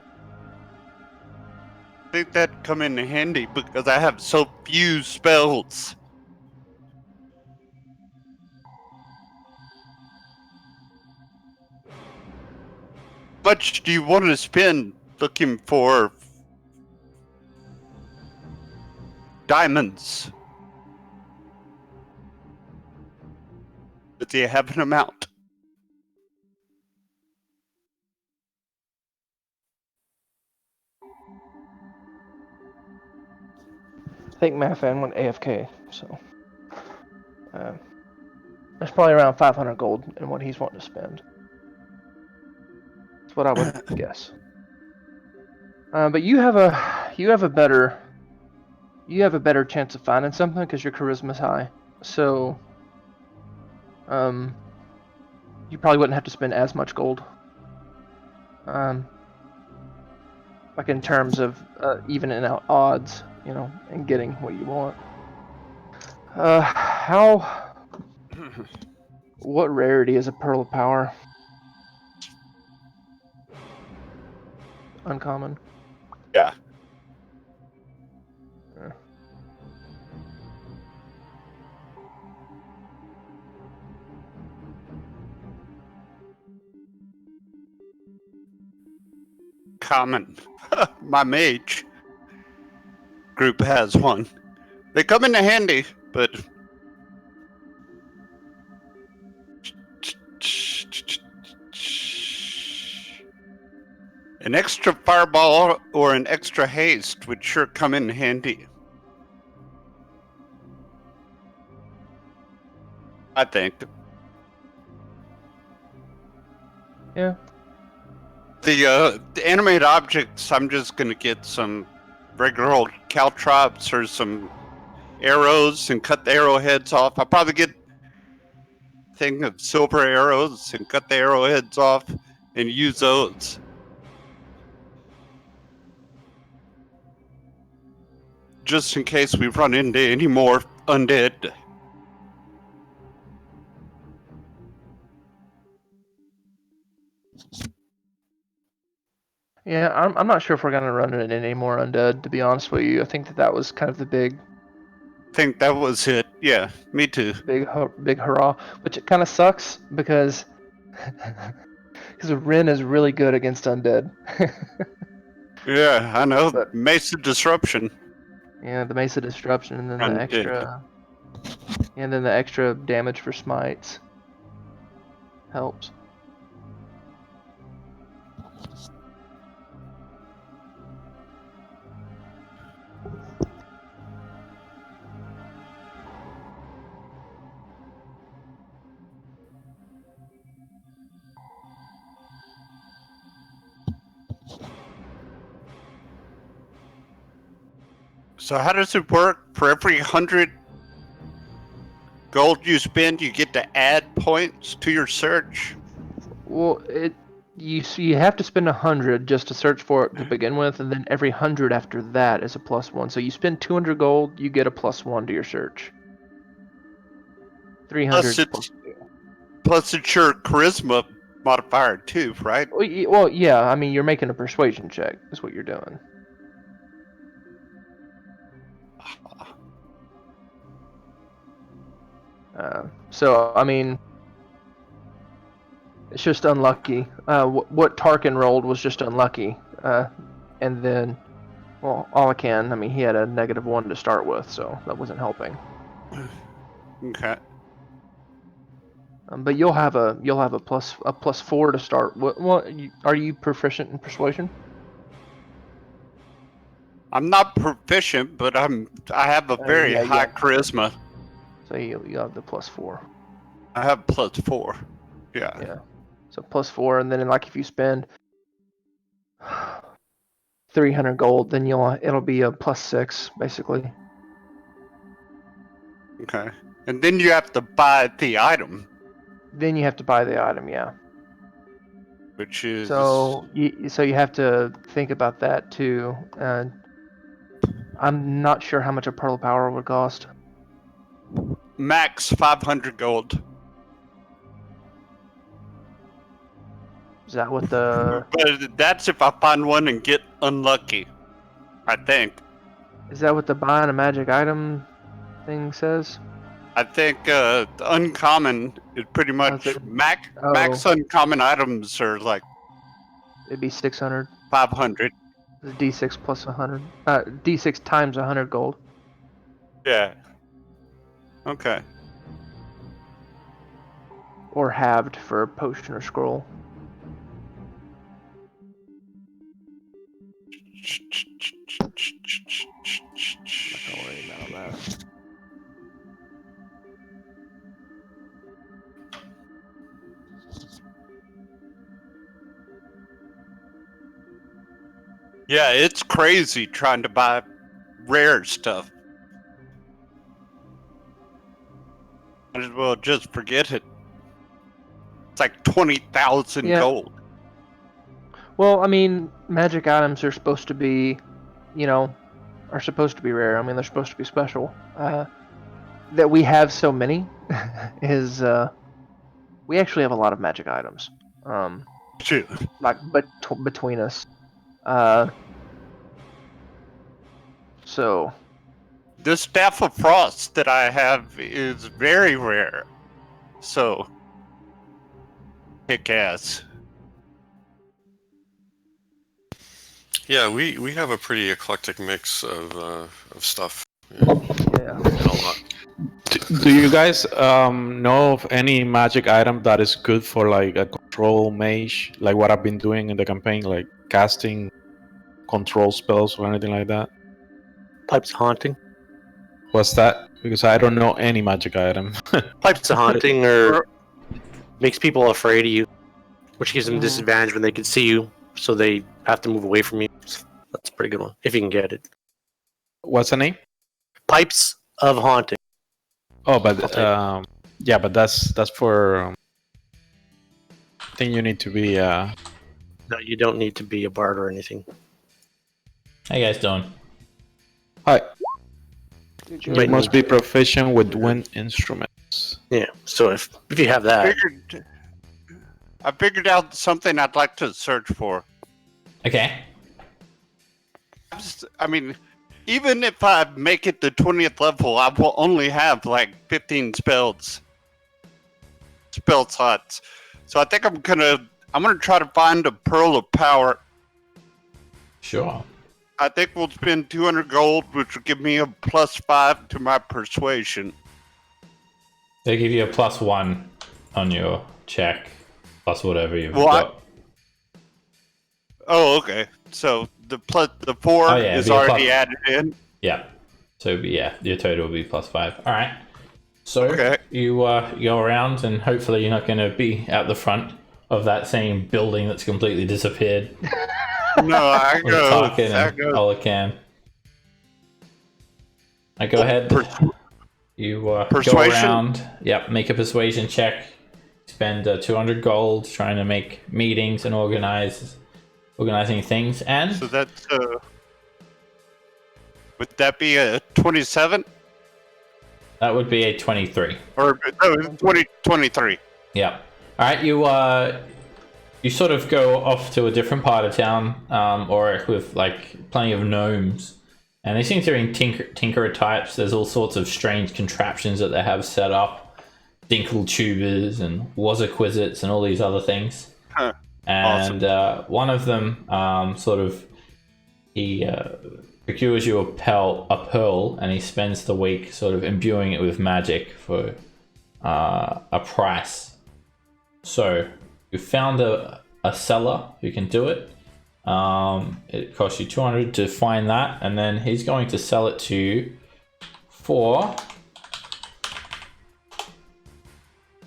I think that'd come in handy because I have so few spells. How much do you want to spend looking for diamonds? Do you have an amount? I think Mafan went AFK, so there's probably around 500 gold in what he's wanting to spend. That's what I would guess. But you have a better chance of finding something because your charisma's high. So you probably wouldn't have to spend as much gold. Like in terms of evening out odds, and getting what you want. What rarity is a pearl of power? Uncommon. Yeah. Common. My mage group has one. They come in handy, but an extra fireball or an extra haste would sure come in handy. I think. Yeah. The animated objects, I'm just gonna get some regular old caltrops or some arrows and cut the arrowheads off. I'll probably get a thing of silver arrows and cut the arrowheads off and use those. Just in case we run into any more undead. Yeah, I'm not sure if we're gonna run into any more undead. To be honest with you, I think that was kind of the big Think that was it. Yeah, me too. big hurrah, which it kind of sucks because Ren is really good against undead. Yeah, I know. But- Mesa Disruption. Yeah, the Mesa Disruption, and then the Undead. extra damage for smites helps. So how does it work? For every 100 gold you spend, you get to add points to your search? Well, you have to spend 100 just to search for it to begin with, and then every 100 after that is a +1. So you spend 200 gold, you get a +1 to your search. 300 Plus it's your charisma modifier too, right? Well, yeah. I mean, you're making a persuasion check. Is what you're doing. So I mean, it's just unlucky. What Tarkin rolled was just unlucky. And then, well, Alakan, I mean, he had a -1 to start with, so that wasn't helping. Okay. But you'll have a +4 to start. What are you proficient in persuasion? I'm not proficient, but I have a very yeah, high yeah. charisma. So you have the +4. I have +4. Yeah. Yeah. So +4, and then like if you spend 300 gold, then it'll be a +6 basically. Okay. And then you have to buy the item, Then you have to buy the item, yeah. which is So you have to think about that too. I'm not sure how much a pearl of power would cost. max 500 gold. Is that what the? But that's if I find one and get unlucky, I think. Is that what the buying a magic item thing says? I think the uncommon is pretty much max uncommon items are like It'd be 600. 500. D6 plus 100. D6 times 100 gold. Yeah. Okay. Or halved for a potion or scroll. Not gonna worry about that. Yeah, it's crazy trying to buy rare stuff. Might as well just forget it. It's like 20,000 gold. Well, I mean, magic items are supposed to be, are supposed to be rare. I mean, they're supposed to be special. That we have so many is we actually have a lot of magic items. Shoot. Like between us. So the Staff of Frost that I have is very rare. So kick ass. Yeah, we have a pretty eclectic mix of stuff. Yeah. A lot. Do you guys know of any magic item that is good for like a control mage, like what I've been doing in the campaign, like casting control spells or anything like that? Pipes of haunting. What's that? Because I don't know any magic item. Pipes of haunting makes people afraid of you, which gives them disadvantage when they can see you, so they have to move away from you. That's a pretty good one if you can get it. What's the name? Pipes of haunting. Oh, but yeah, but that's for. I think you need to be. No, you don't need to be a bard or anything. How you guys doing? Hi. You must be proficient with wind instruments. Yeah. So if you have that, I figured out something I'd like to search for. Okay. I mean, even if I make it to 20th level, I will only have like 15 spell slots. So I think I'm gonna try to find a pearl of power. Sure. I think we'll spend 200 gold, which will give me a +5 to my persuasion. They give you a +1 on your check, plus whatever you've got. Oh, okay. So the 4 is already added in. Yeah. So your total will be +5. All right. So you go around, and hopefully you're not going to be out the front of that same building that's completely disappeared. No, I go. Olakan. Go ahead. You go Persuasion? around. Yep, make a persuasion check. Spend 200 gold trying to make meetings and organizing things. And So that's would that be a 27 that would be a 23. or no, 23? Yep. All right, you sort of go off to a different part of town, or with like plenty of gnomes. And they seem to be tinkerer types. There's all sorts of strange contraptions that they have set up. Dinkle tubers and Wazaquizits and all these other things. Huh. And one of them he procures you a pearl, and he spends the week sort of imbuing it with magic for a price. So you found a seller who can do it. It costs you 200 to find that, and then he's going to sell it to you for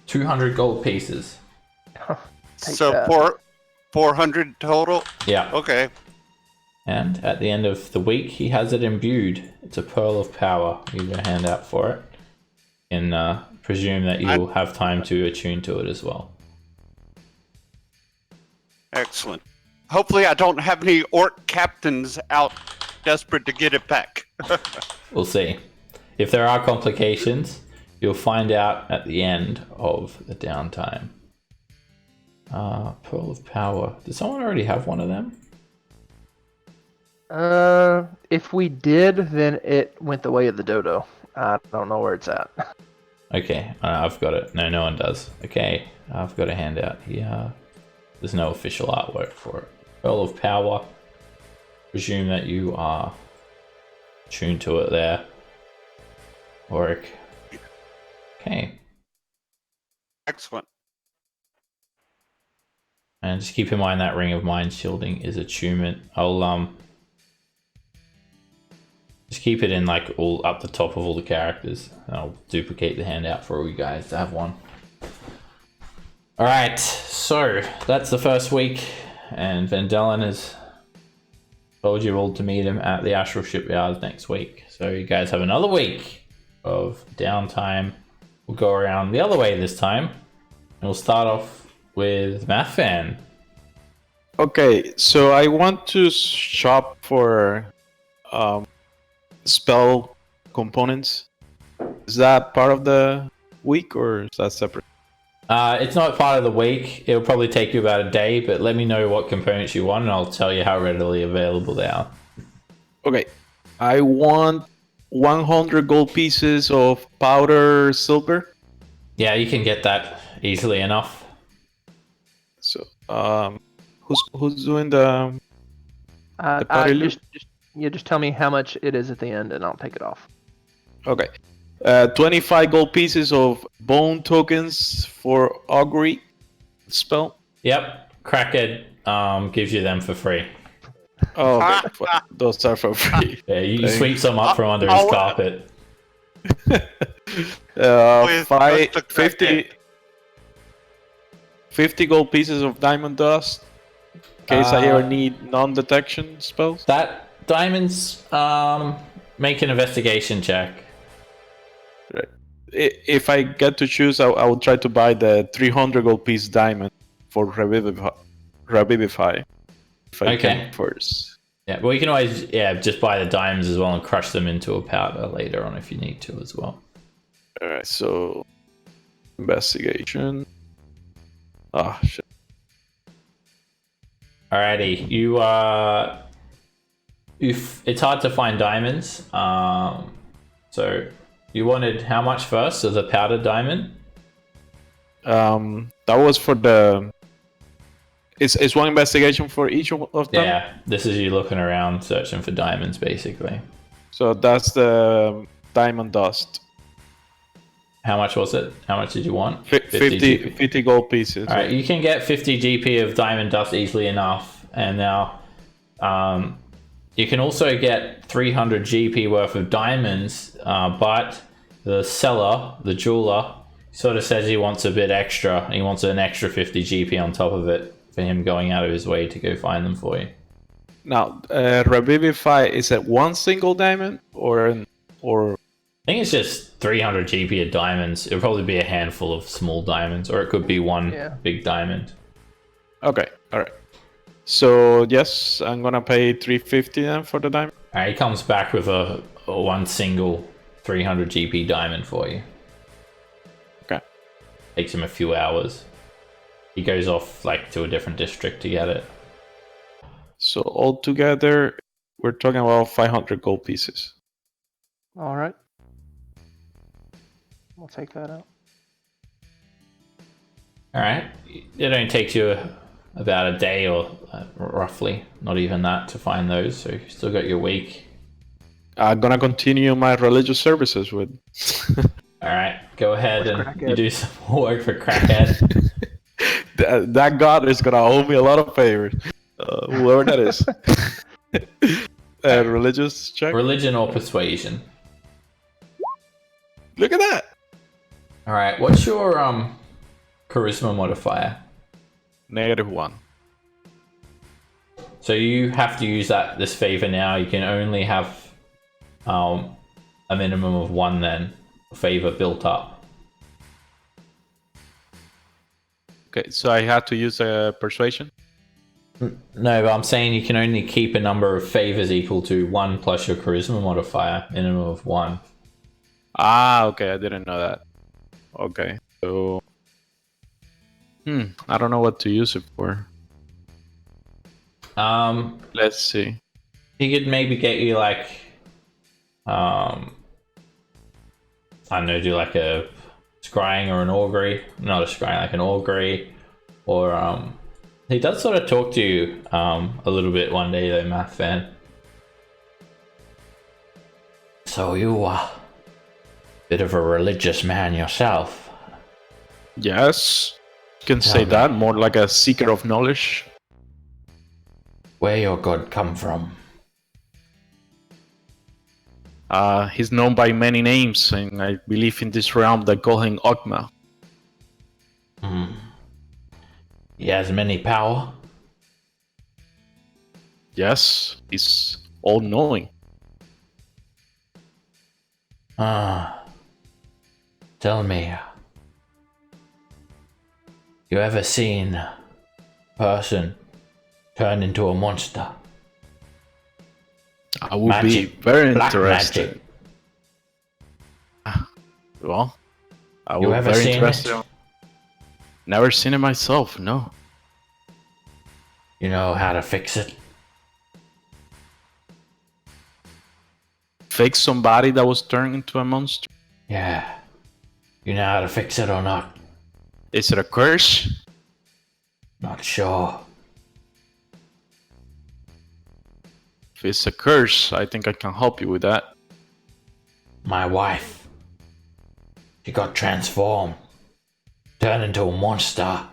200 gold pieces. So 400 total. Yeah. Okay. And at the end of the week, he has it imbued. It's a pearl of power. Give you a handout for it, and presume that you'll have time to attune to it as well. Excellent. Hopefully, I don't have any orc captains out desperate to get it back. We'll see. If there are complications, you'll find out at the end of the downtime. Pearl of Power. Does someone already have one of them? If we did, then it went the way of the dodo. I don't know where it's at. Okay, I've got it. No one does. Okay, I've got a handout here. There's no official artwork for it. Pearl of Power. Presume that you are tuned to it there. Oric. Okay. Excellent. And just keep in mind that Ring of Mind shielding is attunement. I'll just keep it in like all up the top of all the characters. And I'll duplicate the handout for all you guys to have one. Alright, so that's the first week, and Vendellen has told you all to meet him at the Astral Shipyard next week. So you guys have another week of downtime. We'll go around the other way this time, and we'll start off with Mathfan. Okay, so I want to shop for spell components. Is that part of the week, or is that separate? It's not part of the week. It'll probably take you about a day, but let me know what components you want, and I'll tell you how readily available they are. Okay, I want 100 gold pieces of powder silver. Yeah, you can get that easily enough. So, who's doing the powder loot? Just tell me how much it is at the end, and I'll take it off. Okay. 25 gold pieces of bone tokens for augury spell. Yep, Crackhead gives you them for free. Oh, okay. Those are for free. Yeah, you sweep some up from under his carpet. 50 gold pieces of diamond dust. In case I ever need non-detection spells. That diamonds, make an investigation check. Right. If I get to choose, I will try to buy the 300 gold piece diamond for Revivify. If I can first. Yeah, well, you can always just buy the diamonds as well and crush them into a powder later on if you need to as well. Alright, so investigation. Ah, shit. Alrighty, it's hard to find diamonds. So you wanted how much first of the powdered diamond? That was for the. It's one investigation for each of them. Yeah, this is you looking around searching for diamonds, basically. So that's the diamond dust. How much was it? How much did you want? 50 gold pieces. All right, you can get 50 GP of diamond dust easily enough, and now you can also get 300 GP worth of diamonds, but the seller, the jeweler, sort of says he wants a bit extra. He wants an extra 50 GP on top of it for him going out of his way to go find them for you. Now, Revivify, is it one single diamond or or I think it's just 300 GP of diamonds. It'll probably be a handful of small diamonds, or it could be one Yeah. big diamond. okay, all right. So yes, I'm gonna pay 350 then for the diamond. Alright, he comes back with a one single 300 GP diamond for you. Okay. Takes him a few hours. He goes off like to a different district to get it. So altogether, we're talking about 500 gold pieces. All right. We'll take that out. Alright, it only takes you about a day or roughly, not even that, to find those, so you still got your week. I'm gonna continue my religious services with. Alright, go ahead With and Crackhead. you do some more work for Crackhead. that god is gonna owe me a lot of favors. Whoever that is. Religious check. Religion or persuasion. Look at that. Alright, what's your charisma modifier? -1. So you have to use this favor now. You can only have a minimum of 1 then favor built up. Okay, so I had to use a persuasion. No, but I'm saying you can only keep a number of favors equal to 1 plus your charisma modifier, minimum of 1. Ah, okay, I didn't know that. Okay, so I don't know what to use it for. Let's see. He could maybe get you like I don't know, do like a scrying or an augury. Not a scrying, like an augury. Or he does sort of talk to you a little bit one day though, Math Fan. So you are a bit of a religious man yourself. Yes, you can say that. More like a seeker of knowledge. Where your god come from? He's known by many names, and I believe in this realm they call him Ogma. He has many power. Yes, he's all-knowing. Tell me, you ever seen a person turn into a monster? I would be Magic. very Black interested. magic. Well, I You would ever very seen interested. it? Never seen it myself. No. You know how to fix it? Fix somebody that was turned into a monster. Yeah. You know how to fix it or not? Is it a curse? Not sure. If it's a curse, I think I can help you with that. My wife. She got transformed. Turned into a monster.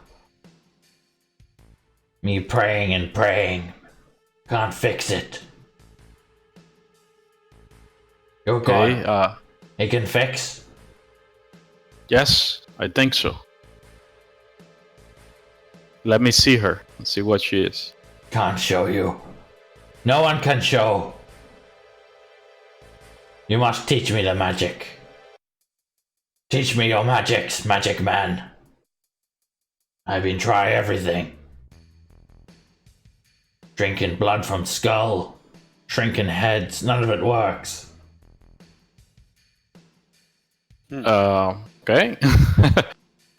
Me praying and praying. Can't fix it. Your Okay. god, it can fix? Yes, I think so. Let me see her and see what she is. Can't show you. No one can show. You must teach me the magic. Teach me your magics, magic man. I've been trying everything. Drinking blood from skull, shrinking heads, none of it works. Okay.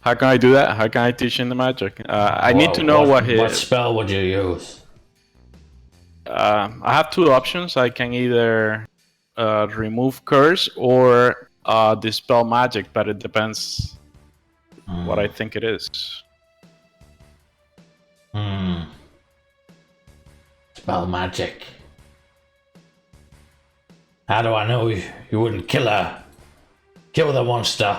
How can I do that? How can I teach him the magic? I need to know what What spell would you use? I have two options. I can either remove curse or dispel magic, but it depends what I think it is. Spell magic. How do I know you wouldn't kill her? Kill the monster.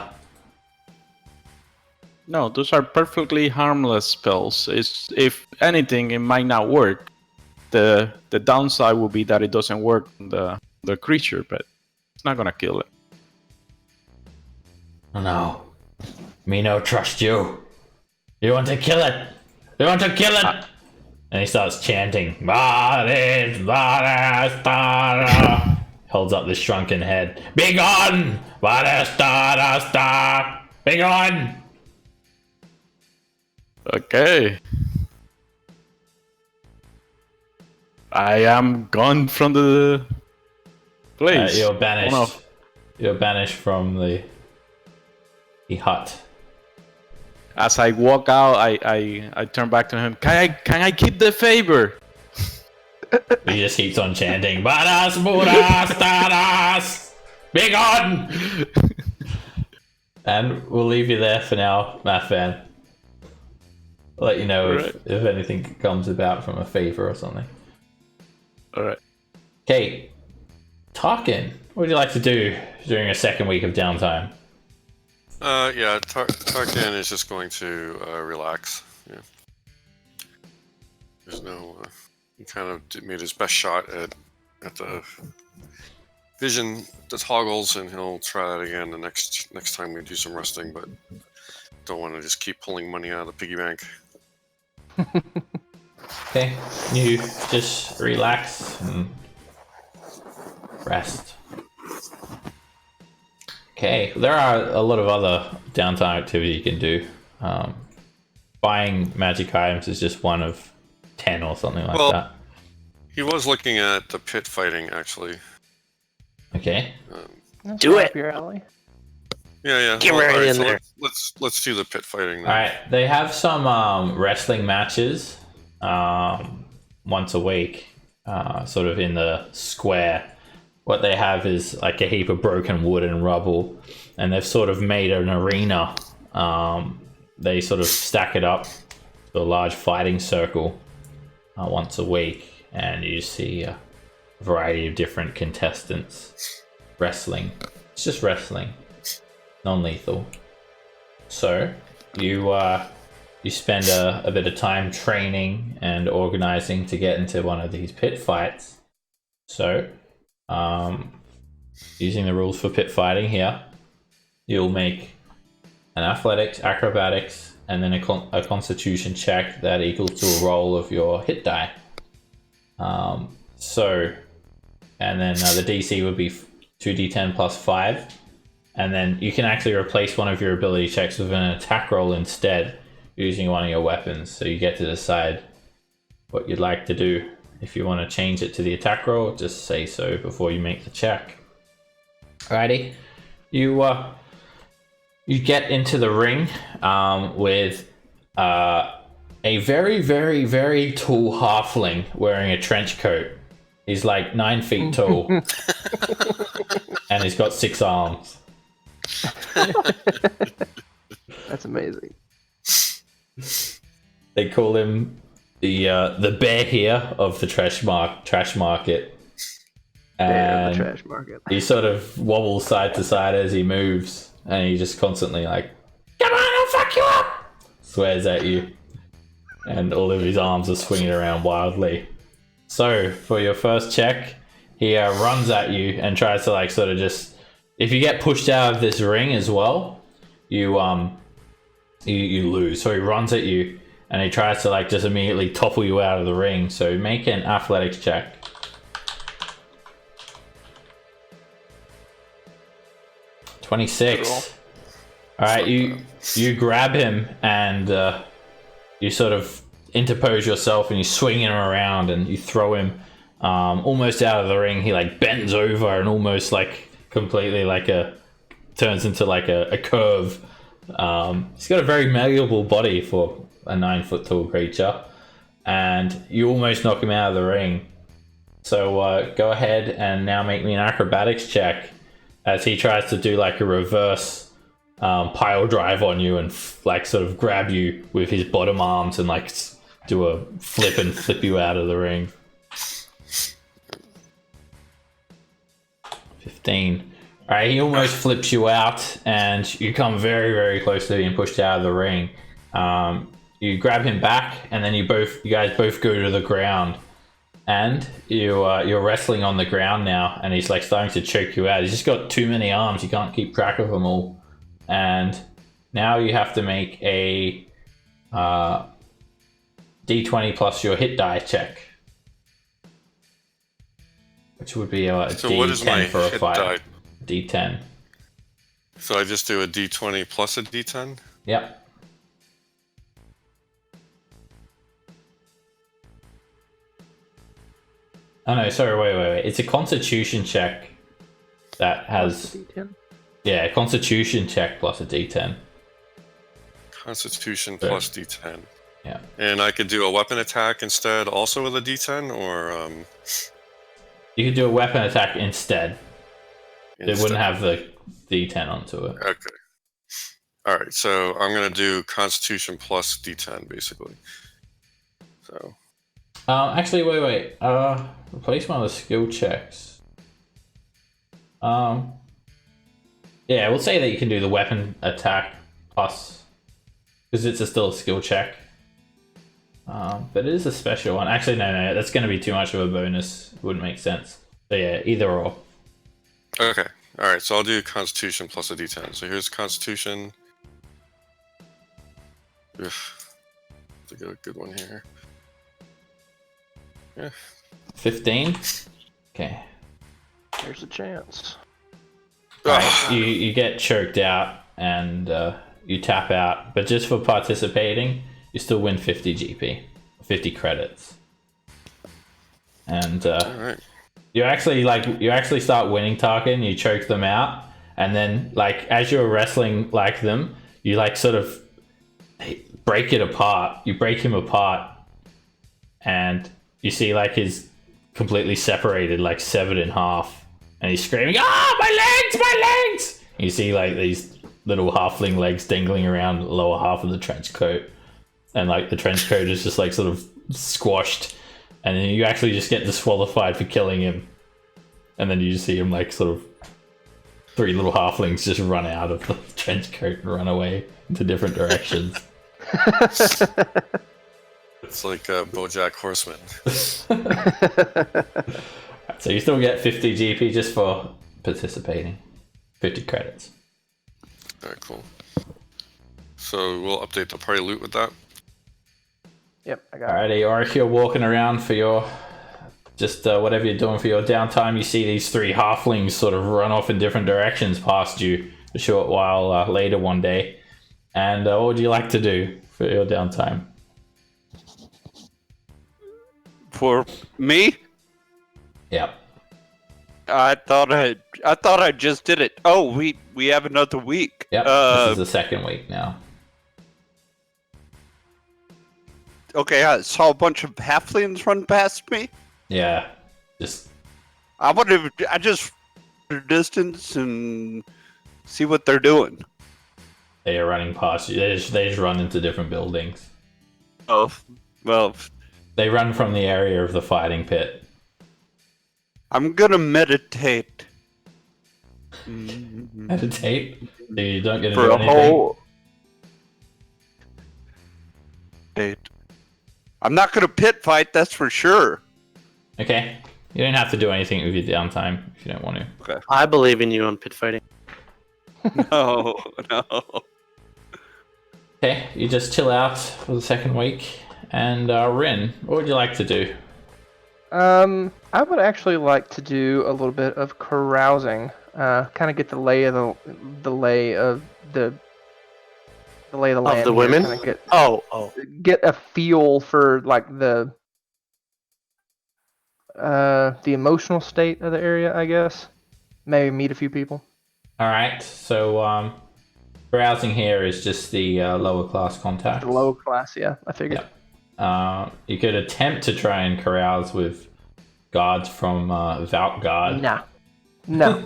No, those are perfectly harmless spells. It's, if anything, it might not work. The downside will be that it doesn't work on the creature, but it's not gonna kill it. No. Me no trust you. You want to kill it. You want to kill it. And he starts chanting. holds up this shrunken head. Be gone! Varasta! Be gone! Okay. I am gone from the place. You're banished. Oh, no. You're banished from the hut. As I walk out, I turn back to him. Can I keep the favor? He just keeps on chanting, Baras, Buras, Taras! Be gone! And we'll leave you there for now, Mathvan. I'll let you know if anything comes about from a favor or something. Alright. Okay, Tarkin, what would you like to do during a second week of downtime? Yeah, Tarkin is just going to relax. Yeah. There's no. He kind of made his best shot at the vision, the toggles, and he'll try that again the next time we do some resting. But don't want to just keep pulling money out of the piggy bank. Okay, you just relax and rest. Okay, there are a lot of other downtime activity you can do. Buying magic items is just one of 10 or something like that. He was looking at the pit fighting, actually. Okay. That's Do right it. up your alley. Yeah. Get right alright, in so there. Let's do the pit fighting. Then. Alright, they have some wrestling matches once a week, sort of in the square. What they have is like a heap of broken wood and rubble, and they've sort of made an arena. They sort of stack it up to a large fighting circle once a week, and you see a variety of different contestants wrestling. It's just wrestling, non-lethal. So you spend a bit of time training and organizing to get into one of these pit fights. So using the rules for pit fighting here, you'll make an athletics, acrobatics, and then a constitution check that equals to a roll of your hit die. And then the DC would be 2d10 plus 5. And then you can actually replace one of your ability checks with an attack roll instead, using one of your weapons. So you get to decide what you'd like to do. If you want to change it to the attack roll, just say so before you make the check. Alrighty, you get into the ring with a very, very, very tall halfling wearing a trench coat. He's like 9 feet tall, and he's got 6 arms. That's amazing. They call him the bear here of the trash market. Damn, And the trash market. he sort of wobbles side to side as he moves, and he just constantly like, "Come on, I'll fuck you up!" swears at you, and all of his arms are swinging around wildly. So for your first check, he runs at you and tries to like sort of just. If you get pushed out of this ring as well, you lose. So he runs at you and he tries to like just immediately topple you out of the ring. So make an athletics check. 26. All right, you grab him and you sort of interpose yourself and you swing him around and you throw him almost out of the ring. He like bends over and almost like completely like turns into like a curve. He's got a very malleable body for a 9 foot tall creature, and you almost knock him out of the ring. So go ahead and now make me an acrobatics check as he tries to do like a reverse pile drive on you and like sort of grab you with his bottom arms and like do a flip and flip you out of the ring. 15. All right, he almost flips you out, and you come very, very close to being pushed out of the ring. You grab him back, and then you guys both go to the ground, and you're wrestling on the ground now. And he's like starting to choke you out. He's just got too many arms; you can't keep track of them all. And now you have to make a D20 plus your hit die check. which would be a So what is my D10 for a hit fight. die? D10. So I just do a D20 plus a D10? Yep. Oh no, sorry, wait. It's a constitution check that has... D10. Yeah, constitution check plus a D10. Constitution Sure. plus D10. Yeah. And I could do a weapon attack instead also with a D10, or... You could do a weapon attack instead. It instead? wouldn't have the D10 onto it. Okay. Alright, so I'm going to do Constitution plus D10, basically. So... Actually, wait. Replace one of the skill checks. Yeah, we'll say that you can do the weapon attack plus, because it's still a skill check. But it is a special one. Actually, no, that's going to be too much of a bonus. Wouldn't make sense. So yeah, either or. Okay. Alright, so I'll do Constitution plus a D10. So here's Constitution. Ugh. To get a good one here. Yeah. 15. Okay. There's a chance. Right, you get choked out and you tap out, but just for participating, you still win 50 GP, 50 credits, and Alright. you actually start winning Tarkin. You choke them out, and then like as you're wrestling like them, you like sort of break it apart. You break him apart, and you see like he's completely separated, like severed in half. And he's screaming, "Ah, my legs! And you see like these little halfling legs dangling around the lower half of the trench coat. And like the trench coat is just like sort of squashed. And then you actually just get disqualified for killing him. And then you just see him like sort of 3 little halflings just run out of the trench coat and run away into different directions. It's like BoJack Horseman. So you still get 50 GP just for participating. 50 credits. Alright, cool. So we'll update the party loot with that. Yep, I got it. Alrighty, or if you're walking around for your, just whatever you're doing for your downtime, you see these 3 halflings sort of run off in different directions past you a short while later one day. And what would you like to do for your downtime? For me, Yep. I thought I just did it. Oh, we have another week. Yep. This is the second week now. Okay, I saw a bunch of halflings run past me. Yeah. Just I just distance and see what they're doing. they are running past you. They just run into different buildings. Oh, well, They run from the area of the fighting pit. I'm gonna meditate. Meditate. So you don't get to For do a anything. whole date. I'm not gonna pit fight, that's for sure. Okay. You don't have to do anything with your downtime if you don't want to. I believe in you on pit fighting. No. Okay, you just chill out for the second week. And Rin, what would you like to do? I would actually like to do a little bit of carousing. Kind of get the lay of the lay of the land. Of the here, women? kinda Oh. get a feel for like the emotional state of the area, I guess. Maybe meet a few people. Alright, so browsing here is just the lower class contacts. The low class, yeah, I figured. Yep. You could attempt to try and carouse with guards from Valtgard. Nah. No.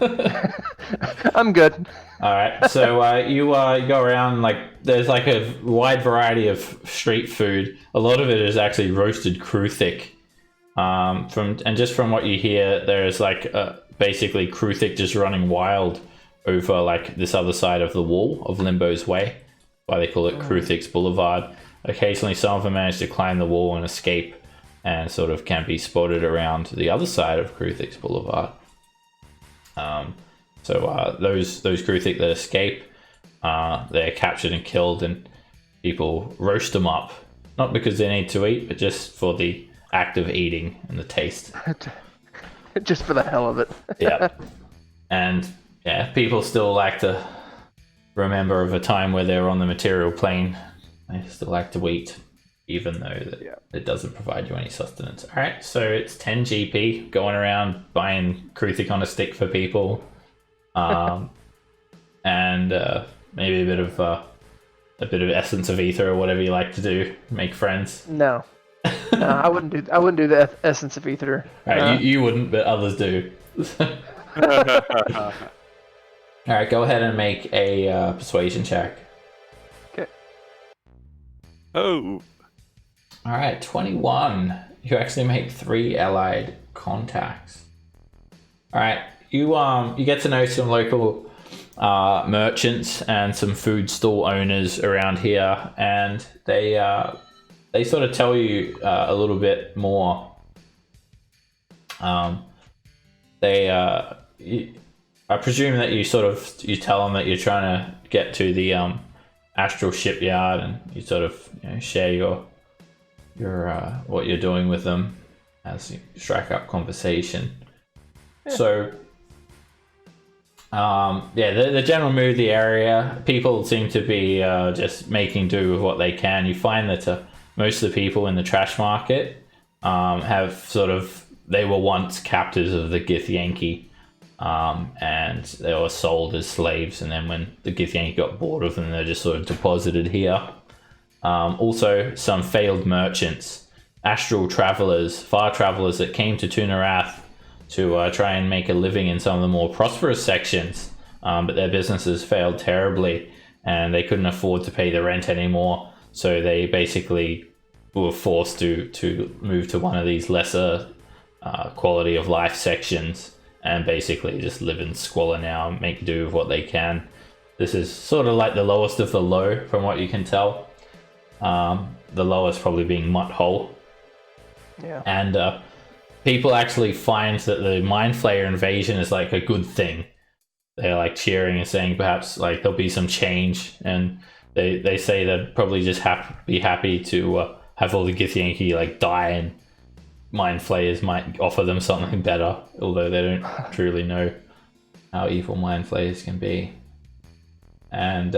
I'm good. Alright, so you go around, like, there's like a wide variety of street food. A lot of it is actually roasted Kruthic. From what you hear, there's like basically Kruthic just running wild over like this other side of the wall of Limbo's Way. Why they call it Kruthic's Boulevard. Occasionally some of them manage to climb the wall and escape and sort of can be spotted around the other side of Kruthic's Boulevard. Those Kruthic that escape, they're captured and killed, and people roast them up. Not because they need to eat, but just for the act of eating and the taste. Just for the hell of it. Yeah. And yeah, people still like to remember of a time where they were on the material plane. They still like to eat, even though it doesn't provide you any sustenance. All right, so it's 10 GP going around buying Kruthic on a stick for people, and maybe a bit of essence of ether or whatever you like to do, make friends. No, I wouldn't do the essence of ether. All right, you wouldn't, but others do. All right, go ahead and make a persuasion check. Okay. Oh. All right, 21. You actually make 3 allied contacts. All right, you get to know some local merchants and some food stall owners around here, and they sort of tell you a little bit more. I presume that you tell them that you're trying to get to the astral shipyard, and you sort of share your what you're doing with them as you strike up conversation. Yeah. So the general mood of the area, people seem to be just making do with what they can. You find that most of the people in the trash market they were once captives of the Githyanki, and they were sold as slaves, and then when the Githyanki got bored of them, they're just sort of deposited here. Also, some failed merchants, astral travelers, far travelers that came to Tunarath to try and make a living in some of the more prosperous sections, but their businesses failed terribly, and they couldn't afford to pay the rent anymore, so they basically were forced to move to one of these lesser quality of life sections, and basically just live in squalor now and make do with what they can. This is sort of like the lowest of the low, from what you can tell. The lowest probably being Mutt Hole. Yeah. And people actually find that the Mind Flayer invasion is like a good thing. They're like cheering and saying perhaps like there'll be some change, and they say they'd probably just be happy to have all the Githyanki like die, and Mind Flayers might offer them something better, although they don't truly know how evil Mind Flayers can be. And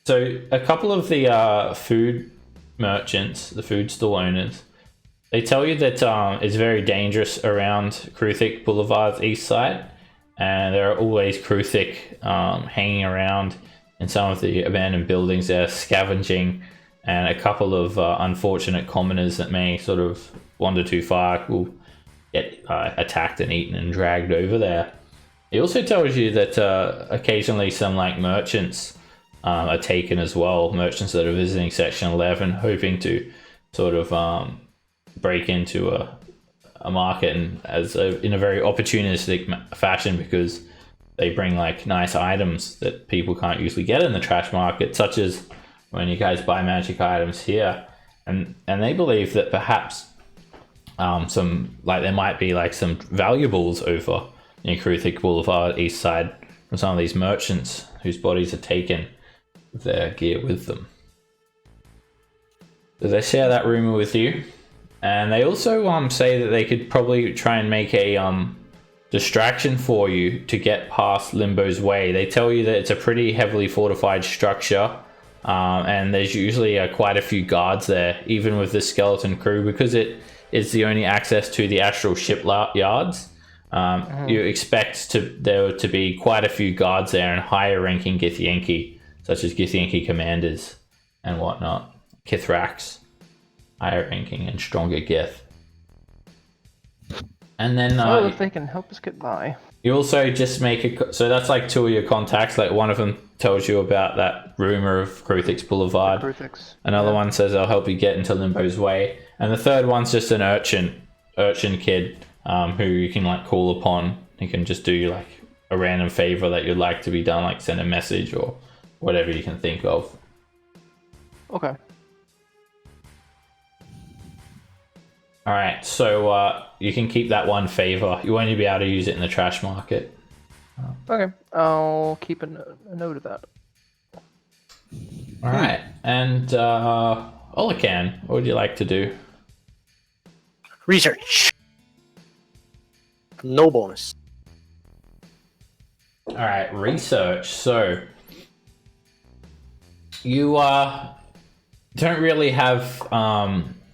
so a couple of the food merchants, the food store owners, they tell you that it's very dangerous around Kruthic Boulevard's east side, and there are always Kruthic hanging around in some of the abandoned buildings there, scavenging, and a couple of unfortunate commoners that may sort of wander too far will get attacked and eaten and dragged over there. It also tells you that occasionally some like merchants are taken as well, merchants that are visiting Section 11, hoping to sort of break into a market and in a very opportunistic fashion, because they bring like nice items that people can't usually get in the trash market, such as when you guys buy magic items here, and they believe that perhaps there might be like some valuables over in Kruthic Boulevard east side from some of these merchants whose bodies are taken with their gear with them. So they share that rumor with you, and they also say that they could probably try and make a distraction for you to get past Limbo's Way. They tell you that it's a pretty heavily fortified structure, and there's usually quite a few guards there, even with the skeleton crew, because it is the only access to the astral shipyards. You expect there to be quite a few guards there, and higher ranking Githyanki, such as Githyanki commanders and whatnot, Kithrax, higher ranking and stronger Gith. And then if they can help us get by. You also just make so that's like 2 of your contacts. Like one of them tells you about that rumor of Kruthic's Boulevard. Another one says I'll help you get into Limbo's Way, and the third one's just an urchin kid who you can like call upon. He can just do you like a random favor that you'd like to be done, like send a message or whatever you can think of. Okay. All right, so you can keep that one favor. You won't be able to use it in the trash market. Okay, I'll keep a note of that. All right, and Olacan, what would you like to do? Research. No bonus. All right, research. So you don't really have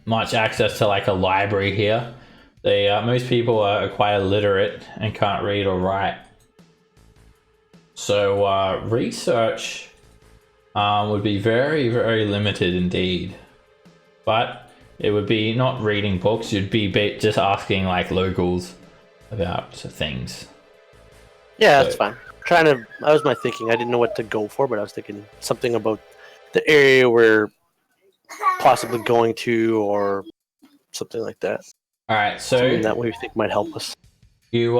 much access to like a library here. Most people are quite illiterate and can't read or write. So research would be very, very limited indeed. But it would be not reading books. You'd be just asking like locals about things. Yeah, that's fine. That was my thinking. I didn't know what to go for, but I was thinking something about the area we're possibly going to, or something like that. All right, so Something that we think might help us. you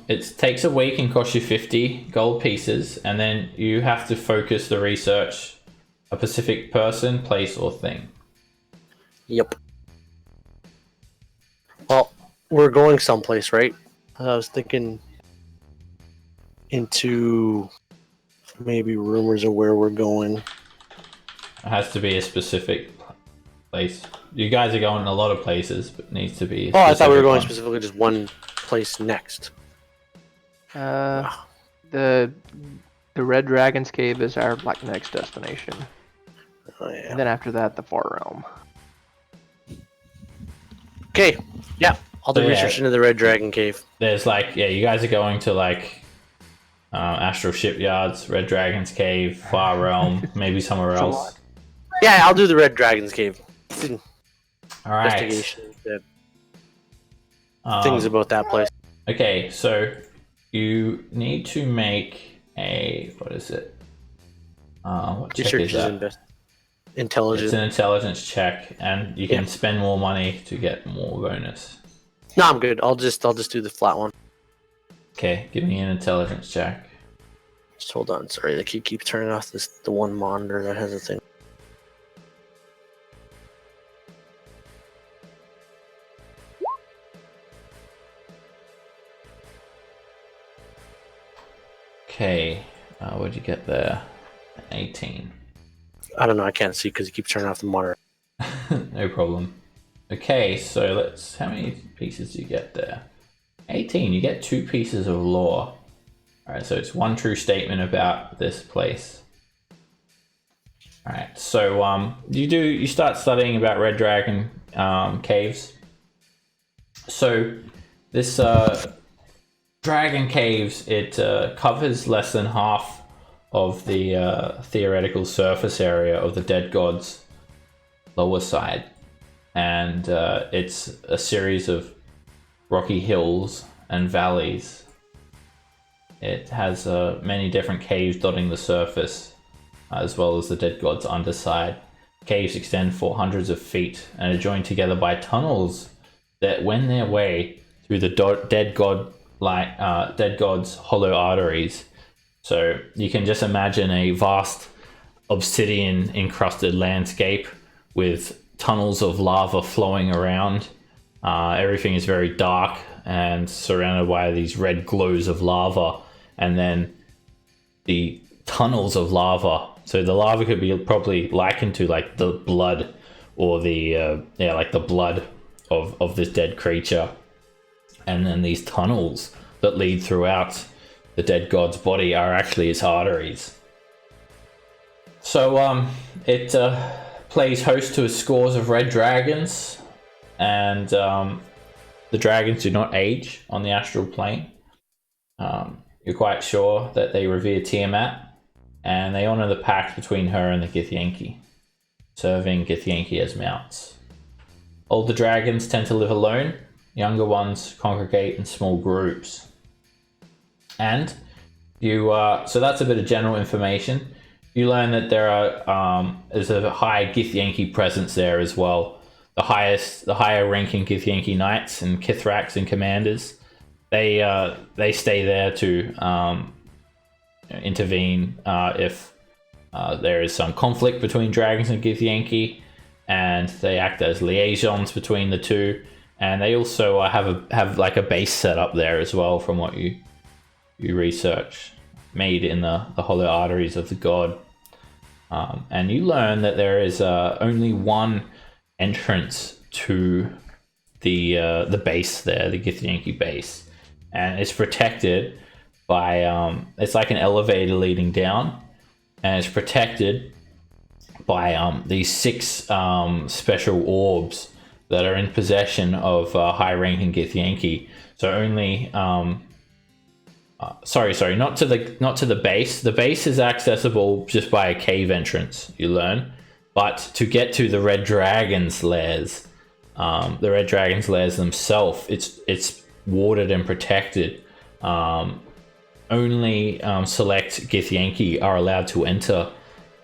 it takes a week and costs you 50 gold pieces, and then you have to focus the research a specific person, place, or thing. Yep. Well, we're going someplace, right? I was thinking into maybe rumors of where we're going. It has to be a specific place. You guys are going a lot of places, but it needs to be. Oh, I thought we were going one. specifically just one place next. The Red Dragon's Cave is our like next destination, Oh, yeah. and then after that, the Far Realm. Okay. Yeah. I'll do So, yeah. research into the Red Dragon Cave. There's like, yeah, you guys are going to like Astral Shipyards, Red Dragon's Cave, Far Realm, maybe somewhere It's a else. lot. Yeah, I'll do the Red Dragon's Cave. All right. Investigation. Things about that place. Okay, so you need to make a, what is it? What check Research is that? intelligence. It's an intelligence check, and you can spend more money to get more bonus. No, I'm good. I'll just do the flat one. Okay, give me an intelligence check. Just hold on. Sorry, they keep turning off the one monitor that has a thing. Okay, what'd you get there? 18. I don't know. I can't see because you keep turning off the monitor. No problem. Okay, so how many pieces do you get there? 18, you get 2 pieces of lore. Alright, so it's one true statement about this place. Alright, so you start studying about Red Dragon caves. So this Dragon Caves, it covers less than half of the theoretical surface area of the Dead God's lower side. And it's a series of rocky hills and valleys. It has many different caves dotting the surface, as well as the Dead God's underside. Caves extend for hundreds of feet and are joined together by tunnels that wend their way through the Dead God's hollow arteries. So you can just imagine a vast obsidian encrusted landscape with tunnels of lava flowing around. Everything is very dark and surrounded by these red glows of lava, and then the tunnels of lava. So the lava could be probably likened to like the blood, or the like the blood of this dead creature, and then these tunnels that lead throughout the Dead God's body are actually its arteries. So it plays host to scores of red dragons, and the dragons do not age on the astral plane. You're quite sure that they revere Tiamat, and they honor the pact between her and the Githyanki, serving Githyanki as mounts. Older dragons tend to live alone, younger ones congregate in small groups. And you, so that's a bit of general information. You learn that there's a high Githyanki presence there as well. The higher ranking Githyanki knights and Kithraks and commanders, they stay there to intervene if there is some conflict between dragons and Githyanki, and they act as liaisons between the two. And they also have like a base set up there as well, from what you research, made in the hollow arteries of the god. And you learn that there is only one entrance to the base there, the Githyanki base, and it's protected by it's like an elevator leading down, and it's protected by these 6 special orbs that are in possession of high-ranking Githyanki. So only sorry, not to the base. The base is accessible just by a cave entrance, you learn. But to get to the Red Dragon's lairs, the Red Dragon's lairs themselves, it's warded and protected. Only select Githyanki are allowed to enter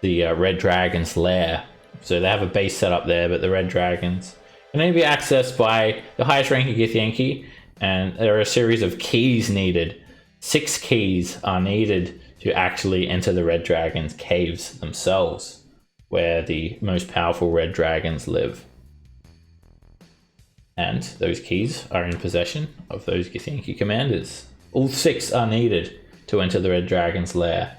the Red Dragon's lair. So they have a base set up there, but the Red Dragons can only be accessed by the highest ranking Githyanki, and there are a series of keys needed. 6 keys are needed to actually enter the Red Dragon's caves themselves, where the most powerful Red Dragons live. And those keys are in possession of those Githyanki commanders. All 6 are needed to enter the Red Dragon's lair.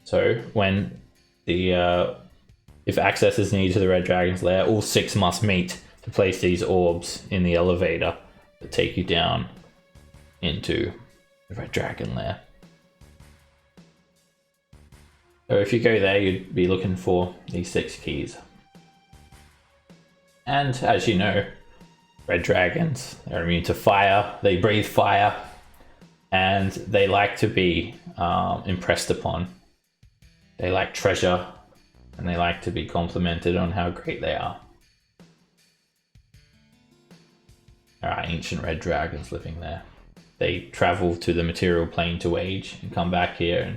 So when if access is needed to the Red Dragon's lair, all 6 must meet to place these orbs in the elevator that take you down into the Red Dragon lair. So if you go there, you'd be looking for these 6 keys. And as you know, Red Dragons, they're immune to fire, they breathe fire, and they like to be impressed upon. They like treasure, and they like to be complimented on how great they are. There are ancient Red Dragons living there. They travel to the material plane to age and come back here,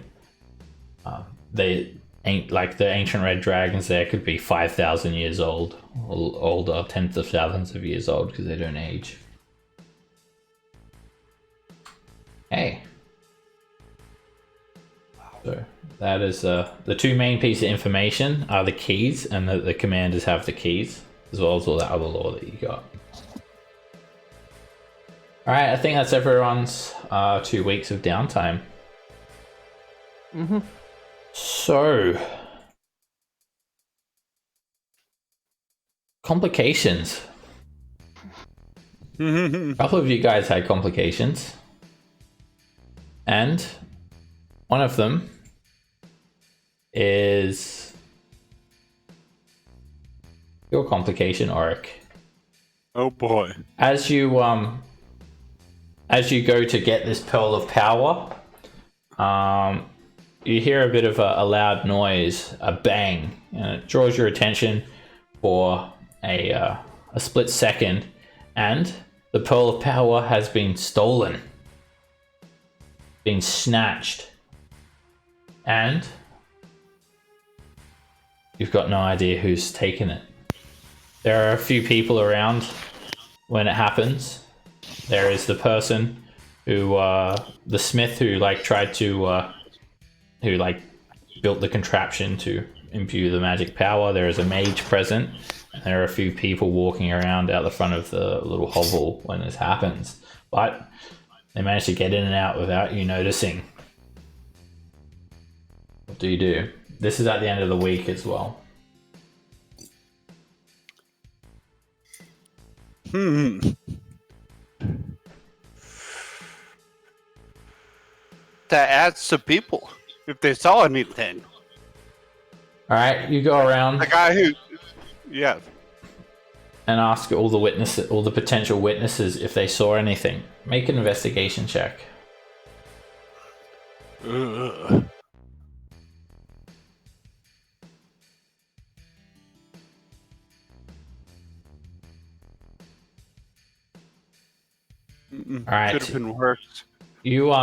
and they ain't like the ancient Red Dragons there could be 5,000 years old, or older, tens of thousands of years old, because they don't age. Hey. So that is the 2 main pieces of information are the keys, and the commanders have the keys, as well as all that other lore that you got. Alright, I think that's everyone's 2 weeks of downtime. So, complications. A couple of you guys had complications, and one of them is your complication, Auric. Oh boy. As you go to get this Pearl of Power, you hear a bit of a loud noise, a bang, and it draws your attention for a split second, and the Pearl of Power has been stolen, been snatched, and you've got no idea who's taken it. There are a few people around when it happens. There is the person who, the smith who tried to, who built the contraption to imbue the magic power. There is a mage present, and there are a few people walking around out the front of the little hovel when this happens. But they managed to get in and out without you noticing. What do you do? This is at the end of the week as well. That adds to people if they saw anything. All right, you go around. The guy who, yeah. And ask all the witnesses, all the potential witnesses, if they saw anything. Make an investigation check. Ugh. All right. Could have been worse. You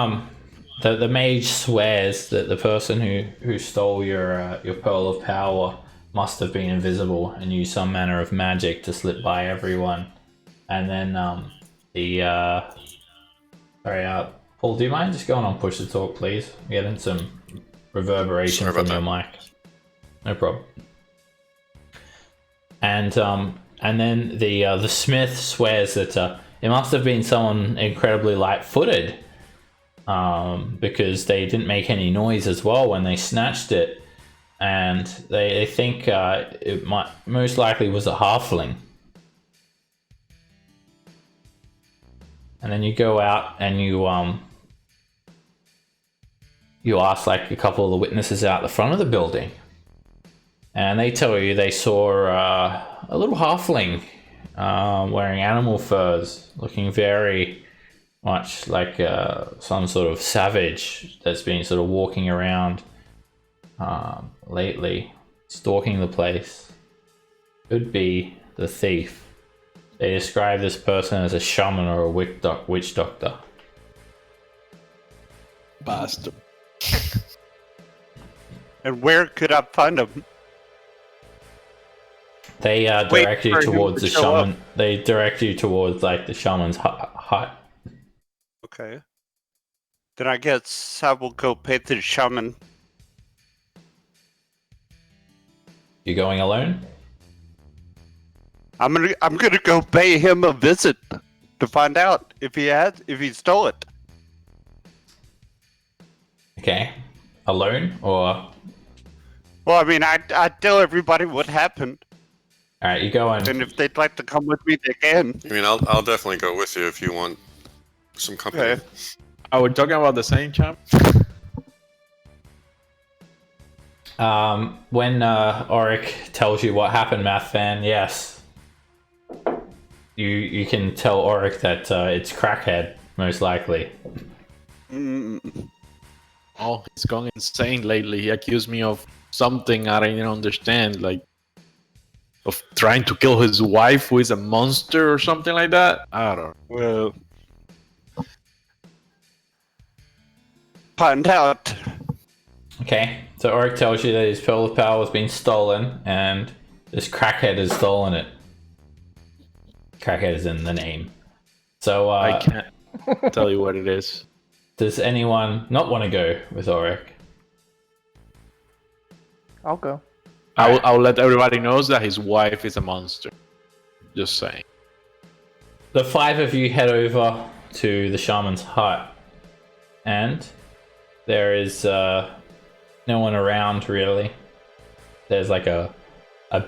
the mage swears that the person who stole your Pearl of Power must have been invisible and used some manner of magic to slip by everyone. And then Paul, do you mind just going on push to talk, please? We're getting some reverberation from your mic. No problem. And then the smith swears that it must have been someone incredibly light-footed, because they didn't make any noise as well when they snatched it, and they think it most likely was a halfling. and then you go out and you ask like a couple of the witnesses out the front of the building, and they tell you they saw a little halfling wearing animal furs, looking very much like some sort of savage that's been sort of walking around lately, stalking the place. Could be the thief. They describe this person as a shaman or a witch doctor. Bastard. And where could I find him? They Wait direct you for him towards to the show up. shaman. They direct you towards like the shaman's hut. Okay. Then I guess I will go pay the shaman. You going alone? I'm gonna go pay him a visit to find out if he stole it. Okay. Alone or? Well, I mean, I tell everybody what happened, All right, you go and and if they'd like to come with me, they can. I mean, I'll definitely go with you if you want some company. Okay. Are we talking about the same champ? when Auric tells you what happened, Math Fan, yes. You can tell Auric that it's Crackhead, most likely. Mm, Oh, he's gone insane lately. He accused me of something I didn't understand, like of trying to kill his wife, who is a monster or something like that. I don't know. well, find out. Okay, so Auric tells you that his Pearl of Power has been stolen, and this Crackhead has stolen it. Crackhead is in the name. So, I can't tell you what it is. does anyone not want to go with Auric? I'll go. I'll let everybody knows that his wife is a monster. Just saying. The five of you head over to the shaman's hut, and there is no one around really. There's like a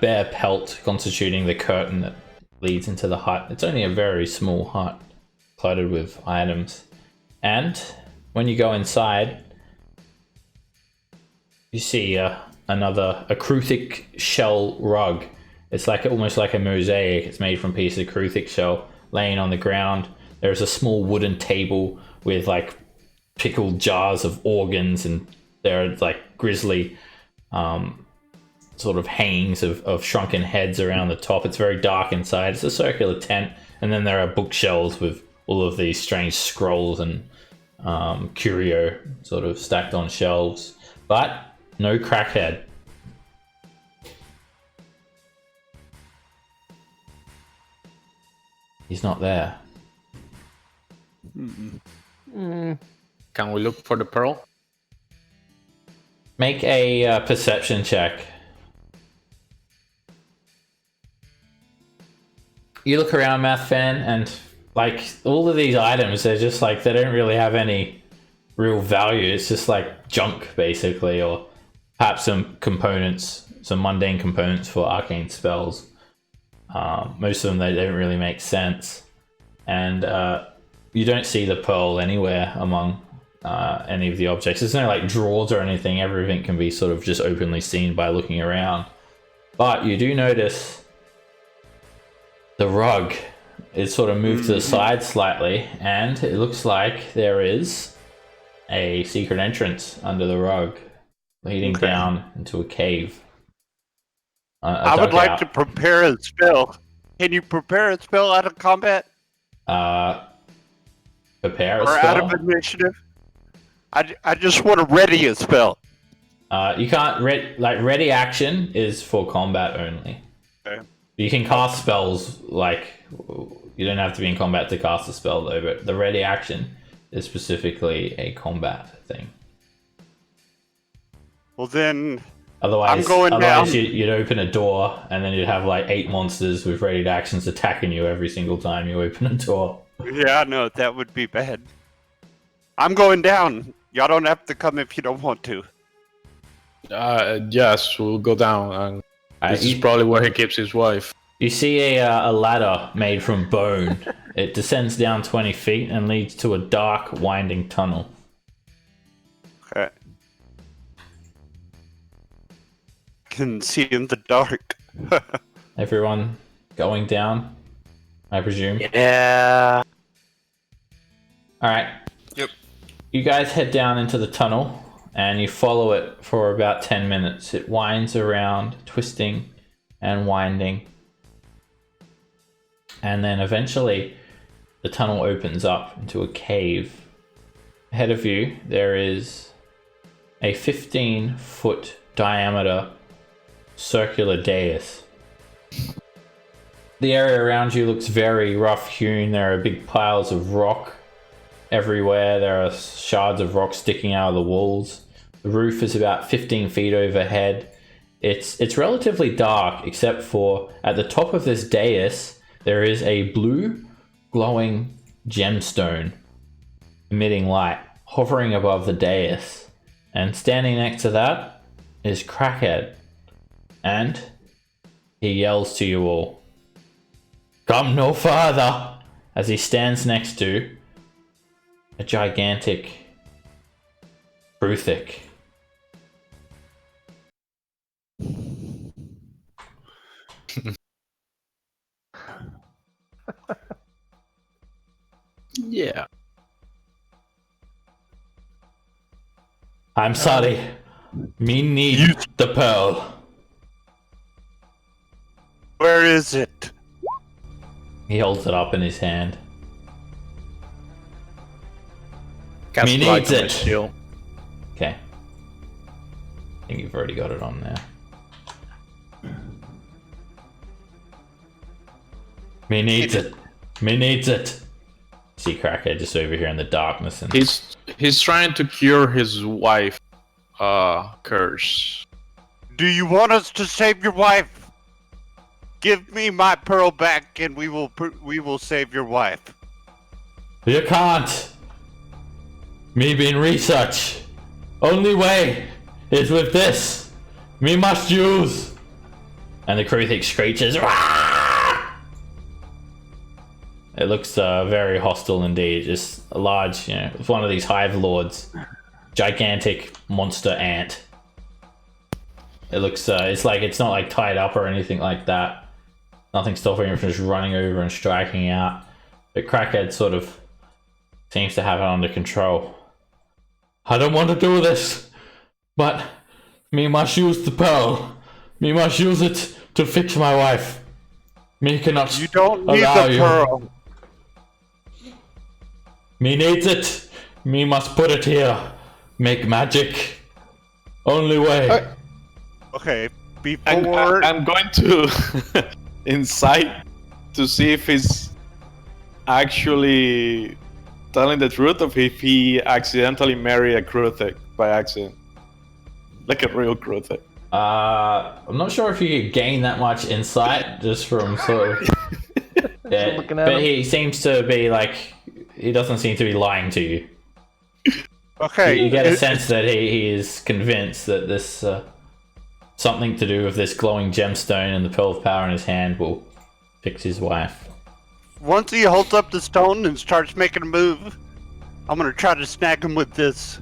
bare pelt constituting the curtain that leads into the hut. It's only a very small hut, cluttered with items. And when you go inside, you see a Kruthic shell rug. It's like almost like a mosaic. It's made from pieces of Kruthic shell laying on the ground. There's a small wooden table with like pickled jars of organs, and there are like grisly sort of hangings of shrunken heads around the top. It's very dark inside. It's a circular tent, and then there are bookshelves with all of these strange scrolls and curio sort of stacked on shelves, but no Crackhead. He's not there. Mm, Can we look for the pearl? Make a perception check. You look around, Math Fan, and like all of these items, they're just like, they don't really have any real value. It's just like junk, basically, or perhaps some components, some mundane components for arcane spells. Most of them, they don't really make sense. And you don't see the pearl anywhere among any of the objects. There's no like drawers or anything. Everything can be sort of just openly seen by looking around. But you do notice the rug is sort of moved to the side slightly, and it looks like there is a secret entrance under the rug leading down into a cave. I would like to prepare a spell. Can you prepare a spell out of combat prepare a or spell. out of initiative? I just want to ready a spell. You can't ready action is for combat only. Okay. You can cast spells, like you don't have to be in combat to cast a spell though, but the ready action is specifically a combat thing. Well then, Otherwise, I'm going down. You'd open a door and then you'd have like 8 monsters with ready actions attacking you every single time you open a door. yeah, no, that would be bad. I'm going down. Y'all don't have to come if you don't want to. Yes, we'll go down. And this is probably where he keeps his wife. You see a ladder made from bone It descends down 20 feet and leads to a dark, winding tunnel. Okay. Can see in the dark. Everyone going down, I presume? Yeah. Alright. Yep. You guys head down into the tunnel and you follow it for about 10 minutes. It winds around, twisting and winding. And then eventually the tunnel opens up into a cave. Ahead of you, there is a 15-foot diameter circular dais. The area around you looks very rough hewn. There are big piles of rock everywhere. There are shards of rock sticking out of the walls. The roof is about 15 feet overhead. It's relatively dark, except for at the top of this dais there is a blue glowing gemstone emitting light hovering above the dais, and standing next to that is Crackhead, and he yells to you all, "Come no further," as he stands next to a gigantic Bruthic. Yeah. I'm sorry. Me need the pearl. Where is it? He holds it up in his hand. Cast Me light needs on my it. shield. Okay. I think you've already got it on there. Me needs it. Me needs it. See Crackhead just over here in the darkness, and He's trying to cure his wife curse. Do you want us to save your wife? Give me my pearl back, and we will save your wife. you can't. Me being research. Only way is with this. Me must use. And the Kruthic screeches. Rah! It looks very hostile indeed. Just a large, it's one of these hive lords. Gigantic monster ant. It looks, it's not like tied up or anything like that. Nothing stopping him from just running over and striking out. But Crackhead sort of seems to have it under control. I don't want to do this, but me must use the pearl. Me must use it to fix my wife. Me cannot You don't need allow the you. pearl. Me needs it. Me must put it here. Make magic. Only way. Okay, before... I'm going to insight to see if he's actually telling the truth, or if he accidentally married a Kruthic by accident. Like a real Kruthic. I'm not sure if you could gain that much insight just from sort of... yeah, looking at but him. he seems to be like... He doesn't seem to be lying to you. Okay, You get a sense that he is convinced that this... something to do with this glowing gemstone and the pearl of power in his hand will fix his wife. once he holds up the stone and starts making a move, I'm gonna try to snag him with this.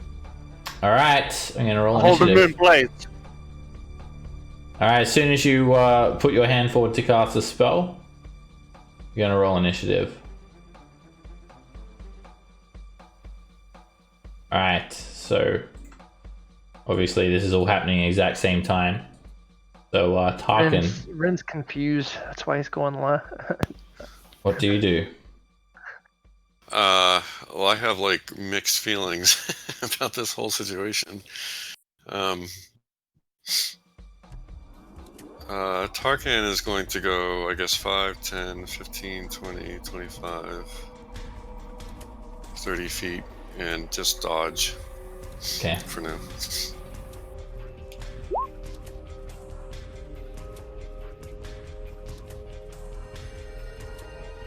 Alright, I'm gonna roll Hold him in initiative. place. Alright, as soon as you put your hand forward to cast a spell, you're gonna roll initiative. Alright, so obviously this is all happening at the exact same time. So Tarkin, Ren's confused. That's why he's going low. what do you do? Well, I have like mixed feelings about this whole situation. Tarkin is going to go, I guess, 5, 10, 15, 20, 25, 30 feet and just dodge Okay. for now.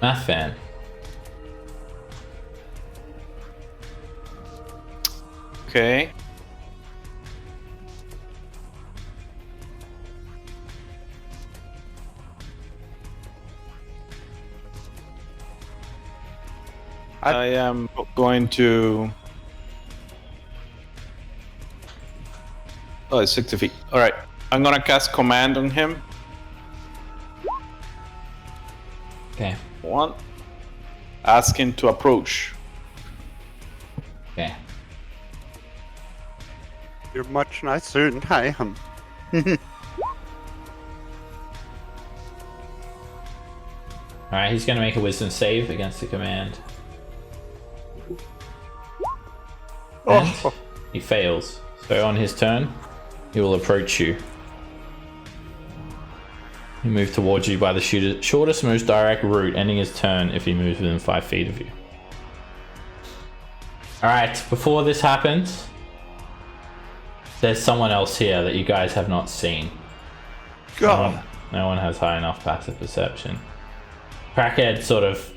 Math fan. Okay. I am going to. Oh, it's 60 feet. All right. I'm gonna cast command on him. Okay. One. Ask him to approach. Okay. You're much nicer than I am. Alright, he's gonna make a wisdom save against the command. And he fails. So on his turn, he will approach you. He moves towards you by the shortest, most direct route, ending his turn if he moves within 5 feet of you. Alright, before this happens, there's someone else here that you guys have not seen. God. No one has high enough passive perception. Crackhead sort of,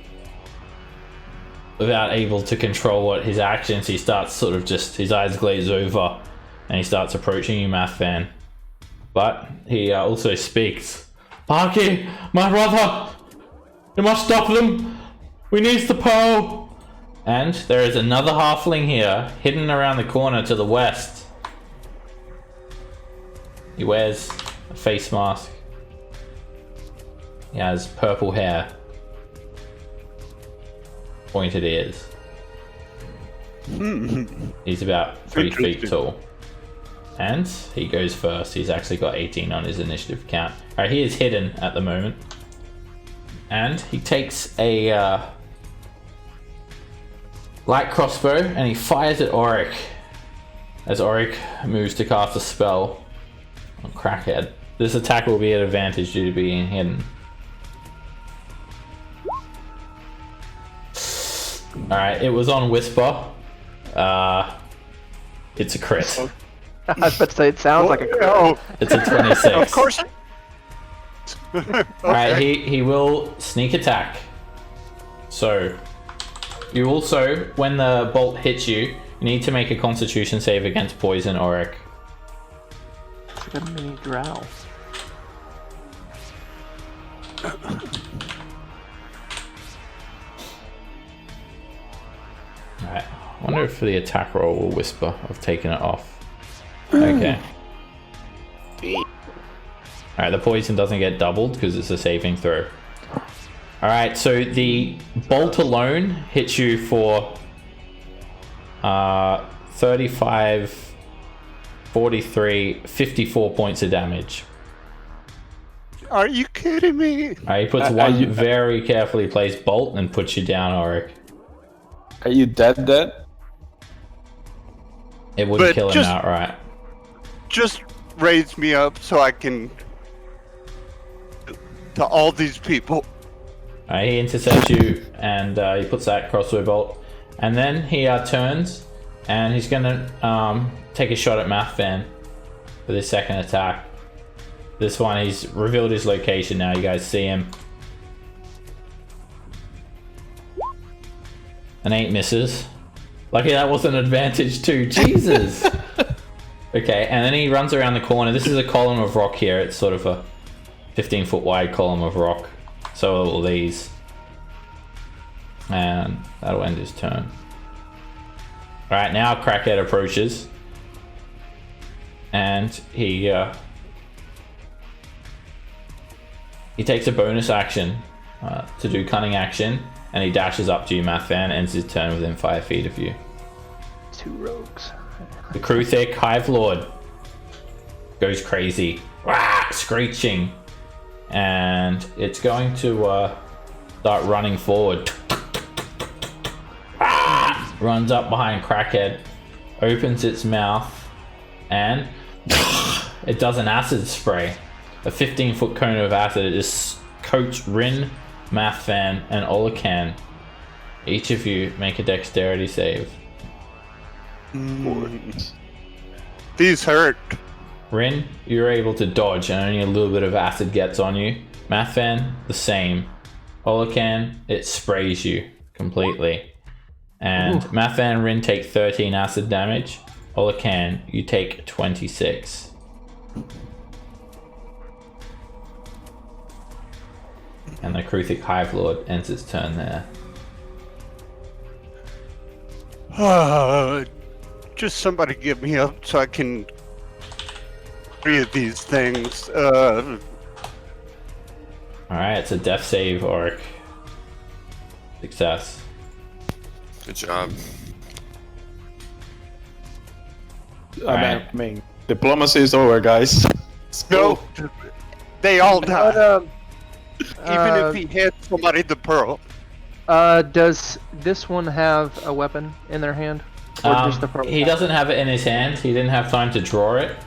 without able to control what his actions, he starts sort of just, his eyes glaze over and he starts approaching you, Mathvan. But he also speaks. Parky, my brother, you must stop them. We need the pearl. And there is another halfling here, hidden around the corner to the west. He wears a face mask. He has purple hair. Pointed ears. He's about 3 feet Interesting. tall. And he goes first. He's actually got 18 on his initiative count. Alright, he is hidden at the moment. And he takes a light crossbow and he fires at Auric. As Auric moves to cast a spell on Crackhead. This attack will be at advantage due to being hidden. Alright, it was on Whisper. It's a crit. I was about to say, it sounds like a crit. Oh, It's a 26. of course. Alright, he will sneak attack. So, you also, when the bolt hits you, you need to make a constitution save against poison, Auric. It's like a mini drow. Alright, I wonder if the attack roll will Whisper. I've taken it off. Okay. Alright, the poison doesn't get doubled because it's a saving throw. Alright, so the bolt alone hits you for 35, 43, 54 points of damage. Are you kidding me? Alright, he puts one very carefully placed bolt and puts you down, Auric. Are you dead? It wouldn't But kill him just- outright. Just raise me up so I can. To all these people. He intercepts you and he puts that crossbow bolt. And then he turns and he's going to take a shot at Mathvan for this second attack. This one, he's revealed his location now. You guys see him. An 8 misses. Lucky that was an advantage too. Jesus! Okay, and then he runs around the corner. This is a column of rock here. It's sort of a 15-foot wide column of rock. So are all these. And that'll end his turn. Alright, now Crackhead approaches. And he takes a bonus action to do cunning action. And he dashes up to you, Mathvan, ends his turn within 5 feet of you. 2 rogues. The Kruthic Hive Lord goes crazy, screeching, and it's going to start running forward. Runs up behind Crackhead, opens its mouth, and it does an acid spray. A 15-foot cone of acid. It just coats Rin, Mathvan, and Olakan. Each of you make a dexterity save. These hurt. Rin, you're able to dodge and only a little bit of acid gets on you. Mathvan, the same. Olakan, it sprays you completely. And Mathvan and Rin take 13 acid damage. Olakan, you take 26. And the Kruthic Hive Lord ends its turn there. Just somebody get me up so I can read these things. Alright, it's a death save, Oric. Success. Good job. I mean, diplomacy is over, guys. Let's go. No, they all die. But, Even if he hit somebody the pearl. does this one have a weapon in their hand? Or just the pearl? He doesn't have it in his hand. He didn't have time to draw it.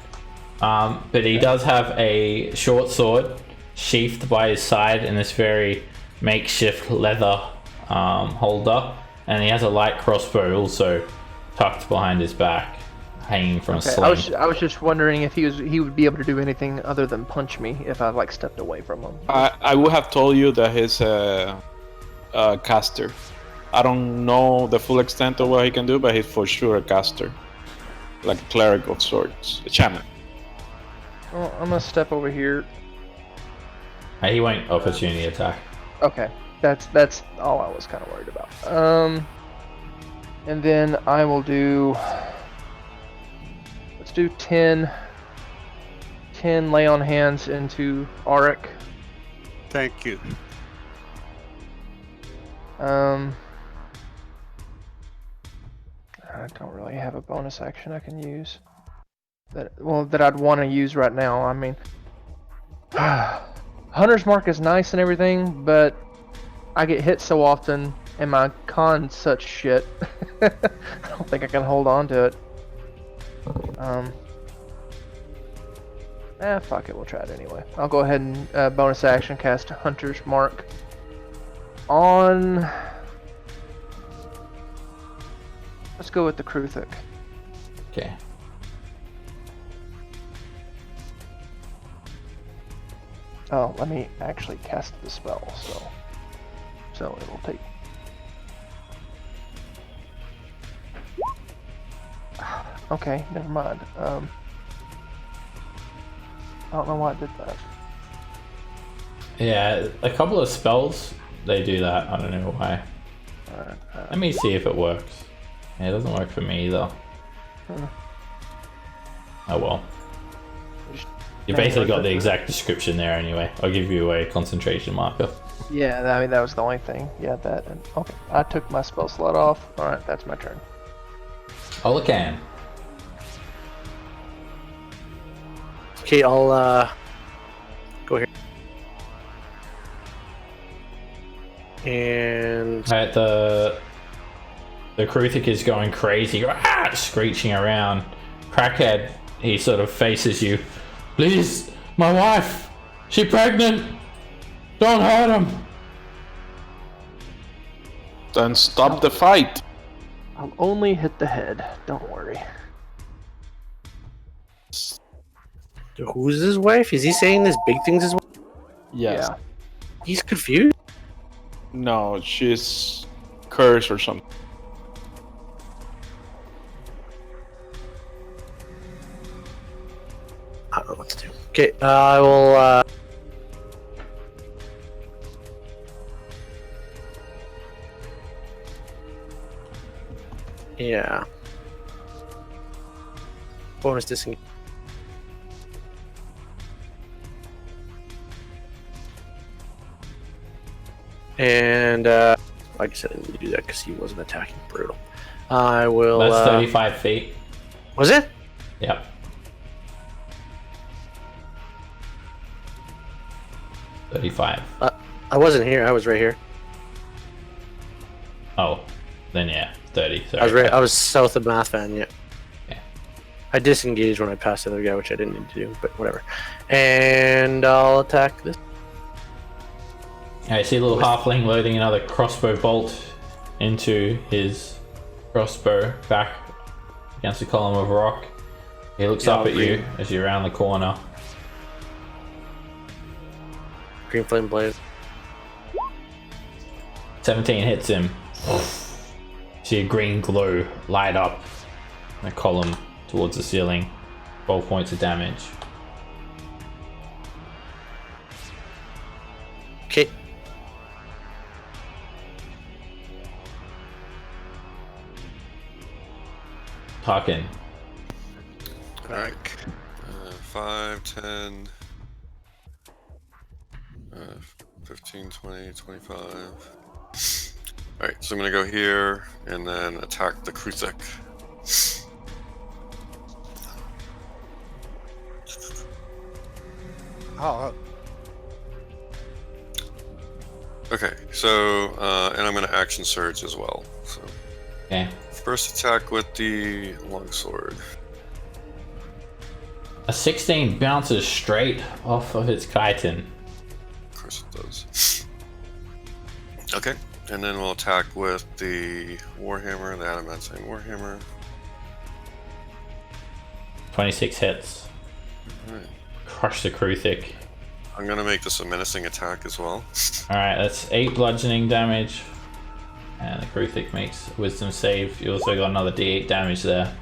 But he does have a short sword sheathed by his side in this very makeshift leather holder. And he has a light crossbow also tucked behind his back, hanging from a sling. I was just wondering if he would be able to do anything other than punch me if I like stepped away from him. I would have told you that he's a caster. I don't know the full extent of what he can do, but he's for sure a caster. Like a cleric of sorts. A shaman. Well, I'm gonna step over here. He won't opportunity attack. Okay, that's all I was kind of worried about. And then I will do. Let's do 10 lay on hands into Auric. Thank you. I don't really have a bonus action I can use. That I'd want to use right now. I mean, Hunter's Mark is nice and everything, but I get hit so often, and my con's such shit. I don't think I can hold on to it. Fuck it, we'll try it anyway. I'll go ahead and bonus action cast Hunter's Mark on. Let's go with the Kruthic. Okay. Oh, let me actually cast the spell, so it'll take. Okay, never mind. I don't know why I did that. Yeah, a couple of spells, they do that. I don't know why. Alright. Let me see if it works. Yeah, it doesn't work for me either. Oh well. You basically got the exact description there anyway. I'll give you a concentration marker. Yeah, I mean that was the only thing. Yeah, that. And, okay, I took my spell slot off. All right, that's my turn. Olacan. Okay, I'll go here. And Alright, the Kruthic is going crazy, screeching around. Crackhead, he sort of faces you. Please, my wife, she's pregnant. Don't hurt him. Then stop the fight. I'll only hit the head. Don't worry. who's his wife? Is he saying this big thing's his wife? Yes. Yeah. He's confused. No, she's cursed or something. I don't know what to do. Okay, I will. Yeah. Bonus disengage. And like I said, I didn't do that because he wasn't attacking. Brutal. I will. That's 35 feet. Was it? Yep. 35. I wasn't here. I was right here. Oh, then yeah, 30. Sorry. I was right. I was south of Mathvan. Yeah. Yeah. I disengaged when I passed the other guy, which I didn't need to do, but whatever. And I'll attack this. I see a little halfling loading another crossbow bolt into his crossbow back against a column of rock. He looks up at you as you're around the corner. Green flame blade. 17 hits him. See a green glow light up in a column towards the ceiling. 12 points of damage. Okay. Talking. Alright. 5, 10, 15, 20, 25. Alright, so I'm gonna go here and then attack the Kruthek. Oh, Okay, so, and I'm gonna action surge as well. So, Okay. first attack with the longsword. A 16 bounces straight off of its chitin. Of course it does. Okay, and then we'll attack with the Warhammer, the Adamantine Warhammer. 26 hits. Alright. Crush the Kruthek. I'm gonna make this a menacing attack as well. Alright, that's 8 bludgeoning damage. And the Kruthek makes a wisdom save. You also got another d8 damage there.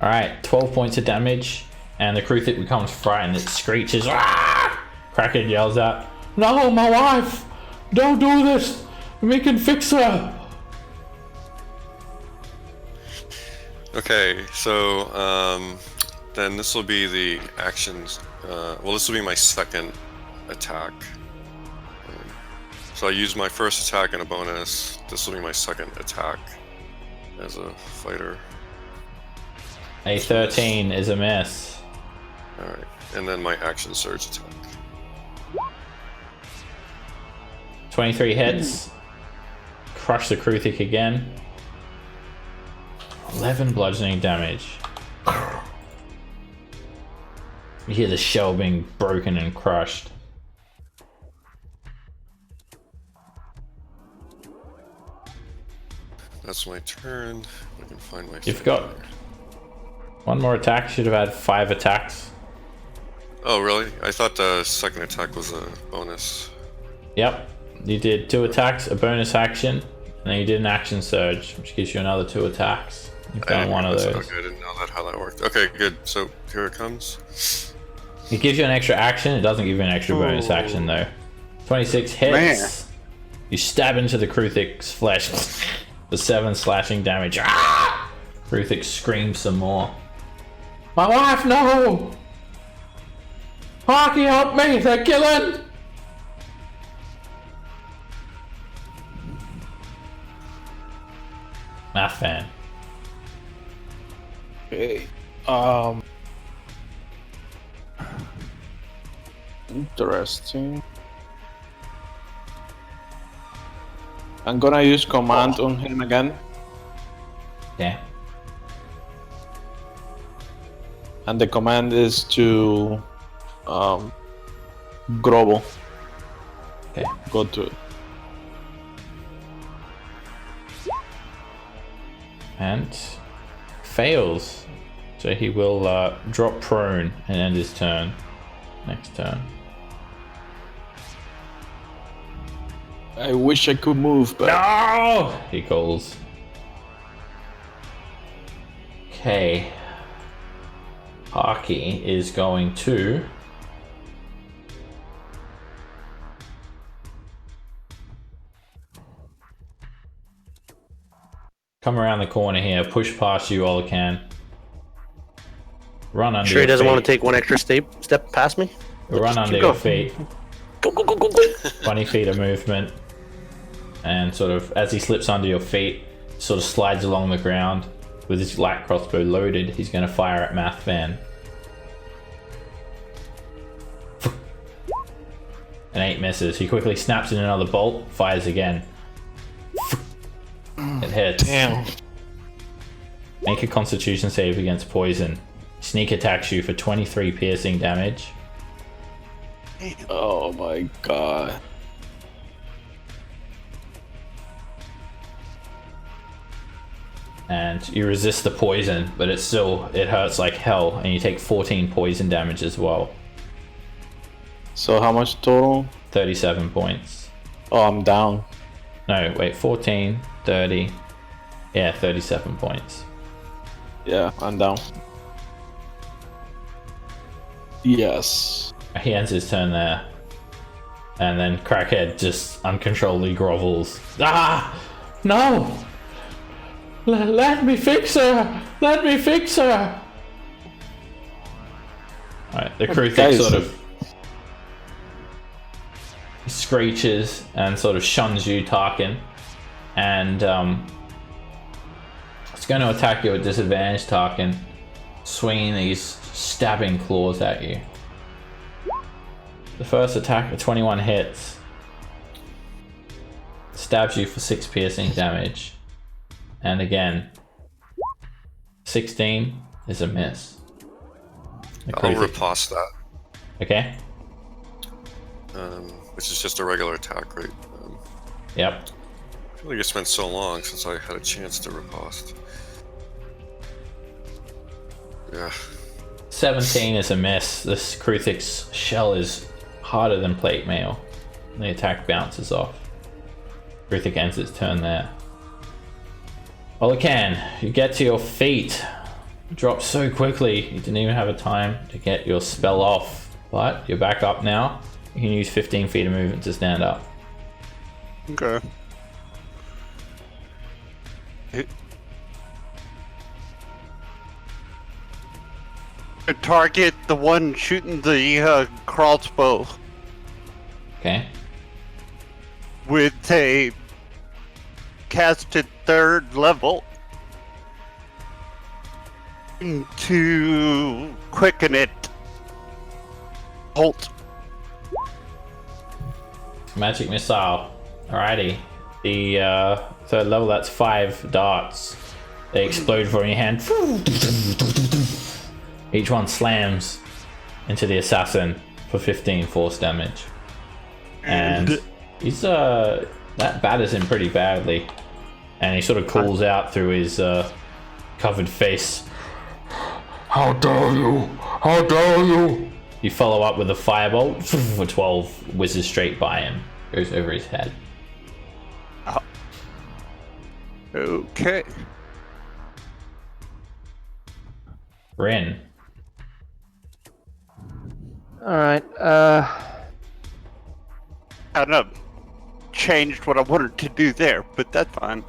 Alright, 12 points of damage. And the Kruthek becomes frightened. It screeches. "Ah!" Kraken yells out, "No, my wife! Don't do this! We can fix her!" Okay, so then this will be the actions. Well, this will be my second attack. So I use my first attack and a bonus. This will be my second attack as a fighter. A 13 is a miss. Alright, and then my action surge attack. 23 hits. Crush the Kruthek again. 11 bludgeoning damage. You hear the shell being broken and crushed. That's my turn. I can find my. You've got one more attack. Should have had 5 attacks. Oh, really? I thought the second attack was a bonus. Yep. You did 2 attacks, a bonus action, and then you did an action surge, which gives you another 2 attacks. You've done one of those. Okay, I didn't know how that worked. Okay, good. So here it comes. It gives you an extra action. It doesn't give you an extra bonus action though. 26 hits. Man. You stab into the Kruthek's flesh for 7 slashing damage. Ah! Kruthek screams some more. My wife, no! Harky, help me! They're killing! Math fan. Okay. Interesting. I'm gonna use command on him again, Yeah. and the command is to grovel. Okay. Go to it. And fails. So he will drop prone and end his turn. Next turn. I wish I could move, but No! He calls. Okay. Harky is going to come around the corner here, push past you all it can. Run under Sure, he your doesn't feet. want to take one extra step past me. Run under keep your going. feet. Go, go, go, go, go. 20 feet of movement. And sort of, as he slips under your feet, sort of slides along the ground. With his light crossbow loaded, he's going to fire at Math Van. An 8 misses. He quickly snaps in another bolt, fires again. It hits. damn. Make a constitution save against poison. Sneak attacks you for 23 piercing damage. Oh my god. And you resist the poison, but it hurts like hell, and you take 14 poison damage as well. So how much total? 37 points. Oh, I'm down. No, wait, 14, 30. Yeah, 37 points. Yeah, I'm down. Yes. He ends his turn there. And then Crackhead just uncontrollably grovels. Ah! No! Let me fix her! Let me fix her! Alright, the Kruthik sort of screeches and sort of shuns you, Tarkin. And it's going to attack you at disadvantage, Tarkin, swinging these stabbing claws at you. The first attack, 21 hits, stabs you for 6 piercing damage. And again, 16 is a miss. I'll riposte that. Okay. Which is just a regular attack, right? Yep. I feel like it's been so long since I had a chance to riposte. Yeah. 17 is a miss. This Kruthik's shell is harder than plate mail. The attack bounces off. Kruthik ends its turn there. Olacan, you get to your feet. You dropped so quickly, you didn't even have a time to get your spell off. But you're back up now. You can use 15 feet of movement to stand up. Okay. Target the one shooting the crossbow Okay. with a casted 3rd level to quicken it. Halt. Magic missile. Alrighty. The 3rd level, that's 5 darts. They explode from your hand. Each one slams into the assassin for 15 force damage. And he's that batters him pretty badly. And he sort of calls out through his covered face. How dare you! How dare you! You follow up with a firebolt for 12, whizzes straight by him. Goes over his head. Okay. Rin. Alright, Kind of changed what I wanted to do there, but that's fine.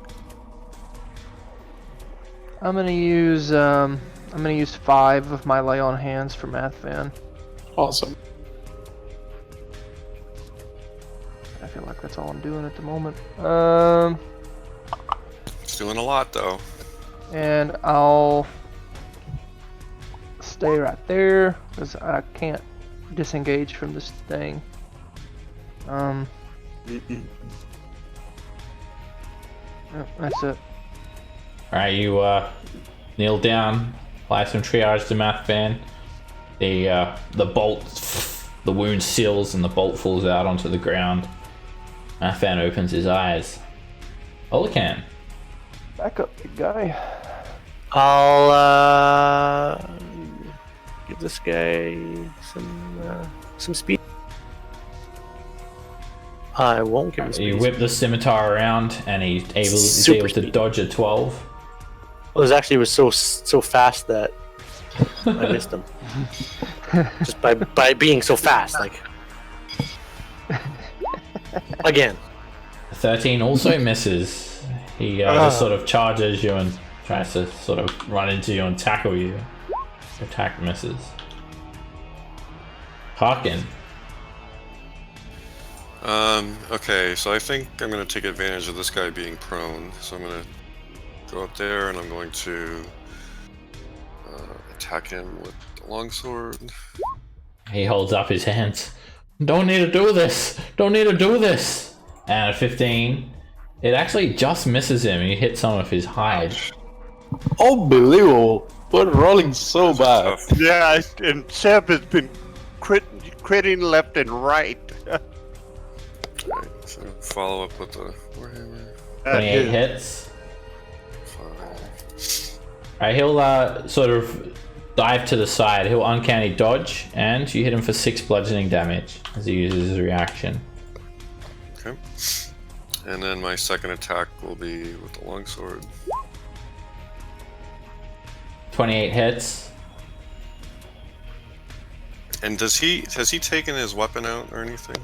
I'm gonna use 5 of my lay on hands for Math Van. Awesome. I feel like that's all I'm doing at the moment. It's doing a lot, though. And I'll stay right there because I can't disengage from this thing. Yeah, that's it. Alright, you kneel down, apply some triage to Math Van. The bolt, the wound seals and the bolt falls out onto the ground. Math Van opens his eyes. Olacan. Back up, big guy. I'll give this guy some speed. I won't give him speed. You whip the scimitar around and he's able to dodge a 12. Well, it was so fast that I missed him. Just by being so fast, like. Again. 13 also misses. He just sort of charges you and tries to sort of run into you and tackle you. Attack misses. Harkin. Okay, so I think I'm going to take advantage of this guy being prone. So I'm going to go up there and I'm going to attack him with the longsword. He holds up his hands. Don't need to do this. Don't need to do this. And a 15. It actually just misses him. You hit some of his hide. Unbelievable. We're rolling so bad. Yeah, and Seb has been critting left and right. Right, so follow up with the Warhammer. 28 hits. 5. Alright, he'll sort of dive to the side. He'll uncanny dodge, and you hit him for 6 bludgeoning damage as he uses his reaction. Okay. And then my second attack will be with the longsword. 28 hits. And has he taken his weapon out or anything?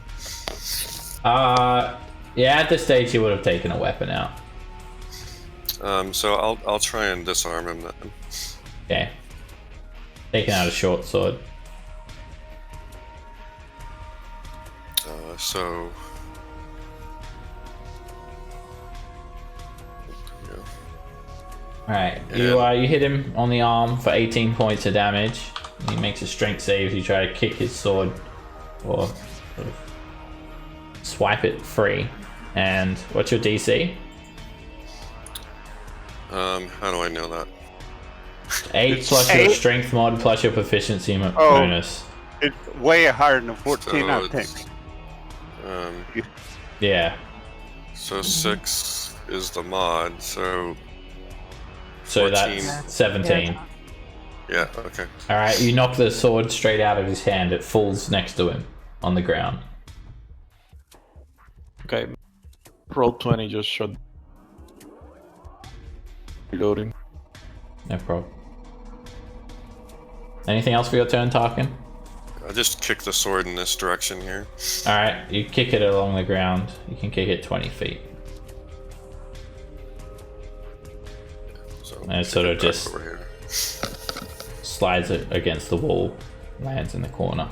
Yeah, at this stage he would have taken a weapon out. So I'll try and disarm him then. Okay. Taking out a short sword. So. Yeah. Alright, you hit him on the arm for 18 points of damage. He makes a strength save as you try to kick his sword or sort of swipe it free. And what's your DC? How do I know that? 8 plus your strength mod plus your proficiency Oh. bonus. It's way higher than 14, So I think. it's, Yeah. So 6 is the mod, so So 14. that's 17. Yeah, okay. Alright, you knock the sword straight out of his hand. It falls next to him on the ground. Okay. Roll 20 just shot. Reloading. No problem. Anything else for your turn, Tarkin? I just kick the sword in this direction here. Alright, you kick it along the ground. You can kick it 20 feet. So And it sort of back just over here. slides it against the wall, lands in the corner.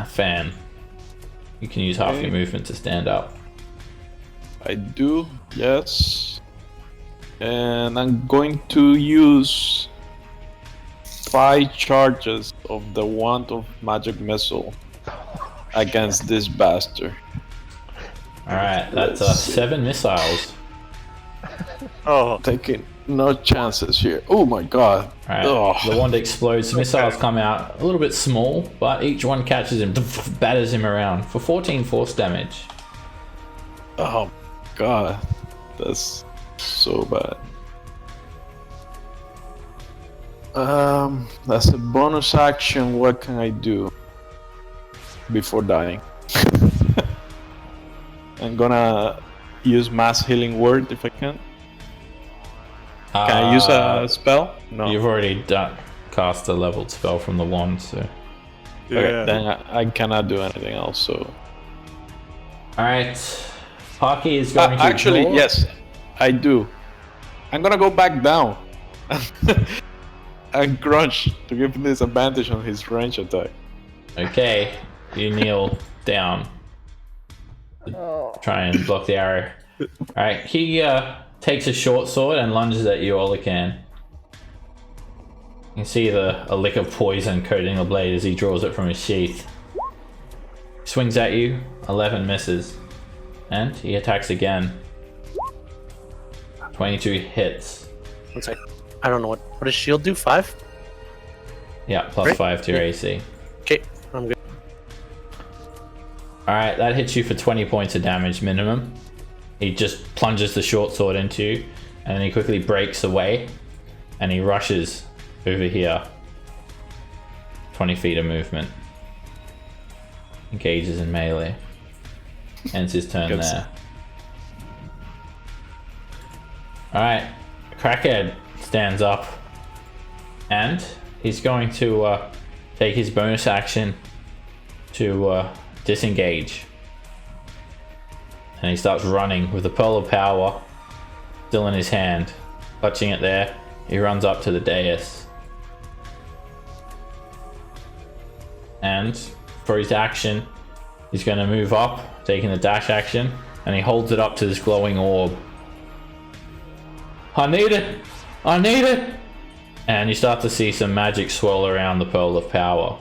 Fan, you can use half your movement to stand up. I do, yes. And I'm going to use 5 charges of the wand of magic missile against this bastard. Alright, that's 7 missiles. Oh, Taking no chances here. Oh my god. Alright, Ugh. the wand explodes. Missiles come out a little bit small, but each one catches him, batters him around for 14 force damage. Oh god. That's so bad. That's a bonus action. What can I do before dying? I'm gonna use mass healing word if I can. Can I use a spell? No. You've already cast a leveled spell from the wand, so. Okay, then I cannot do anything else. So Alright, Parky is going to actually, draw. yes, I do. I'm gonna go back down and crunch to give him this advantage on his range attack. Okay, you kneel down. Try and block the arrow. Alright, he takes a short sword and lunges at you all he can. You can see a lick of poison coating the blade as he draws it from his sheath. Swings at you, 11 misses. And he attacks again. 22 hits. One sec. I don't know what does shield do? 5? Yeah, plus Right. 5 to your AC. Okay, I'm good. Alright, that hits you for 20 points of damage minimum. He just plunges the short sword into you, and then he quickly breaks away, and he rushes over here. 20 feet of movement. Engages in melee. Ends his turn Good. there. Alright, Crackhead stands up, and he's going to take his bonus action to disengage. And he starts running with the Pearl of Power still in his hand, clutching it there. He runs up to the dais. And for his action, he's going to move up, taking the dash action, and he holds it up to this glowing orb. I need it! I need it! And you start to see some magic swirl around the Pearl of Power,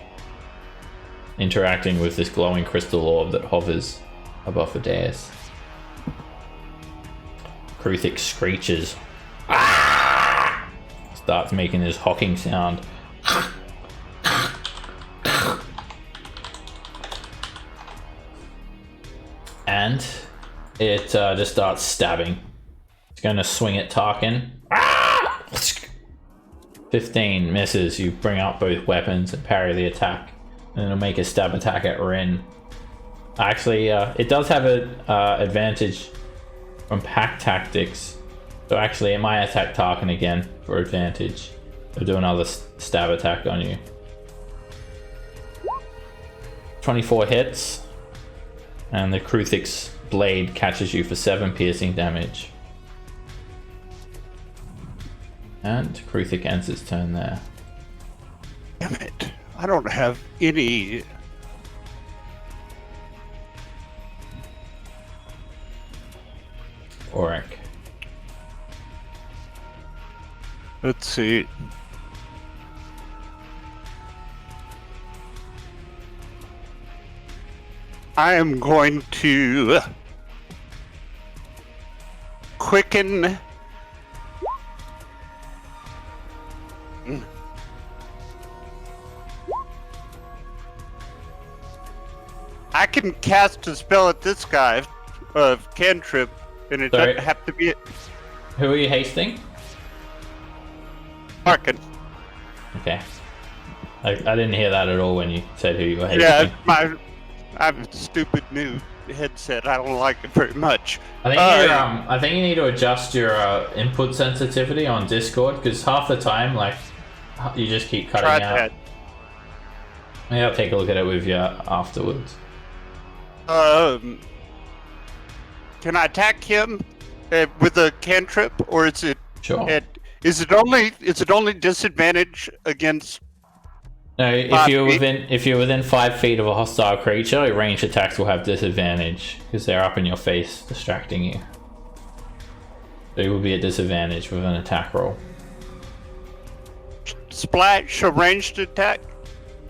interacting with this glowing crystal orb that hovers above the dais. Kruthik screeches. Ah! Starts making this hocking sound. And it just starts stabbing. It's going to swing at Tarkin. 15 misses. You bring out both weapons and parry the attack. And it'll make a stab attack at Rin. Actually, it does have an advantage from pack tactics. So actually, it might attack Tarkin again for advantage. They'll do another stab attack on you. 24 hits. And the Kruthik's blade catches you for 7 piercing damage. And Kruthik ends his turn there. Damn it. I don't have any. Auric. Let's see. I am going to quicken. I can cast a spell at this guy of cantrip, and it Sorry. doesn't have to be Who are you hasting? Markin. Okay. I didn't hear that at all when you said who you were hasting. Yeah, I have a stupid new headset. I don't like it very much. I think you need to adjust your input sensitivity on Discord, because half the time, like, you just keep cutting Try out. that. Maybe I'll take a look at it with you afterwards. Can I attack him with a cantrip, or is it? Sure. Is it only disadvantage against? No, if you're within 5 feet of a hostile creature, your ranged attacks will have disadvantage because they're up in your face, distracting you. So you will be at disadvantage with an attack roll. Splash a ranged attack?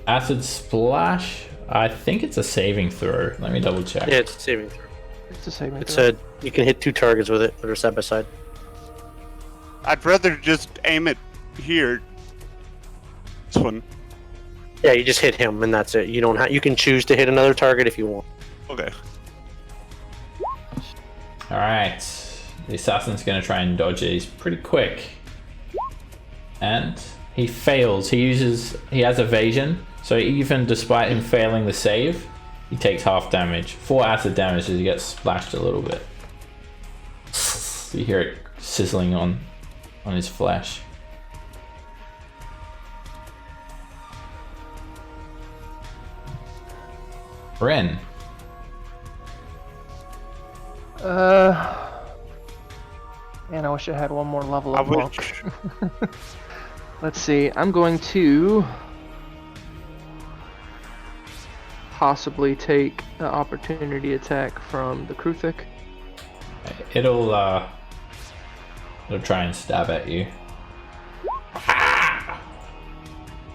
Acid splash. I think it's a saving throw. Let me double check. Yeah, it's a saving throw. It's the same. It said you can hit 2 targets with it that are side by side. I'd rather just aim it here. This one. Yeah, you just hit him and that's it. You don't you can choose to hit another target if you want. Okay. Alright. The assassin's gonna try and dodge it. He's pretty quick. And he fails. He has evasion, so even despite him failing the save, he takes half damage. 4 acid damage as he gets splashed a little bit. You hear it sizzling on his flesh. Ren. Man, I wish I had one more level I of monk. wish. Let's see. I'm going to possibly take the opportunity attack from the Kruthik. It'll try and stab at you.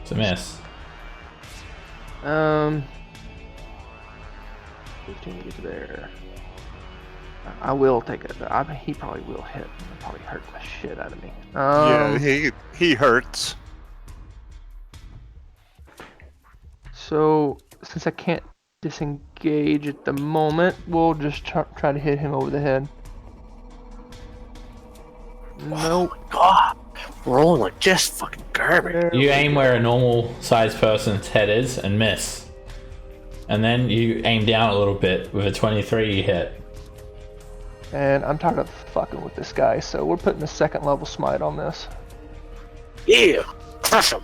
It's a miss. 15 to get to there. I will take it. He probably will hit. It'll probably hurt the shit out of me. Yeah, he hurts. So, since I can't disengage at the moment, we'll just try to hit him over the head. Nope. God, rolling like just fucking garbage. You aim where a normal sized person's head is and miss. And then you aim down a little bit with a 23 you hit. And I'm tired of fucking with this guy, so we're putting a 2nd level smite on this. Yeah, crush him.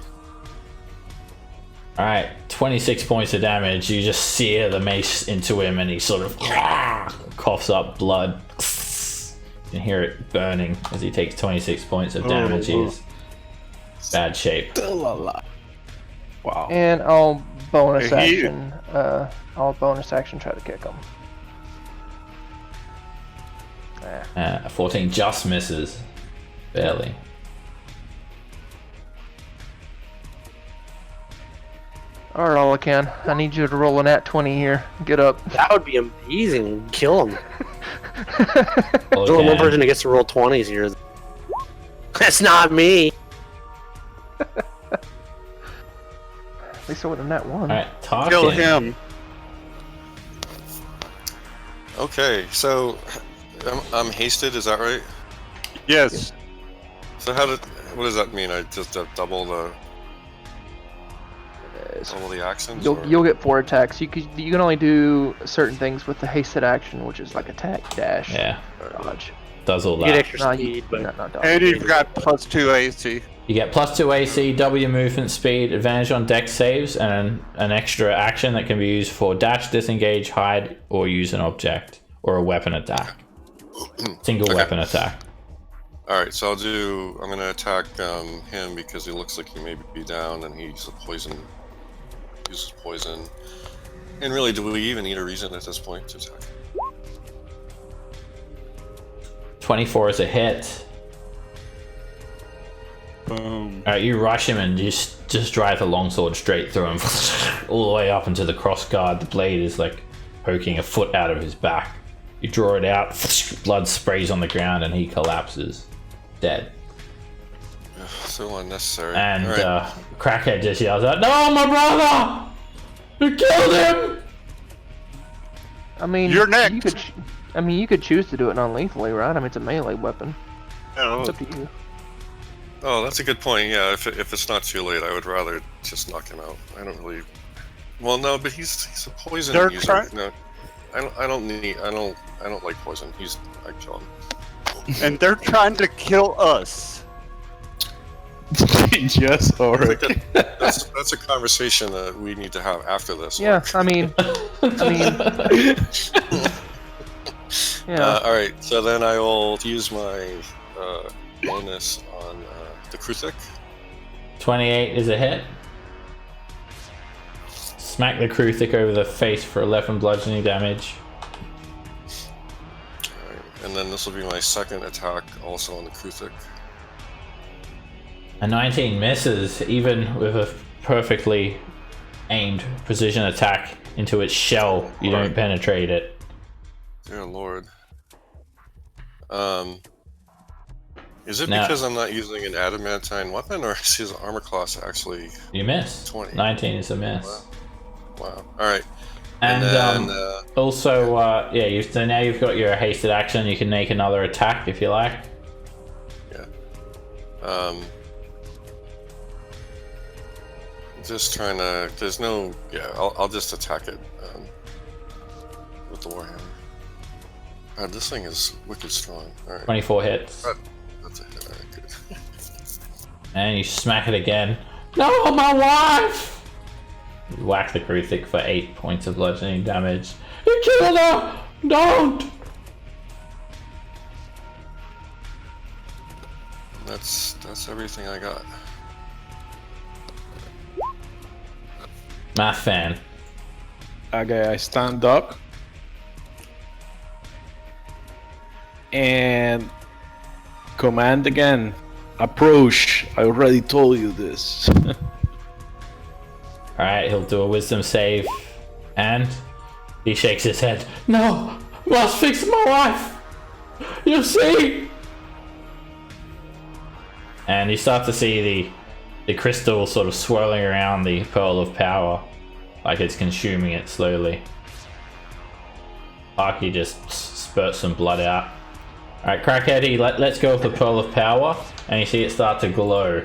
Alright, 26 points of damage. You just sear the mace into him and he sort of coughs up blood. You can hear it burning as he takes 26 points of damage. He's bad shape. Wow. And I'll bonus Hey, action. Try to kick him. 14 just misses. Barely. Alright, all I can. I need you to roll an at 20 here. Get up. That would be amazing. Kill him. All There's only one can. person that gets to roll 20s here. That's not me. At least I would have net 1. Alright, Tarkin. Kill him. Okay, so I'm hasted. Is that right? Yes. So what does that mean? I just double the actions? or- You'll get 4 attacks. You can only do certain things with the hasted action, which is like attack, dash, Yeah, dodge. does all You get that. extra No, speed, but not dodge. And you've got +2 AC. You get +2 AC, double your movement speed, advantage on dex saves, and an extra action that can be used for dash, disengage, hide, or use an object. or a weapon attack. Single weapon attack. Alright, so I'm gonna attack him because he looks like he may be down and uses poison. And really, do we even need a reason at this point to attack? 24 is a hit. Boom. Alright, you rush him and just drive the longsword straight through him, all the way up into the crossguard. The blade is like poking a foot out of his back. You draw it out, blood sprays on the ground, and he collapses, dead. So unnecessary. And Alright. Crackhead just yells out, "No, my brother! You killed him!" I mean, You're next. You could choose to do it non-lethally, right? I mean, it's a melee weapon. Oh, It's up to you. Oh, that's a good point. Yeah, if it's not too late, I would rather just knock him out. I don't really. Well, no, but he's a poison They're user. try- No, I don't like poison. I kill him. and they're trying to kill us. Yes, I Ulrich. think that's a conversation that we need to have after this. Yeah, I mean, yeah. All right, so then I will use my bonus on the Kruthic. 28 is a hit. Smack the Kruthic over the face for 11 bludgeoning damage. All right, and then this will be my second attack, also on the Kruthic. A 19 misses, even with a perfectly aimed precision attack into its shell. You don't penetrate it. Dear Lord. Is it No. because I'm not using an adamantine weapon, or is his armor class actually? You miss. 20. 19 is a miss. Wow. All right. And then, also, so now you've got your hasted action. You can make another attack if you like. yeah. Just trying to. There's no. Yeah. I'll just attack it with the warhammer. God, this thing is wicked strong. All right. 24 hits. That's a hit. All right, good. And you smack it again. No, my wife! You whack the Kruthic for 8 points of bludgeoning damage. You killed her! Don't! That's everything I got. Math fan. Okay, I stand up. And command again. Approach. I already told you this. Alright, he'll do a wisdom save. And he shakes his head. No! Must fix my wife! You see? And you start to see the crystal sort of swirling around the pearl of power. Like it's consuming it slowly. Arky just spurts some blood out. Alright, Crackhead, let's go with the pearl of power. And you see it start to glow.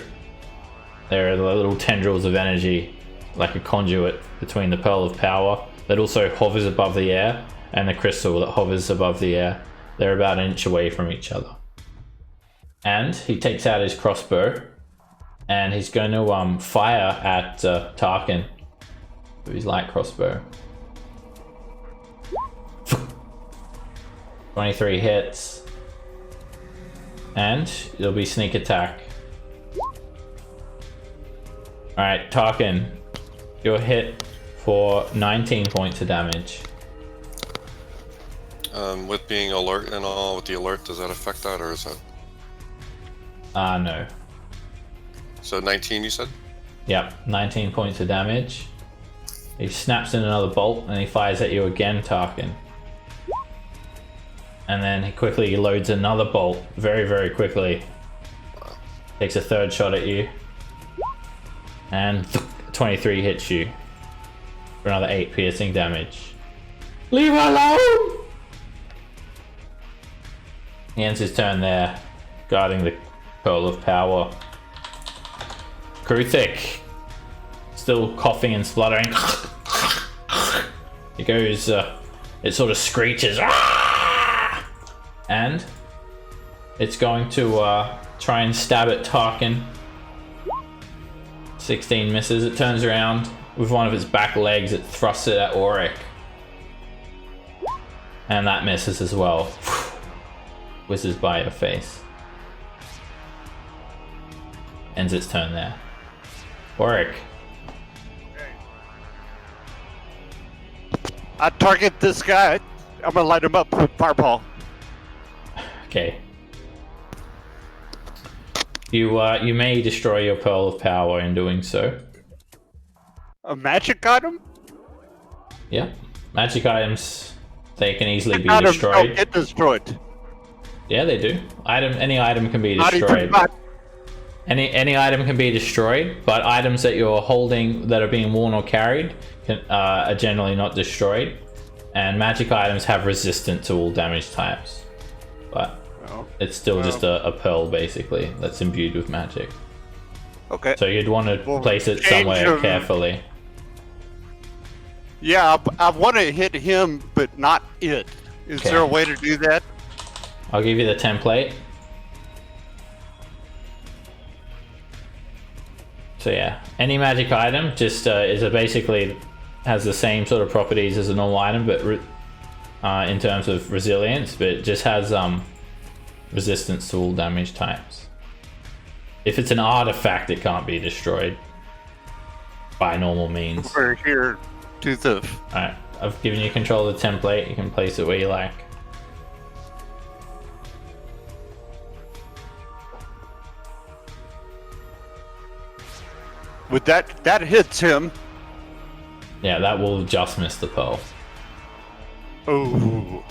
There are the little tendrils of energy, like a conduit between the pearl of power that also hovers above the air and the crystal that hovers above the air. They're about an inch away from each other. And he takes out his crossbow and he's going to fire at Tarkin with his light crossbow. 23 hits. And it'll be sneak attack. Alright, Tarkin, you're hit for 19 points of damage. With being alert and all, with the alert, does that affect that, or is that? No. So 19, you said? Yep, 19 points of damage. He snaps in another bolt and he fires at you again, Tarkin. And then he quickly loads another bolt very, very quickly. Takes a third shot at you. And 23 hits you for another 8 piercing damage. Leave her alone! He ends his turn there, guarding the Pearl of Power. Kruthic, still coughing and spluttering. It goes, it sort of screeches. And it's going to try and stab at Tarkin. 16 misses. It turns around with one of its back legs. It thrusts it at Auric. And that misses as well. Whizzes by your face. Ends its turn there. Warwick. I target this guy. I'm gonna light him up with fireball. Okay. You may destroy your pearl of power in doing so. A magic item? Yeah. Magic items, they can easily be Items destroyed. don't get destroyed. Yeah, they do. Any item can be Not even destroyed. my- Any item can be destroyed, but items that you're holding that are being worn or carried are generally not destroyed. And magic items have resistance to all damage types, but it's still just a pearl basically that's imbued with magic. Okay. So you'd want to Well, place it change somewhere your- carefully. Yeah, I want to hit him, but not it. Is Okay. there a way to do that? I'll give you the template. So yeah, any magic item just basically has the same sort of properties as a normal item, but in terms of resilience, but it just has resistance to all damage types. If it's an artifact, it can't be destroyed by normal means. Over here, do the. Alright, I've given you control of the template. You can place it where you like. With that hits him. Yeah, that will just miss the pearl. Oh.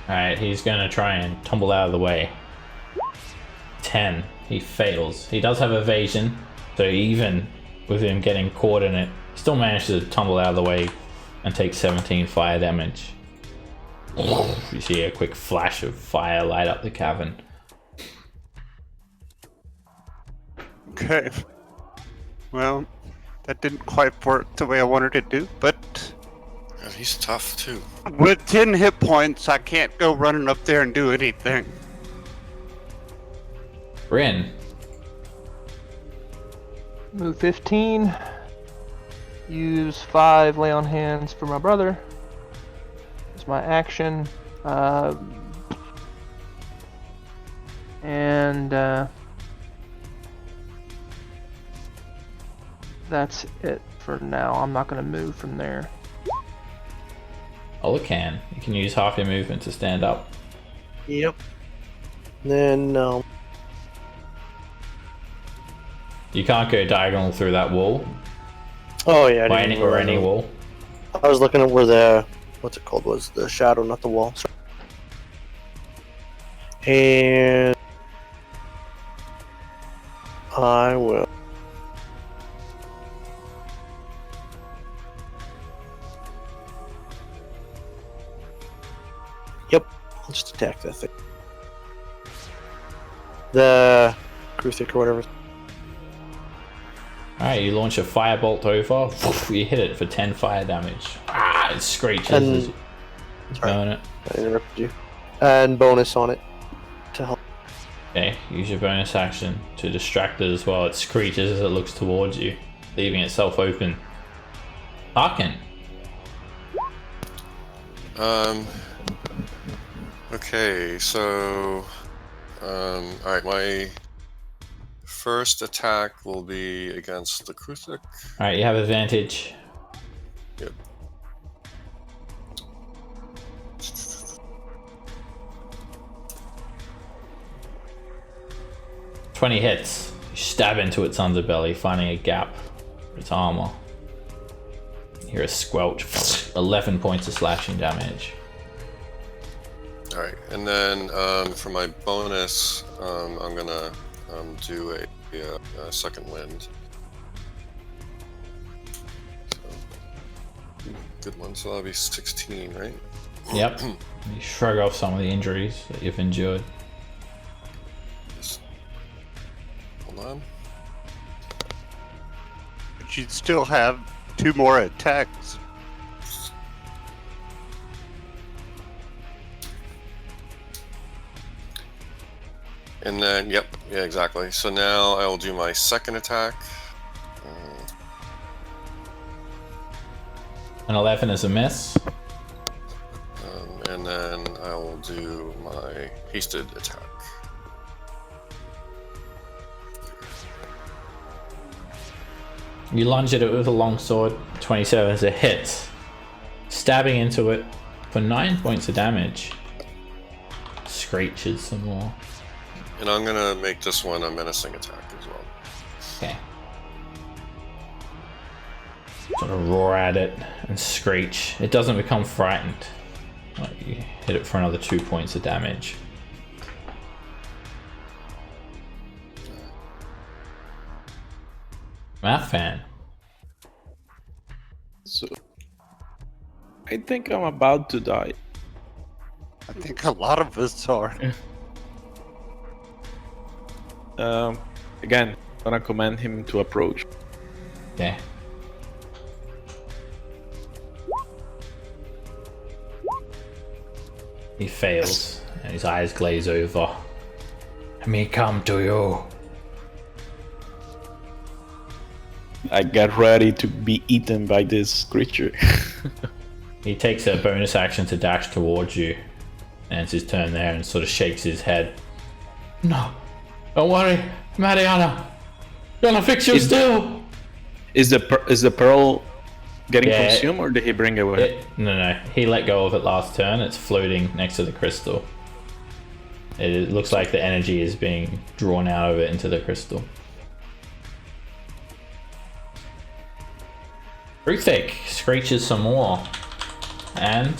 Alright, he's gonna try and tumble out of the way. 10. He fails. He does have evasion, so even with him getting caught in it, he still managed to tumble out of the way and take 17 fire damage. You see a quick flash of fire light up the cavern. Okay. Well, that didn't quite work the way I wanted it to, but Yeah, he's tough too. with 10 hit points, I can't go running up there and do anything. Bryn. Move 15. Use 5 lay on hands for my brother. It's my action. That's it for now. I'm not going to move from there. Oh, it can. You can use half your movement to stand up. Yep. Then You can't go diagonal through that wall. oh yeah, I Or didn't any, know or that. any wall. I was looking at where the what's it called was the shadow, not the wall. And I will. Yep, I'll just attack that thing. The Kruthic or whatever. Alright, you launch a firebolt over. You hit it for 10 fire damage. It screeches And- as you burn it. I interrupted you. And bonus on it to help. Okay, use your bonus action to distract it as well. It screeches as it looks towards you, leaving itself open. Arkin. Okay, so alright, my first attack will be against the Kruthic. Alright, you have advantage. Yep. "20 hits. You stab into its underbelly, finding a gap for its armor. You hear a squelch. 11 points of slashing damage. Alright, and then for my bonus, I'm gonna do a second wind. So, good one, so that'll be 16, right? Yep. You shrug off some of the injuries that you've endured. Just hold on. But you'd still have 2 more attacks. And then, yep, yeah, exactly. So now I will do my second attack. An 11 is a miss. And then I will do my hasted attack. You lunge at it with a longsword. 27 is a hit. Stabbing into it for 9 points of damage. Screeches some more. And I'm gonna make this one a menacing attack as well. Okay. Sort of roar at it and screech. It doesn't become frightened. Like you hit it for another 2 points of damage. Math fan. So, I think I'm about to die. I think a lot of us are. Again, I'm gonna command him to approach. Okay. He fails, and his eyes glaze over. Let me come to you. I get ready to be eaten by this creature. He takes a bonus action to dash towards you, and it's his turn there, and sort of shakes his head. No, don't worry, Mariana. Gonna fix you still. Is the pearl getting consumed, or did he bring it away? No. He let go of it last turn. It's floating next to the crystal. It looks like the energy is being drawn out of it into the crystal. Ruthic screeches some more, and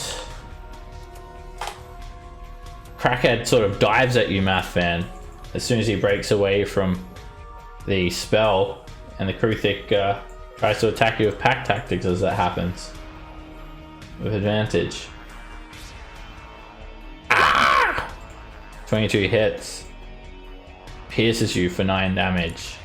Crackhead sort of dives at you, Math Fan, as soon as he breaks away from the spell, and the Kruthic tries to attack you with pack tactics as that happens. With advantage. Ah! 22 hits. Pierces you for 9 damage.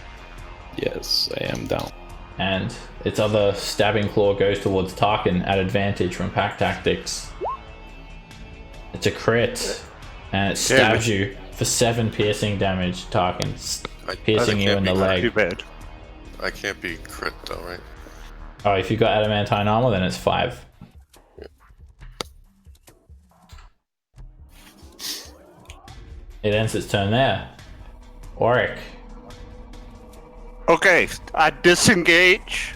Yes, I am down. And its other stabbing claw goes towards Tarkin at advantage from pack tactics. It's a crit, and it stabs you for 7 piercing damage, Tarkin. Piercing you in the leg. Too bad. I can't be crit though, right? Oh, if you've got adamantine armor, then it's 5. It ends its turn there. Auric. Okay, I disengage.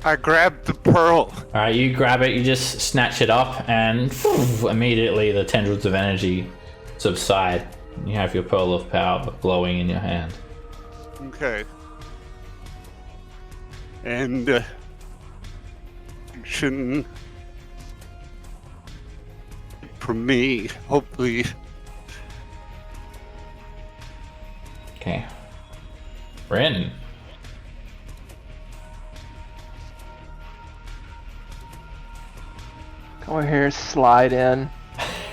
I grab the pearl. Alright, you grab it, you just snatch it up, and immediately the tendrils of energy subside. You have your pearl of power glowing in your hand. Okay. And action from me, hopefully. Okay. Rin. Come over here, slide in,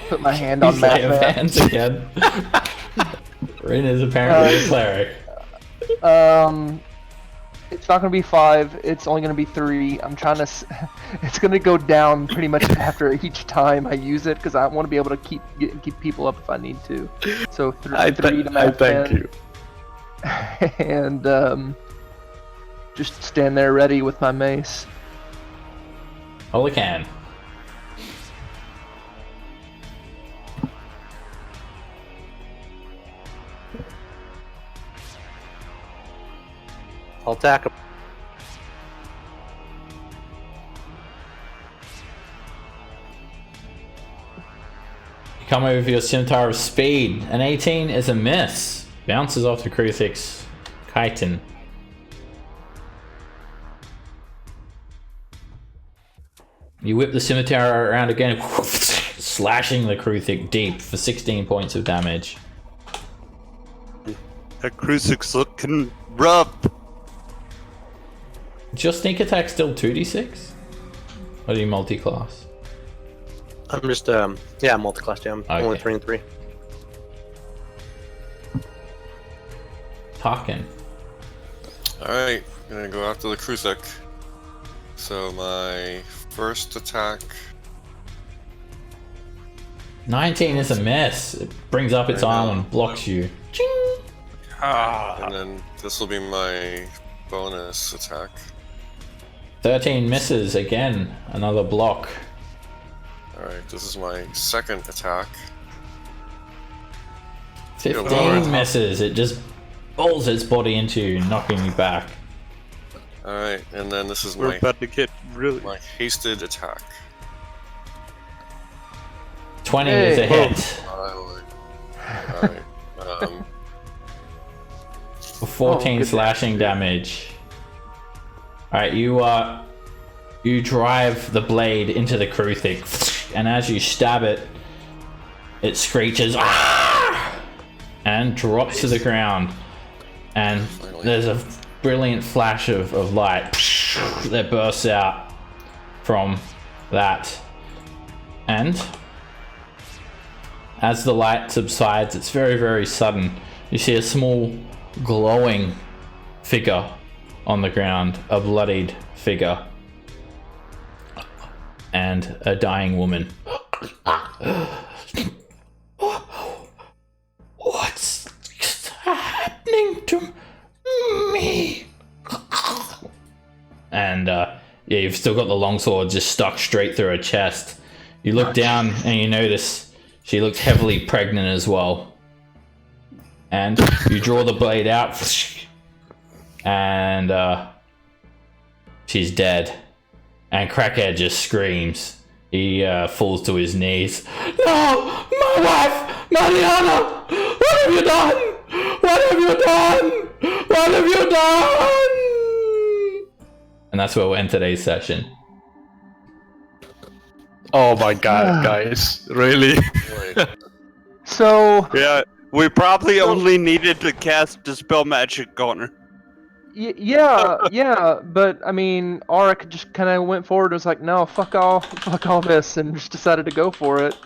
put my hand on Slay of that. hands again. Rin is apparently a cleric. It's not gonna be 5. It's only gonna be 3. I'm trying to. It's gonna go down pretty much after each time I use it because I want to be able to keep people up if I need to. So 3 to my thank you. And just stand there ready with my mace. Holy can. I'll attack him. You come over with your scimitar of speed. An 18 is a miss. Bounces off the Kruthic's chitin. You whip the scimitar around again, slashing the Kruthic deep for 16 points of damage. That crucifix looking rough. Is your sneak attack still 2d6? Or do you multi-class? I'm just multi-class. Yeah, I'm only 3 and 3. Tarkin. Alright, I'm gonna go after the Kruthic. So my first attack 19 is a miss. It brings up its arm and blocks you. Ching! And then this will be my bonus attack. 13 misses again. Another block. Alright, this is my second attack. 15 misses. It just bolts its body into you, knocking you back. Alright, and then this is We're about to get really. my hasted attack. 20 is a hit. Alright. 14 slashing damage. Alright, you drive the blade into the Kruthic, and as you stab it, it screeches and drops to the ground. And there's a brilliant flash of light that bursts out from that. And as the light subsides, it's very, very sudden. You see a small glowing figure on the ground, a bloodied figure, and a dying woman. What's happening to me? And yeah, you've still got the longsword just stuck straight through her chest. You look down and you notice she looks heavily pregnant as well. And you draw the blade out, and she's dead. And Crackhead just screams. He falls to his knees. No! My wife! Mariana! What have you done? What have you done? What have you done? And that's where we'll end today's session. Oh my god, guys. Really? So Yeah, we probably only needed to cast Dispel Magic on her. yeah, but I mean, Auric just kind of went forward and was like, no, fuck all this, and just decided to go for it.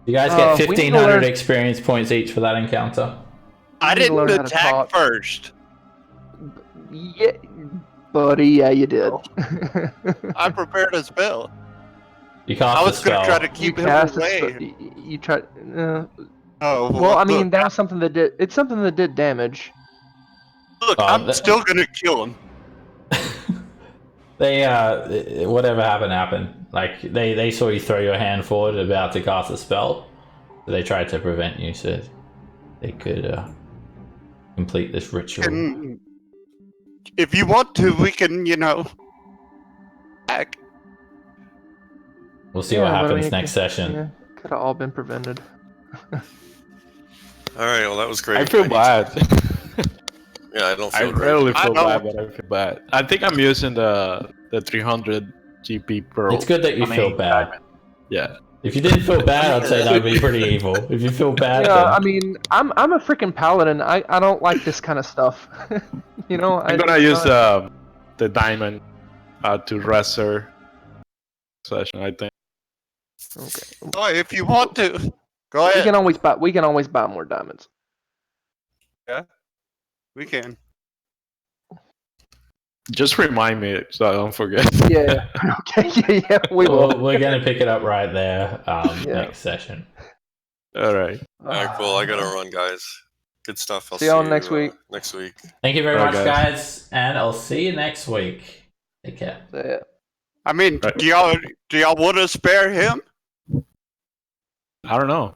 You guys get we need to 1,500 learn- experience points each for that encounter. I need to learn didn't how to attack talk. first. Yeah, buddy, yeah, you did. I prepared a spell. You cast I the was going spell. to try to You keep him cast away. it. You tried. Oh, Well, I mean, look, that was something that did. It's something that did damage. look, I'm still going to kill him. They whatever happened. Like they saw you throw your hand forward about to cast a spell. So they tried to prevent you so they could complete this ritual. And if you want to, we can, act. We'll see what Yeah, but I happens mean, next session. Yeah, could have all been prevented. Alright, well that was great. I feel bad. Yeah, I don't I feel great. really I feel know. bad, but I feel bad. I think I'm using the 300 GP per. It's good that you feel bad. diamond. Yeah. If you didn't feel bad, I'd say that would be pretty evil. If you feel bad, Yeah, then I mean, I'm a freaking paladin. I don't like this kind of stuff. I'm gonna use the diamond to rest her session, I think. Okay. Oh, if you want to, go We ahead. can always buy. We can always buy more diamonds. We can. Just remind me so I don't forget. Yeah. Okay. Yeah. We will. we're going to pick it up right there next session. All right. Alright, cool. I gotta run, guys. Good stuff. I'll See y'all next week. Next week. Thank you very Alright, much, guys. guys, and I'll see you next week. Take care. Yeah. I mean, Right. do y'all want to spare him? I don't know.